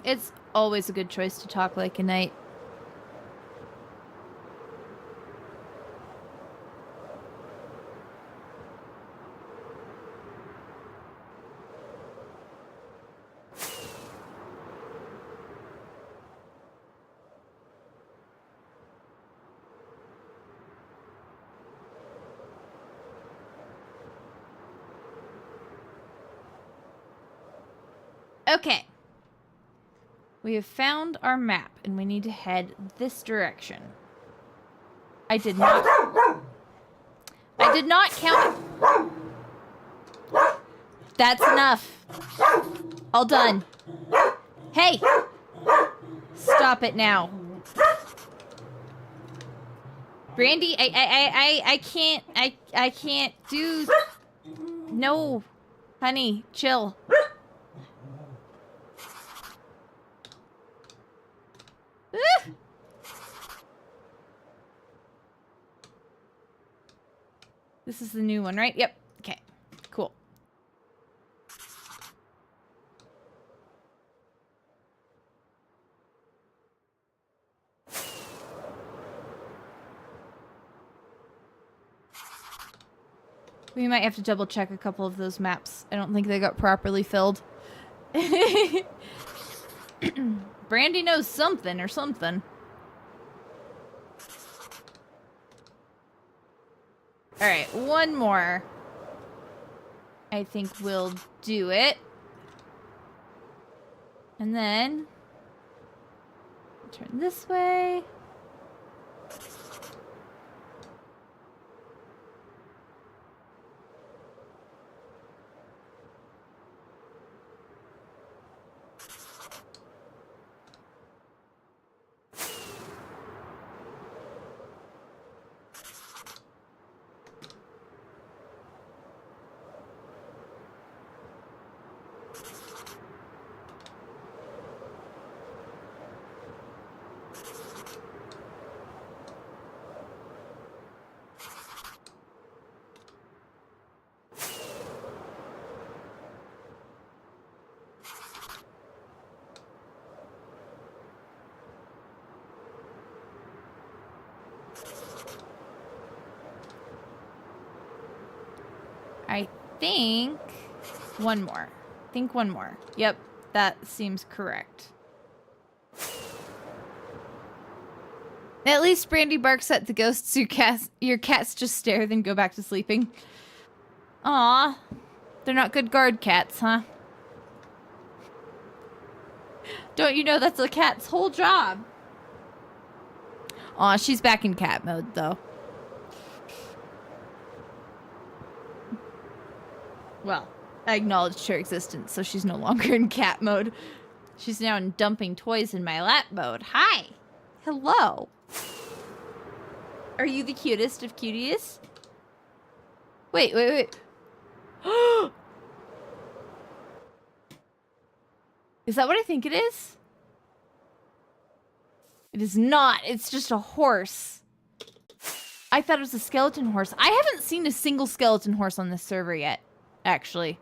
It's always a good choice to talk like a knight. Okay. We have found our map, and we need to head this direction. I did not count. That's enough. All done. Hey! Stop it now. Brandy, I can't do... No. Honey, chill. This is the new one, right? Yep. Okay. Cool. We might have to double check a couple of those maps. I don't think they got properly filled. Brandy knows something or something. Alright, one more. I think we'll do it. And then... turn this way. I think one more. One more. Yep, that seems correct. At least Brandy barks at the ghosts. Your cats just stare, then go back to sleeping. Aw, they're not good guard cats, huh? Don't you know that's a cat's whole job? Aw, she's back in cat mode, though. Well, I acknowledged her existence, so she's no longer in cat mode. She's now in dumping toys in my lap mode. Hi! Hello! Are you the cutest of cuties? Wait. Is that what I think it is? It is not. It's just a horse. I thought it was a skeleton horse. I haven't seen a single skeleton horse on this server yet, actually.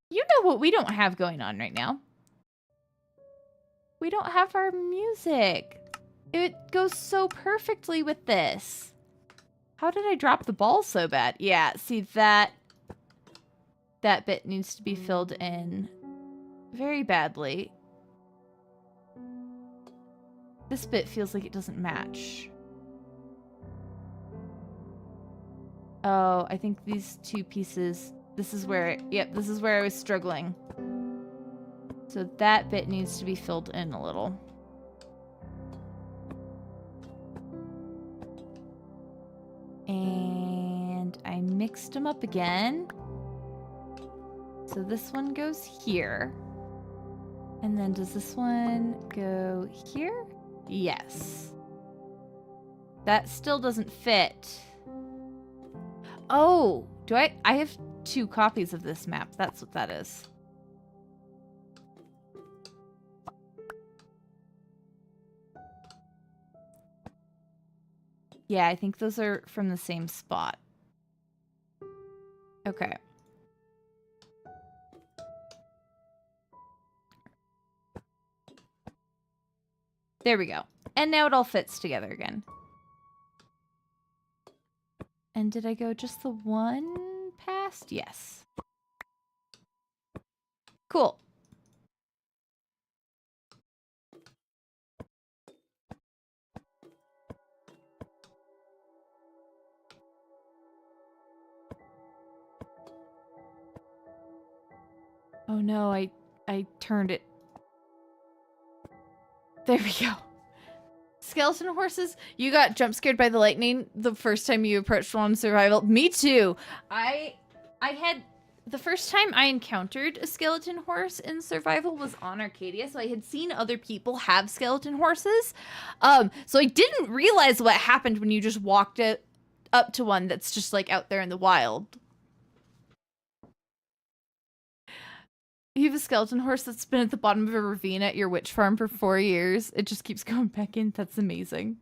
You know what we don't have going on right now? We don't have our music. It goes so perfectly with this. How did I drop the ball so bad? Yeah, see that bit needs to be filled in very badly. This bit feels like it doesn't match. Oh, I think these two pieces, this is where, yep, this is where I was struggling. So that bit needs to be filled in a little. And I mixed them up again. So this one goes here. And then does this one go here? Yes. That still doesn't fit. Oh, do I have 2 copies of this map. That's what that is. Yeah, I think those are from the same spot. Okay. There we go. And now it all fits together again. And did I go just the one past? Yes. Cool. Oh no, I turned it. There we go. Skeleton horses? You got jump scared by the lightning the first time you approached one in survival? Me too. I had the first time I encountered a skeleton horse in survival was on Arcadia, so I had seen other people have skeleton horses. So I didn't realize what happened when you just walked up to one that's just like out there in the wild. You have a skeleton horse that's been at the bottom of a ravine at your witch farm for 4 years. It just keeps going back in. That's amazing.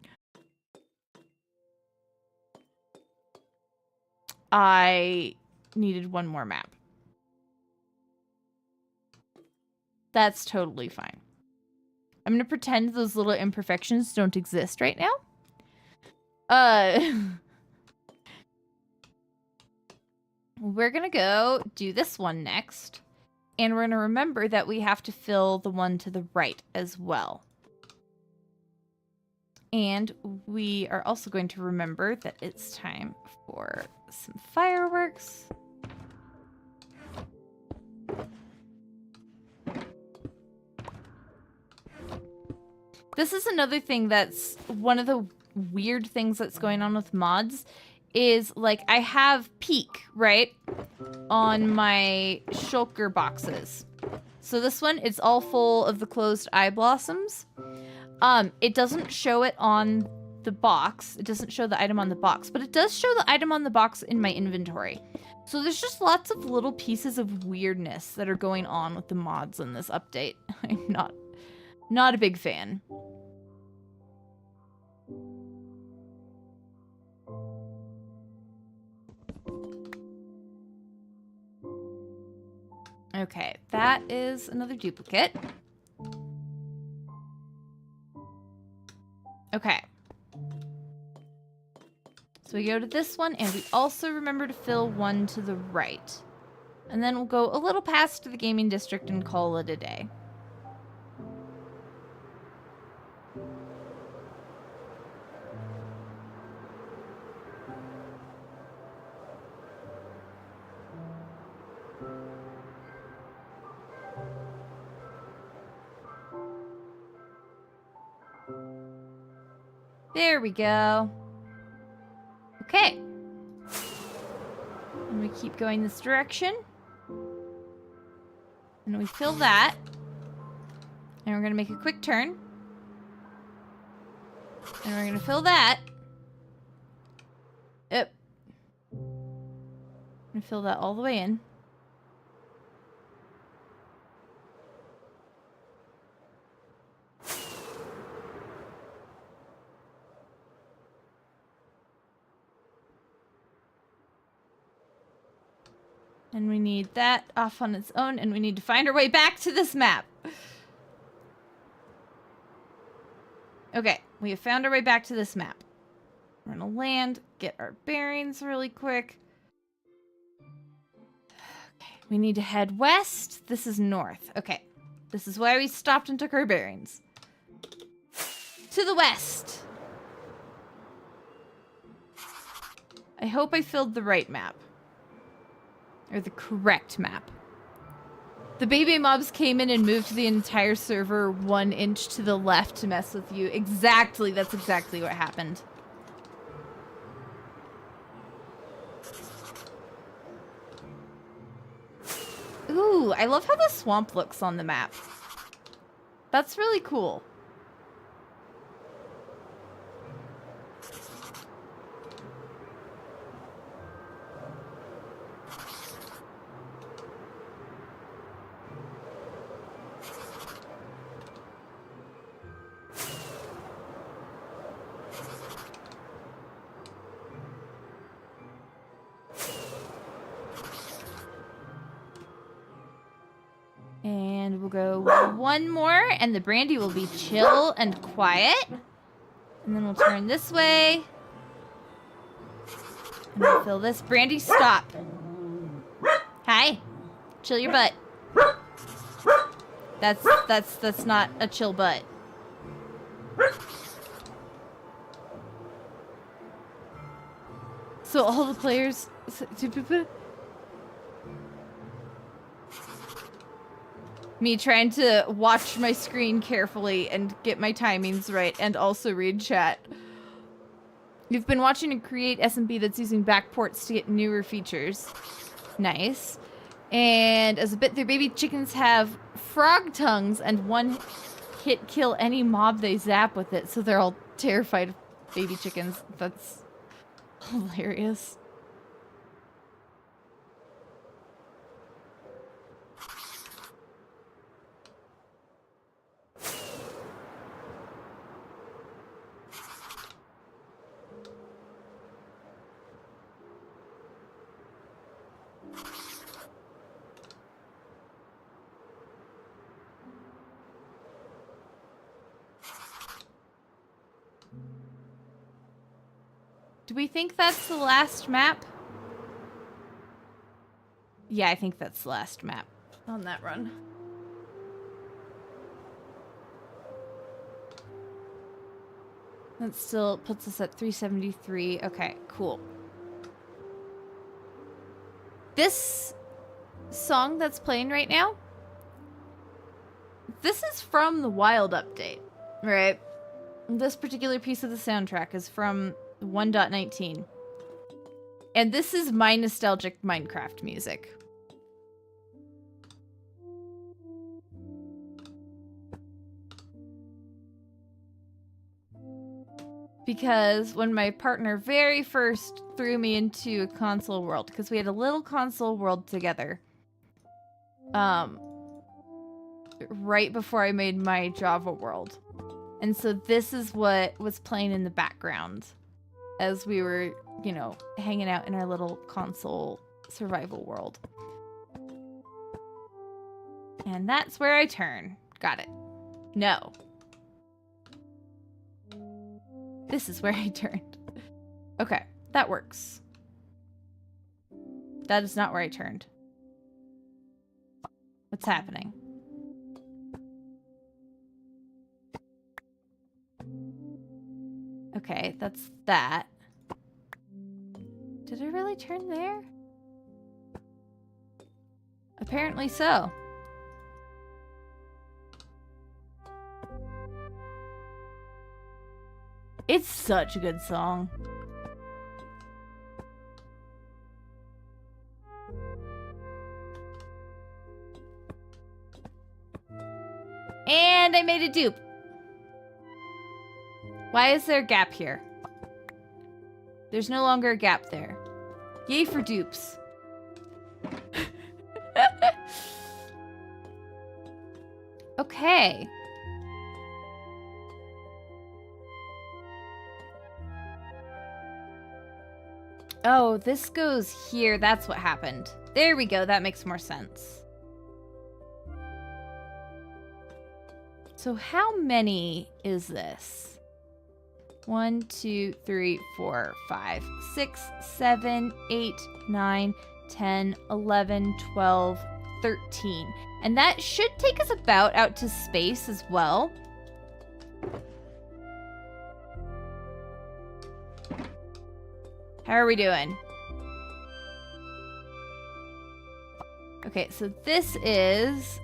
I needed one more map. That's totally fine. I'm going to pretend those little imperfections don't exist right now. We're going to go do this one next. And we're going to remember that we have to fill the one to the right as well. And we are also going to remember that it's time for some fireworks. This is another thing that's one of the weird things that's going on with mods is, like, I have peak, right, on my shulker boxes. So this one, it's all full of the closed eye blossoms. It doesn't show it on the box. It doesn't show the item on the box, but it does show the item on the box in my inventory. So there's just lots of little pieces of weirdness that are going on with the mods in this update. I'm not a big fan. Okay, that is another duplicate. Okay. So we go to this one, and we also remember to fill one to the right. And then we'll go a little past the gaming district and call it a day. There we go. Okay. And we keep going this direction. And we fill that. And we're going to make a quick turn. And we're going to fill that. Yep. And fill that all the way in. And we need that off on its own, and we need to find our way back to this map. Okay, We have found our way back to this map. We're gonna land, get our bearings really quick. Okay, we need to head west. This is north. Okay, this is why we stopped and took our bearings. To the west. I hope I filled the right map. Or the correct map. The baby mobs came in and moved the entire server 1 inch to the left to mess with you. Exactly, that's exactly what happened. Ooh, I love how the swamp looks on the map. That's really cool. And we'll go 1 more, and the brandy will be chill and quiet. And then we'll turn this way. And we'll fill this. Brandy, stop. Hi. Chill your butt. That's not a chill butt. So all the players... Me trying to watch my screen carefully and get my timings right and also read chat. You've been watching a create SMP that's using backports to get newer features. Nice. And as a bit, their baby chickens have frog tongues and 1 hit kill any mob they zap with it, so they're all terrified of baby chickens. That's hilarious. Do we think that's the last map? Yeah, I think that's the last map on that run. That still puts us at 373. Okay, cool. This song that's playing right now, this is from the Wild update, right? This particular piece of the soundtrack is from 1.19. And this is my nostalgic Minecraft music. Because when my partner very first threw me into a console world, because we had a little console world together, right before I made my Java world. And so this is what was playing in the background as we were, you know, hanging out in our little console survival world. And that's where I turn. Got it. No. This is where I turned. Okay, that works. That is not where I turned. What's happening? Okay, that's that. Did I really turn there? Apparently so. It's such a good song. And I made a dupe. Why is there a gap here? There's no longer a gap there. Yay for dupes. Okay. Oh, this goes here. That's what happened. There we go. That makes more sense. So how many is this? 1, 2, 3, 4, 5, 6, 7, 8, 9, 10, 11, 12, 13. And that should take us about out to space as well. How are we doing? Okay, so this is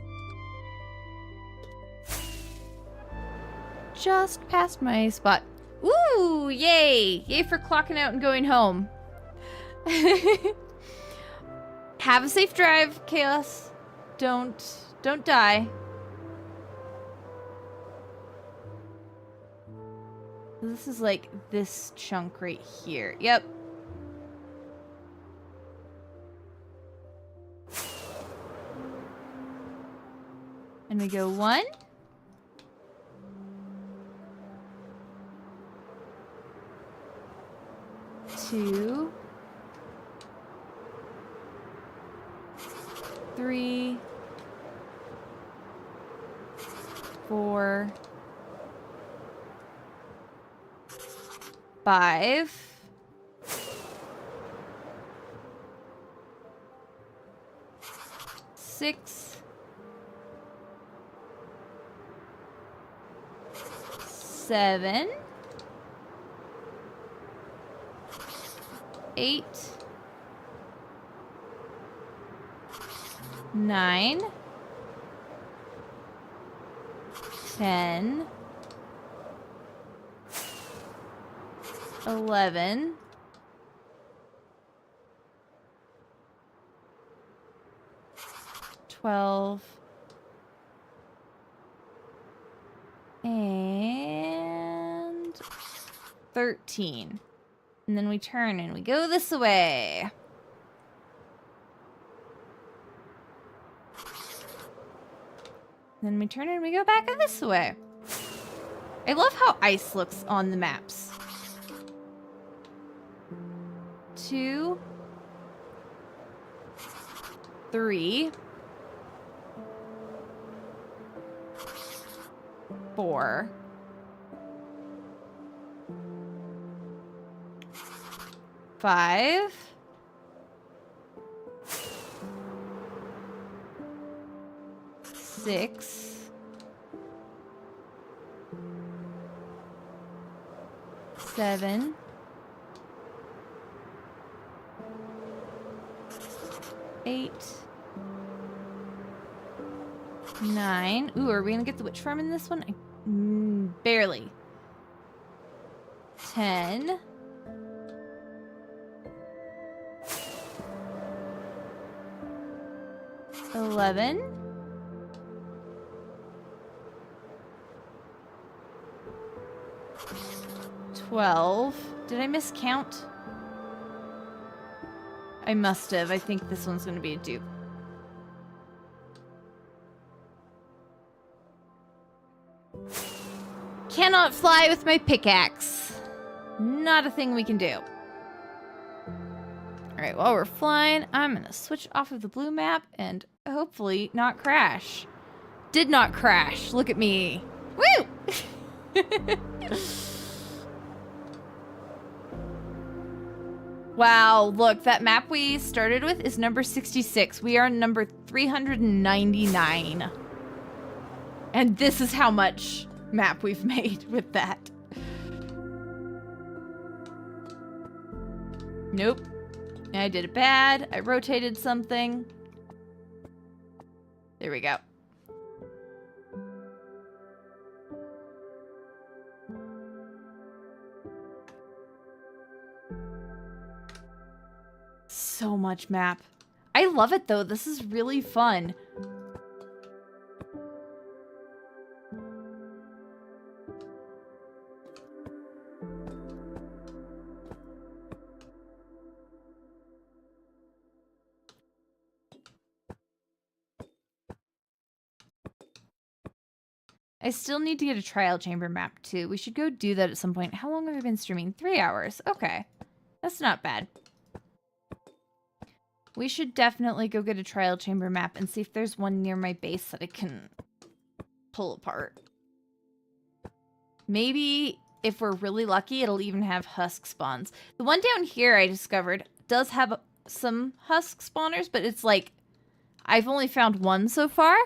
just past my spot. Ooh, yay! Yay for clocking out and going home. Have a safe drive, Chaos. Don't die. This is like this chunk right here. Yep. And we go 1. 2. 3. 4. 5. 6. 7. 8. 9. 10. 11. 12. And 13. And then we turn and we go this way. Then we turn and we go back this way. I love how ice looks on the maps. 2, 3, 4, 5, 6, 7, 8, 9. Ooh, are we gonna get the witch farm in this one? Barely. 10. 11. 12. Did I miscount? I must have. I think this one's going to be a dupe. Cannot fly with my pickaxe. Not a thing we can do. Alright, while we're flying, I'm going to switch off of the blue map and hopefully not crash. Did not crash. Look at me. Woo! Wow, look, that map we started with is number 66. We are number 399. And this is how much map we've made with that. Nope. I did it bad. I rotated something. There we go. So much map. I love it though. This is really fun. I still need to get a trial chamber map too. We should go do that at some point. How long have I been streaming? 3 hours. Okay. That's not bad. We should definitely go get a trial chamber map and see if there's one near my base that I can pull apart. Maybe if we're really lucky, it'll even have husk spawns. The one down here I discovered does have some husk spawners, but it's like, I've only found one so far.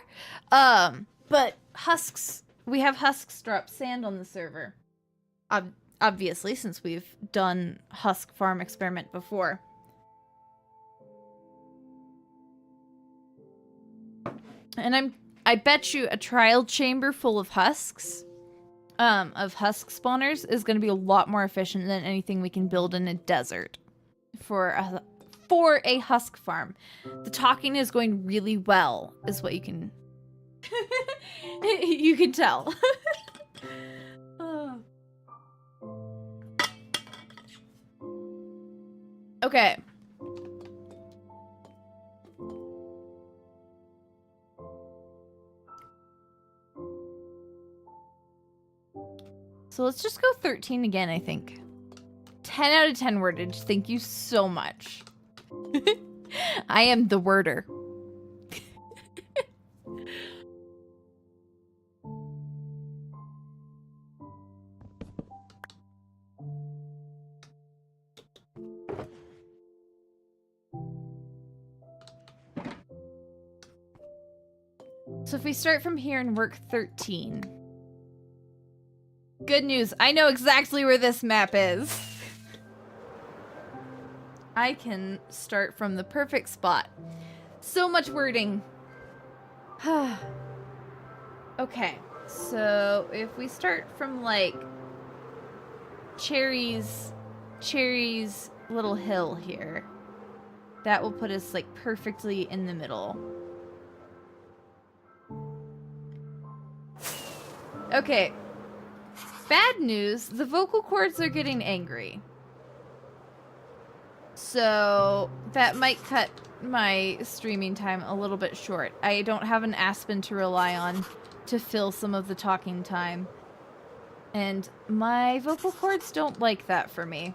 But husks, we have husks drop sand on the server. Obviously, since we've done husk farm experiment before. And I bet you a trial chamber full of husks, of husk spawners is going to be a lot more efficient than anything we can build in a desert for a husk farm. The talking is going really well, is what you can you can tell. Okay. So let's just go 13 again, I think. 10 out of 10 wordage. Thank you so much. I am the worder. So if we start from here and work 13. Good news, I know exactly where this map is. I can start from the perfect spot. So much wording. Okay, so if we start from like Cherry's little hill here, that will put us like perfectly in the middle. Okay. Bad news, the vocal cords are getting angry. So that might cut my streaming time a little bit short. I don't have an Aspen to rely on to fill some of the talking time. And my vocal cords don't like that for me.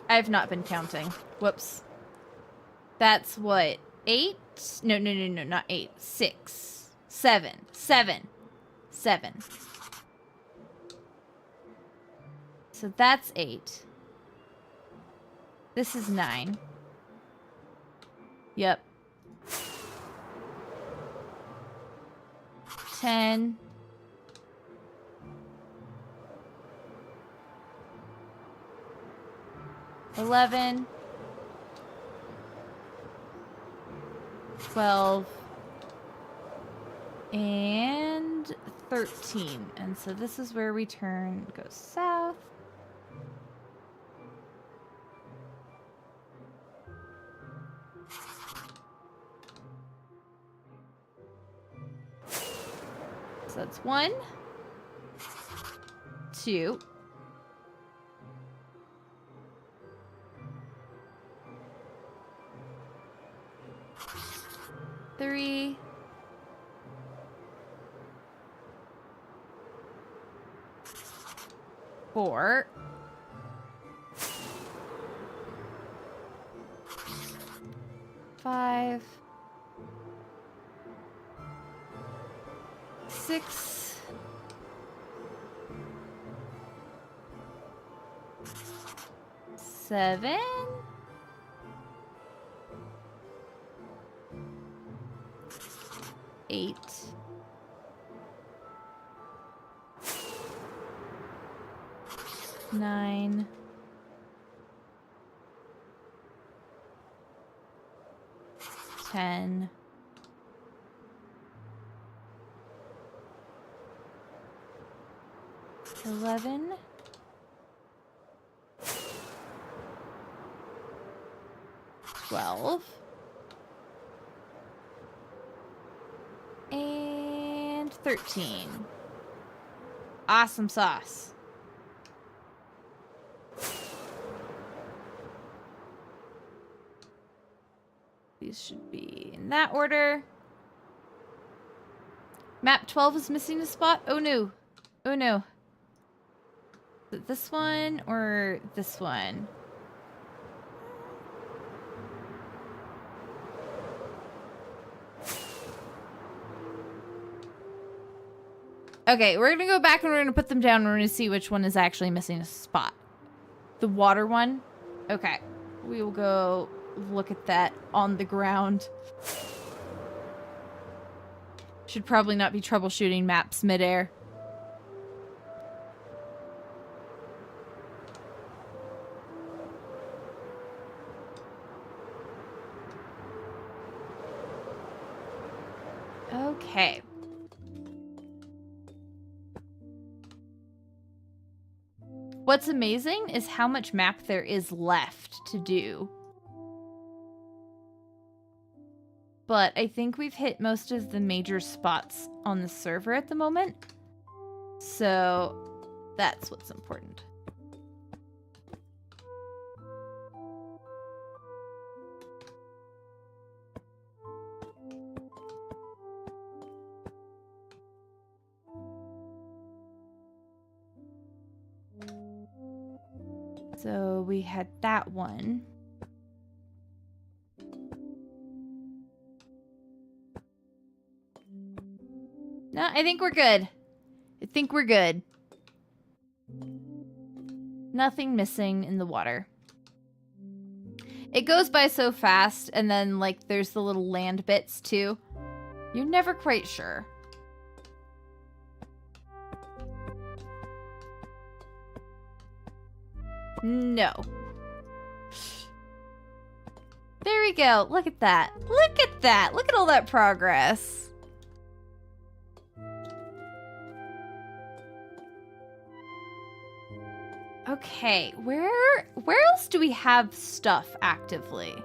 I've not been counting. Whoops. That's what? 8? No, not 8. 6. 7. 7. 7. So that's 8. This is 9. Yep. 10. 11, 12, and 13. And so this is where we turn, go south. So that's 1, 2, 3, 4, 5, 6, 7, 8, 9, 10, 11, 12, and 13. Awesome sauce. These should be in that order. Map 12 is missing a spot. Oh no. Oh no. Is it this one or this one? Okay, we're gonna go back and we're gonna put them down and we're gonna see which one is actually missing a spot. The water one? Okay. We will go look at that on the ground. Should probably not be troubleshooting maps midair. Okay. What's amazing is how much map there is left to do. But I think we've hit most of the major spots on the server at the moment. So that's what's important. So we had that one. No, I think we're good. I think we're good. Nothing missing in the water. It goes by so fast, and then, like, there's the little land bits, too. You're never quite sure. No. There we go. Look at that. Look at that. Look at all that progress. Okay, where else do we have stuff actively?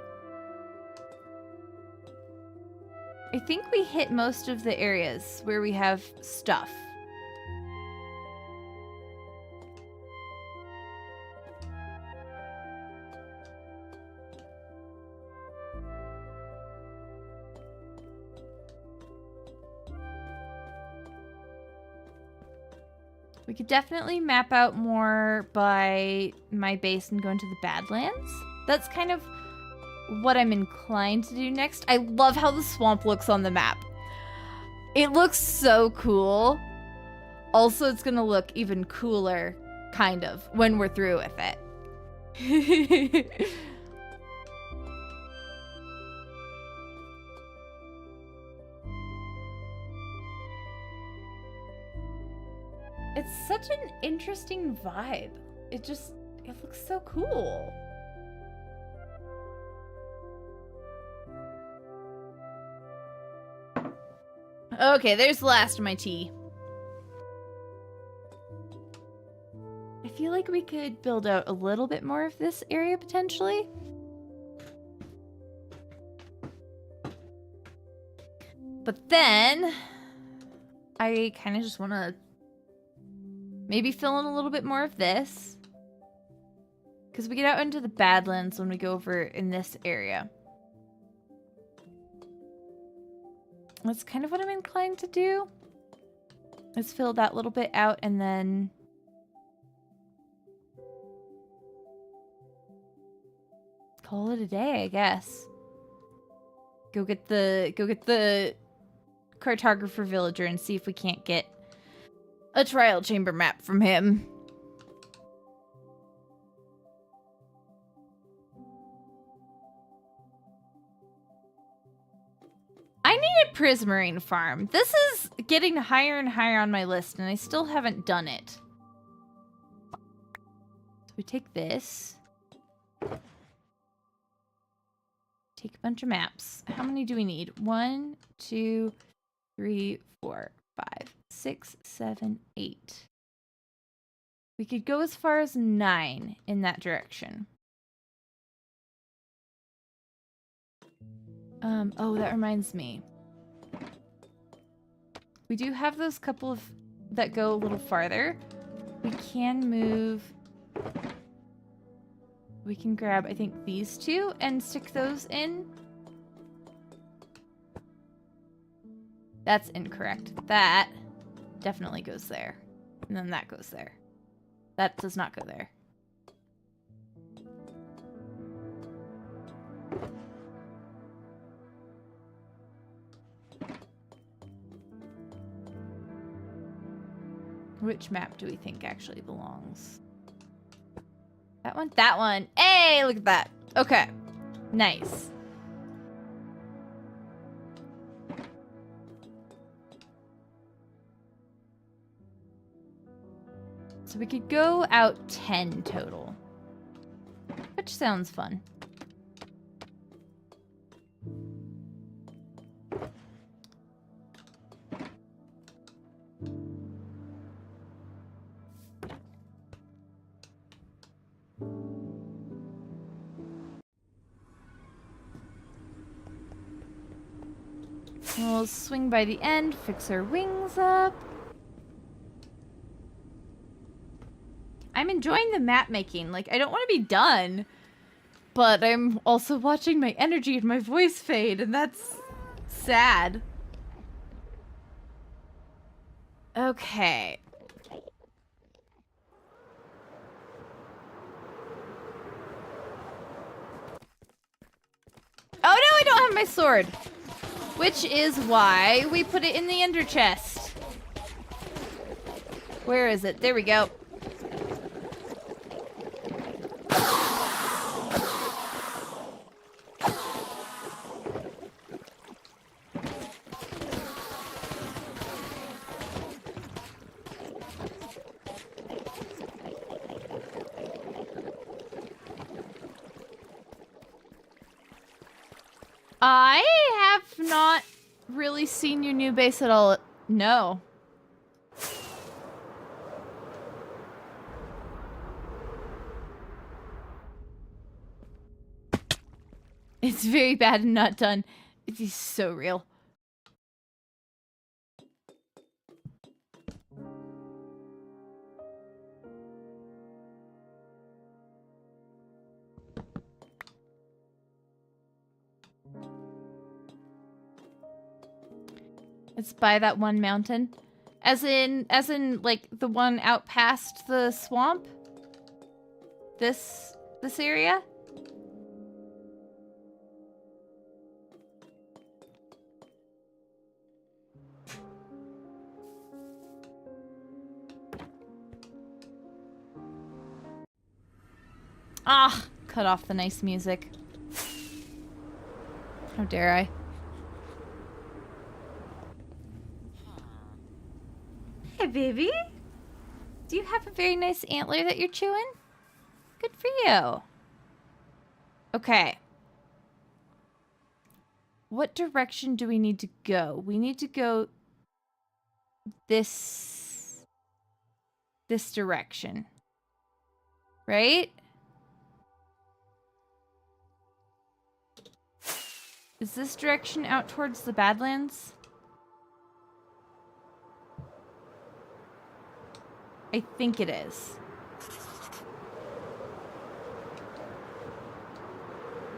I think we hit most of the areas where we have stuff. We could definitely map out more by my base and go into the Badlands. That's kind of what I'm inclined to do next. I love how the swamp looks on the map. It looks so cool. Also, it's gonna look even cooler, kind of, when we're through with it. It's such an interesting vibe. It looks so cool. Okay, there's the last of my tea. I feel like we could build out a little bit more of this area potentially. But then I kind of just want to maybe fill in a little bit more of this. Because we get out into the Badlands when we go over in this area. That's kind of what I'm inclined to do. Let's fill that little bit out and then call it a day, I guess. Go get the cartographer villager and see if we can't get a trial chamber map from him. I need a prismarine farm. This is getting higher and higher on my list, and I still haven't done it. So we take this. Take a bunch of maps. How many do we need? 1, 2, 3, 4, 5, 6, 7, 8. We could go as far as 9 in that direction. Oh, that reminds me. We do have those couple of that go a little farther. We can move. We can grab, I think, these two and stick those in. That's incorrect. That definitely goes there. And then that goes there. That does not go there. Which map do we think actually belongs? That one? That one. Hey, look at that. Okay. Nice. So we could go out 10 total. Which sounds fun. We'll swing by the end, fix our wings up. I'm enjoying the map making. Like, I don't want to be done, but I'm also watching my energy and my voice fade, and that's sad. Okay. Oh no, I don't have my sword. Which is why we put it in the ender chest. Where is it? There we go. I have not really seen your new base at all. No. It's very bad and not done. It is so real. It's by that one mountain. As in, like, the one out past the swamp? This area? Ah, cut off the nice music. How dare I? Hey, baby. Do you have a very nice antler that you're chewing? Good for you. Okay. What direction do we need to go? We need to go this direction. Right? Is this direction out towards the Badlands? I think it is.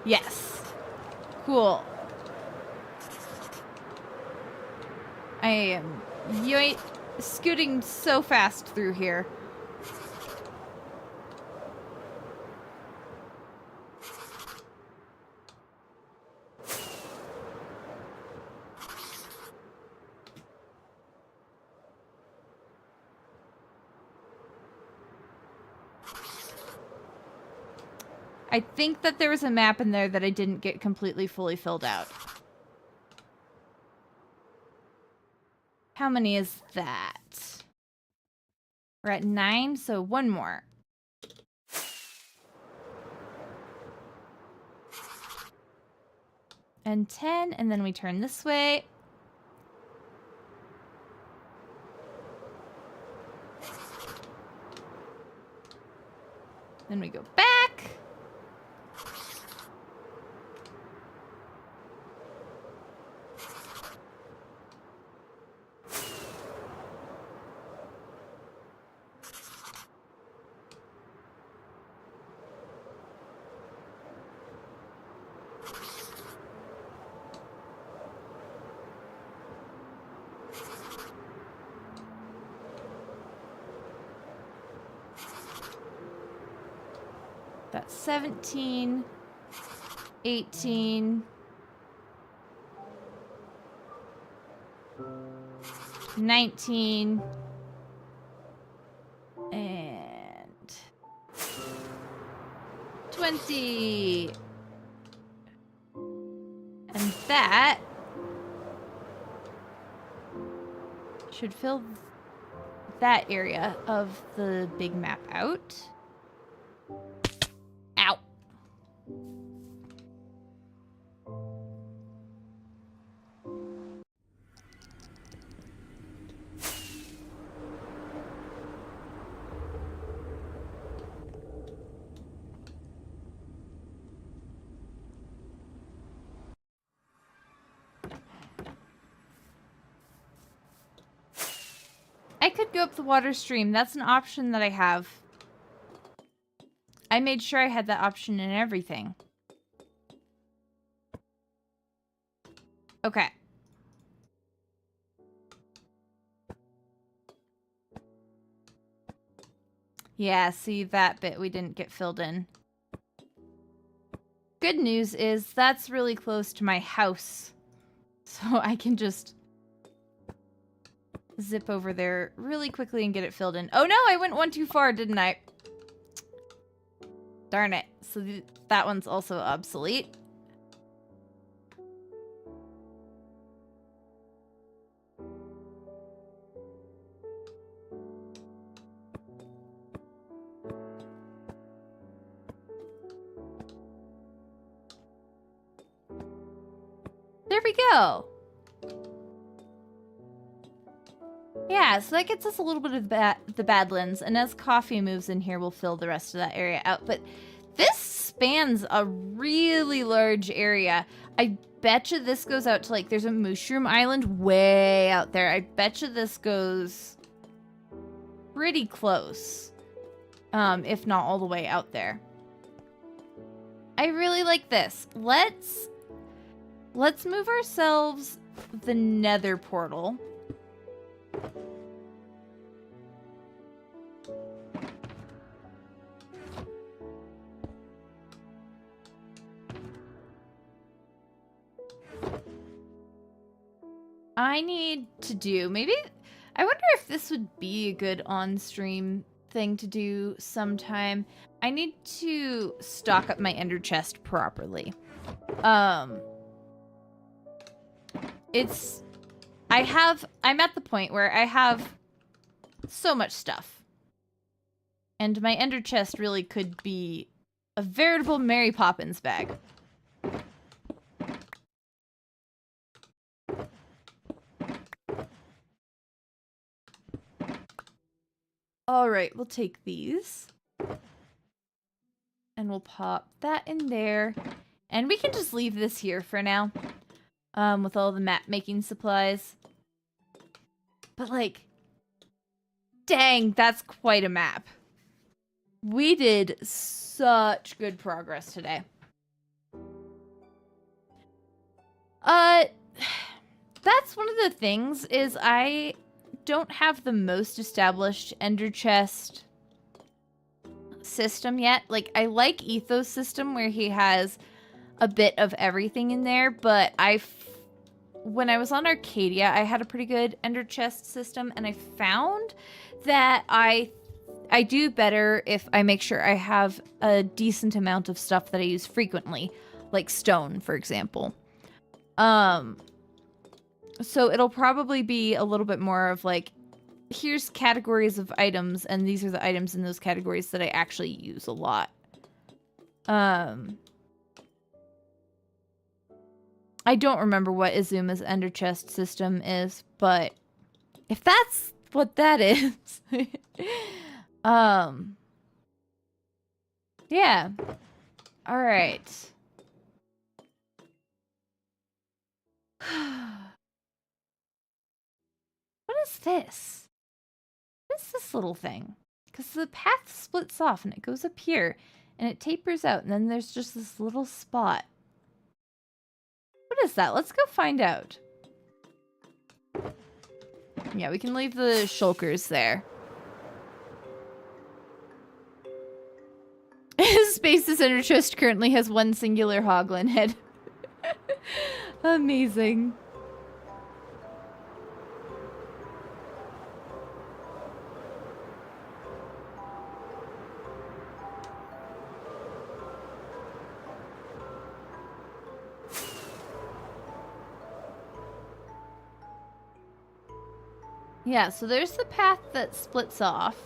Yes. Cool. I am scooting so fast through here. I think that there was a map in there that I didn't get completely fully filled out. How many is that? We're at 9, so one more. And 10, and then we turn this way. Then we go back. Got 17, 18, 19, and 20. And that should fill that area of the big map out. Ow. I could go up the water stream. That's an option that I have. I made sure I had that option in everything. Okay. Yeah, see, that bit we didn't get filled in. Good news is that's really close to my house. So I can just zip over there really quickly and get it filled in. Oh no, I went one too far, didn't I? Darn it. So that one's also obsolete. There we go. Yeah, so that gets us a little bit of the Badlands, and as coffee moves in here, we'll fill the rest of that area out. But this spans a really large area. I betcha this goes out to, like, there's a mushroom island way out there. I betcha this goes pretty close, if not all the way out there. I really like this. Let's move ourselves the nether portal. I need to do, maybe, I wonder if this would be a good on-stream thing to do sometime. I need to stock up my ender chest properly. I'm at the point where I have so much stuff. And my ender chest really could be a veritable Mary Poppins bag. All right, we'll take these. And we'll pop that in there. And we can just leave this here for now. With all the map making supplies. But like, dang, that's quite a map. We did such good progress today. That's one of the things is I don't have the most established ender chest system yet. Like, I like Ethos system where he has a bit of everything in there, but when I was on Arcadia, I had a pretty good ender chest system, and I found that I do better if I make sure I have a decent amount of stuff that I use frequently, like stone, for example. So it'll probably be a little bit more of like, here's categories of items, and these are the items in those categories that I actually use a lot. I don't remember what Izuma's ender chest system is, but if that's what that is, yeah. All right. What is this? What is this little thing? Because the path splits off and it goes up here and it tapers out, and then there's just this little spot. What is that? Let's go find out. Yeah, we can leave the shulkers there. Is Space's inner chest currently has one singular hoglin head. Amazing. Yeah, so there's the path that splits off.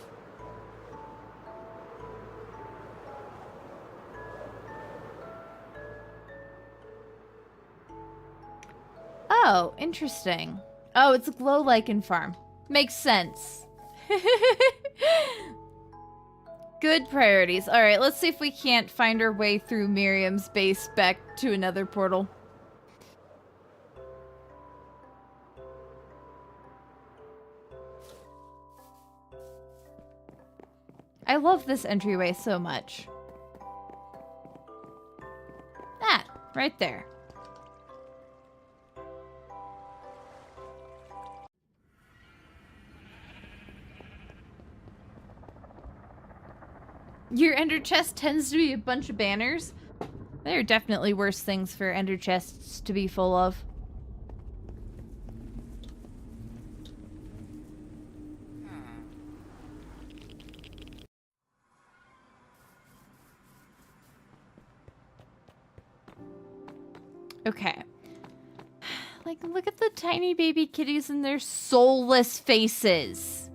Oh, interesting. Oh, it's a glow lichen farm. Makes sense. Good priorities. All right, let's see if we can't find our way through Miriam's base back to another portal. I love this entryway so much. Ah, right there. Your ender chest tends to be a bunch of banners. There are definitely worse things for ender chests to be full of. Okay. Like, look at the tiny baby kitties and their soulless faces.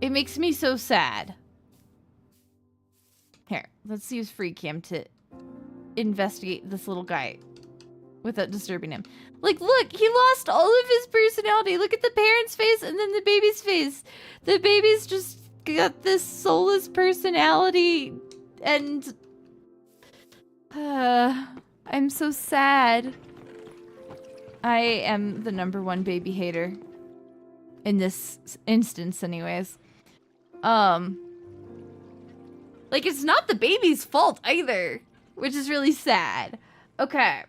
It makes me so sad. Here, let's use free cam to investigate this little guy without disturbing him. Like, look, he lost all of his personality. Look at the parent's face and then the baby's face. The baby's just got this soulless personality and... I'm so sad. I am the #1 baby hater. In this instance, anyways. Like, it's not the baby's fault either, which is really sad. Okay.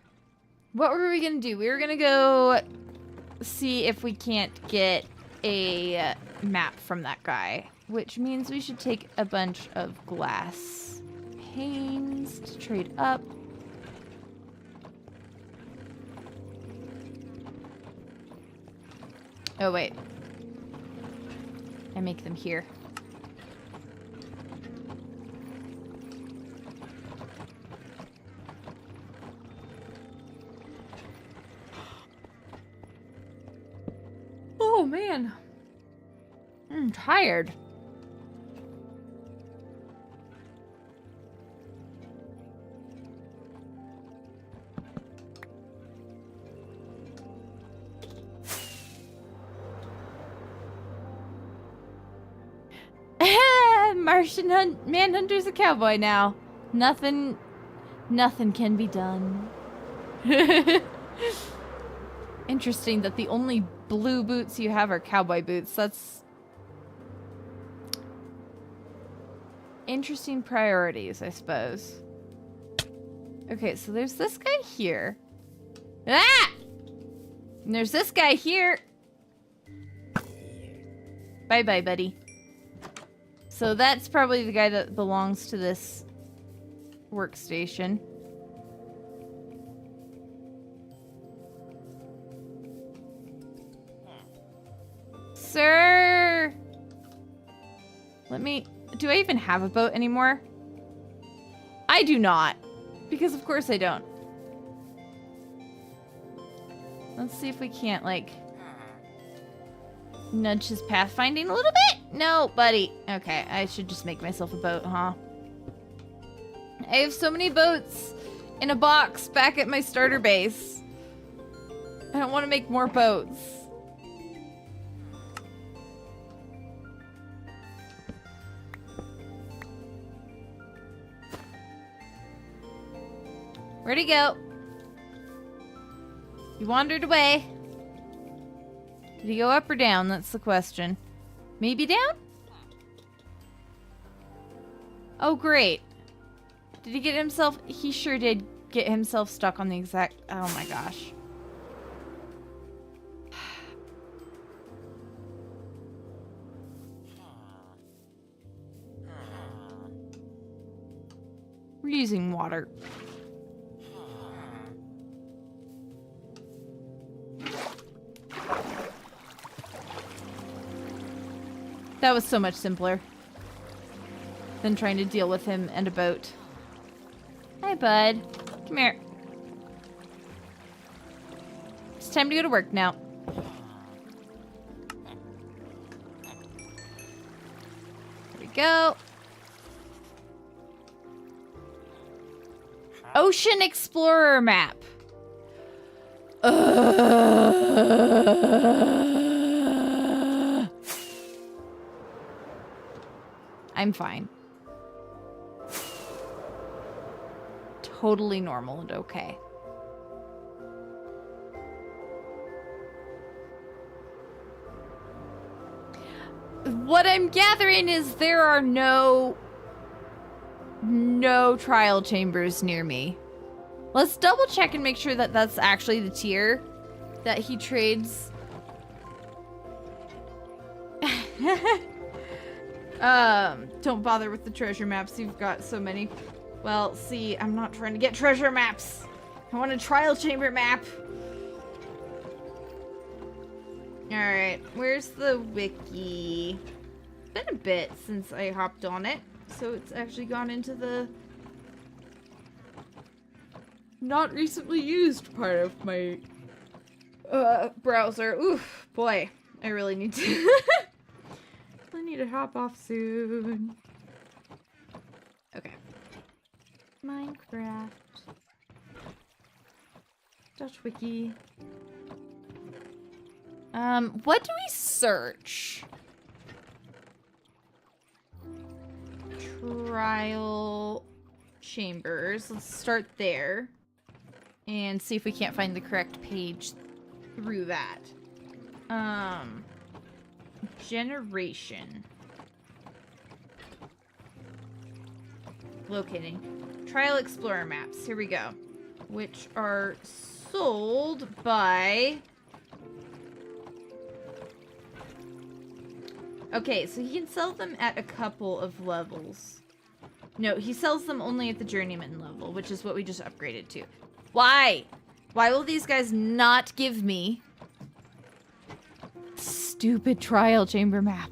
What were we gonna do? We were gonna go see if we can't get a map from that guy, which means we should take a bunch of glass panes to trade up. Oh, wait. I make them here. Oh, man. I'm tired. Martian Manhunter's a cowboy now. Nothing can be done. Interesting that the only blue boots you have are cowboy boots. That's interesting priorities, I suppose. Okay, so there's this guy here. Ah! And there's this guy here. Bye-bye, buddy. So that's probably the guy that belongs to this workstation. Sir! Do I even have a boat anymore? I do not. Because of course I don't. Let's see if we can't, like, nudge his pathfinding a little bit? No, buddy. Okay, I should just make myself a boat, huh? I have so many boats in a box back at my starter base. I don't want to make more boats. Where'd he go? He wandered away. Did he go up or down? That's the question. Maybe down? Oh, great. Did he get himself... He sure did get himself stuck on the exact... Oh my gosh. using water. That was so much simpler than trying to deal with him and a boat. Hi, bud. Come here. It's time to go to work now. There we go. Ocean Explorer map. I'm fine. Totally normal and okay. What I'm gathering is there are no trial chambers near me. Let's double check and make sure that that's actually the tier that he trades. Don't bother with the treasure maps. You've got so many. Well, see, I'm not trying to get treasure maps. I want a trial chamber map. Alright, where's the wiki? It's been a bit since I hopped on it, so it's actually gone into the not recently used part of my browser. Oof, boy, I really need to I need to hop off soon. Okay. Minecraft. Dutch wiki. What do we search? Trial chambers. Let's start there. And see if we can't find the correct page through that. Generation. Locating. Trial Explorer maps. Here we go. Which are sold by... Okay, so he can sell them at a couple of levels. No, he sells them only at the journeyman level, which is what we just upgraded to. Why? Why will these guys not give me stupid trial chamber map?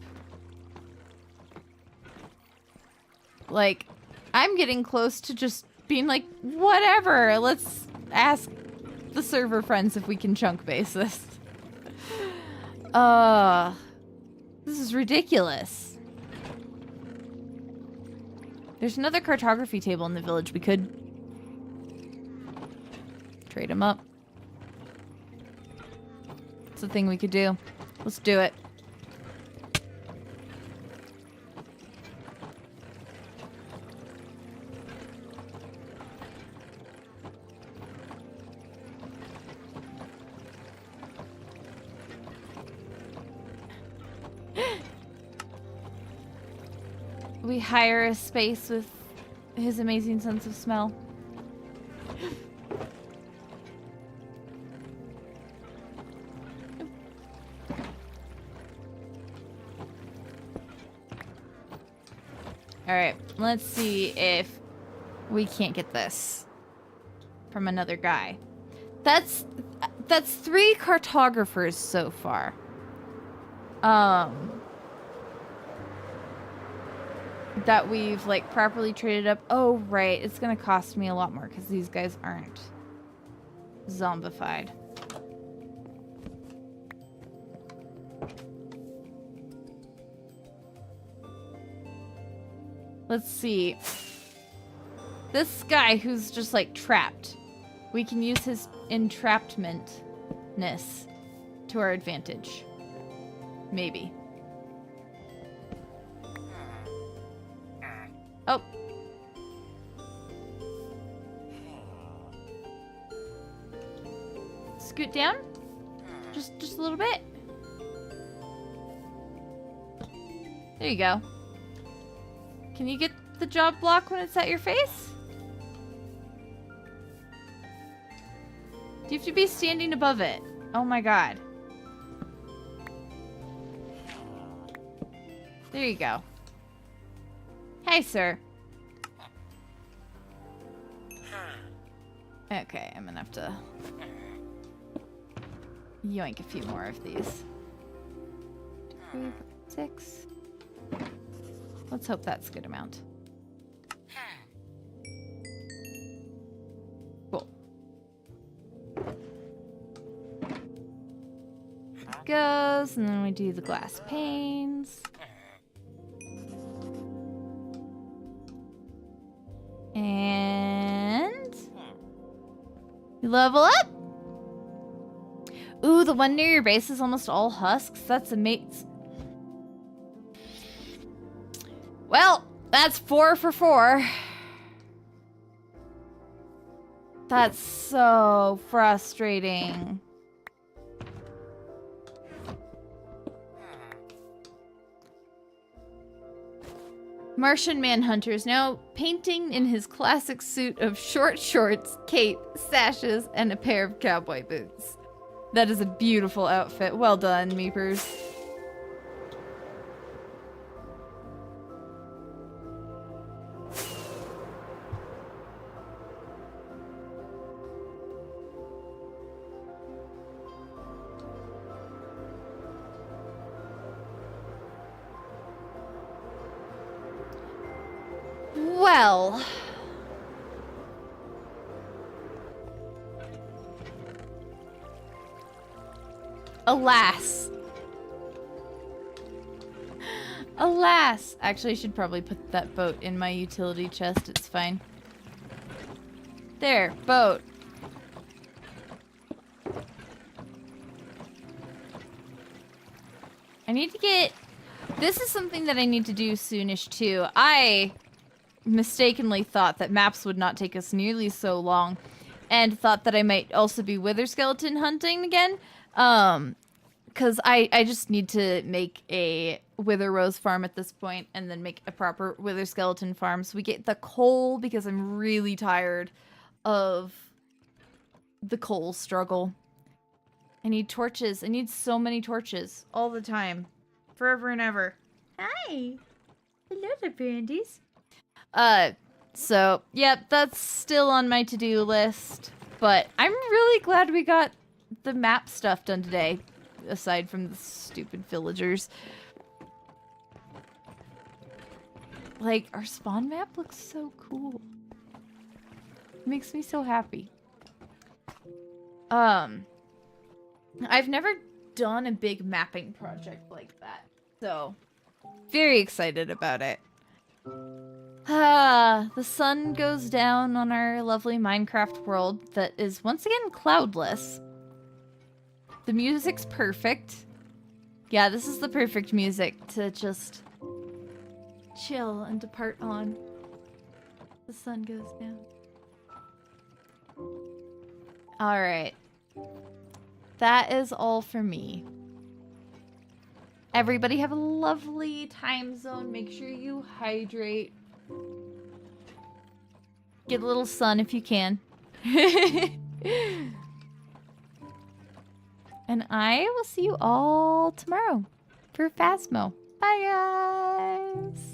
Like, I'm getting close to just being like, whatever, let's ask the server friends if we can chunk base this. This is ridiculous. There's another cartography table in the village. We could trade them up. It's a thing we could do. Let's do it. We hire a space with his amazing sense of smell. Alright, let's see if we can't get this from another guy. That's 3 cartographers so far. That we've like properly traded up. Oh right, it's gonna cost me a lot more because these guys aren't zombified. Let's see. This guy who's just like trapped, we can use his entrapmentness to our advantage. Maybe. Oh. Scoot down. Just a little bit. There you go. Can you get the job block when it's at your face? Do you have to be standing above it? Oh my god. There you go. Hey, sir. Okay, I'm gonna have to yoink a few more of these. 2, 6. Let's hope that's a good amount. Cool. Goes, and then we do the glass panes. And you level up. Ooh, the one near your base is almost all husks. That's amazing. Well, that's 4 for 4. That's so frustrating. Martian Manhunter is now painting in his classic suit of short shorts, cape, sashes, and a pair of cowboy boots. That is a beautiful outfit. Well done, Meepers. Well, alas. Alas. Actually, I should probably put that boat in my utility chest. It's fine. There, boat. I need to get... This is something that I need to do soonish, too. I mistakenly thought that maps would not take us nearly so long, and thought that I might also be wither skeleton hunting again. Because I just need to make a wither rose farm at this point, and then make a proper wither skeleton farm. So we get the coal, because I'm really tired of the coal struggle. I need torches. I need so many torches all the time. Forever and ever. Hi. Hello there, Brandies. So, yep, that's still on my to-do list. But I'm really glad we got the map stuff done today, aside from the stupid villagers. Like, our spawn map looks so cool. It makes me so happy. I've never done a big mapping project like that, so very excited about it. The sun goes down on our lovely Minecraft world that is once again cloudless. The music's perfect. Yeah, this is the perfect music to just chill and depart on. The sun goes down. Alright. That is all for me. Everybody have a lovely time zone. Make sure you hydrate. Get a little sun if you can. And I will see you all tomorrow for Phasmo. Bye, guys.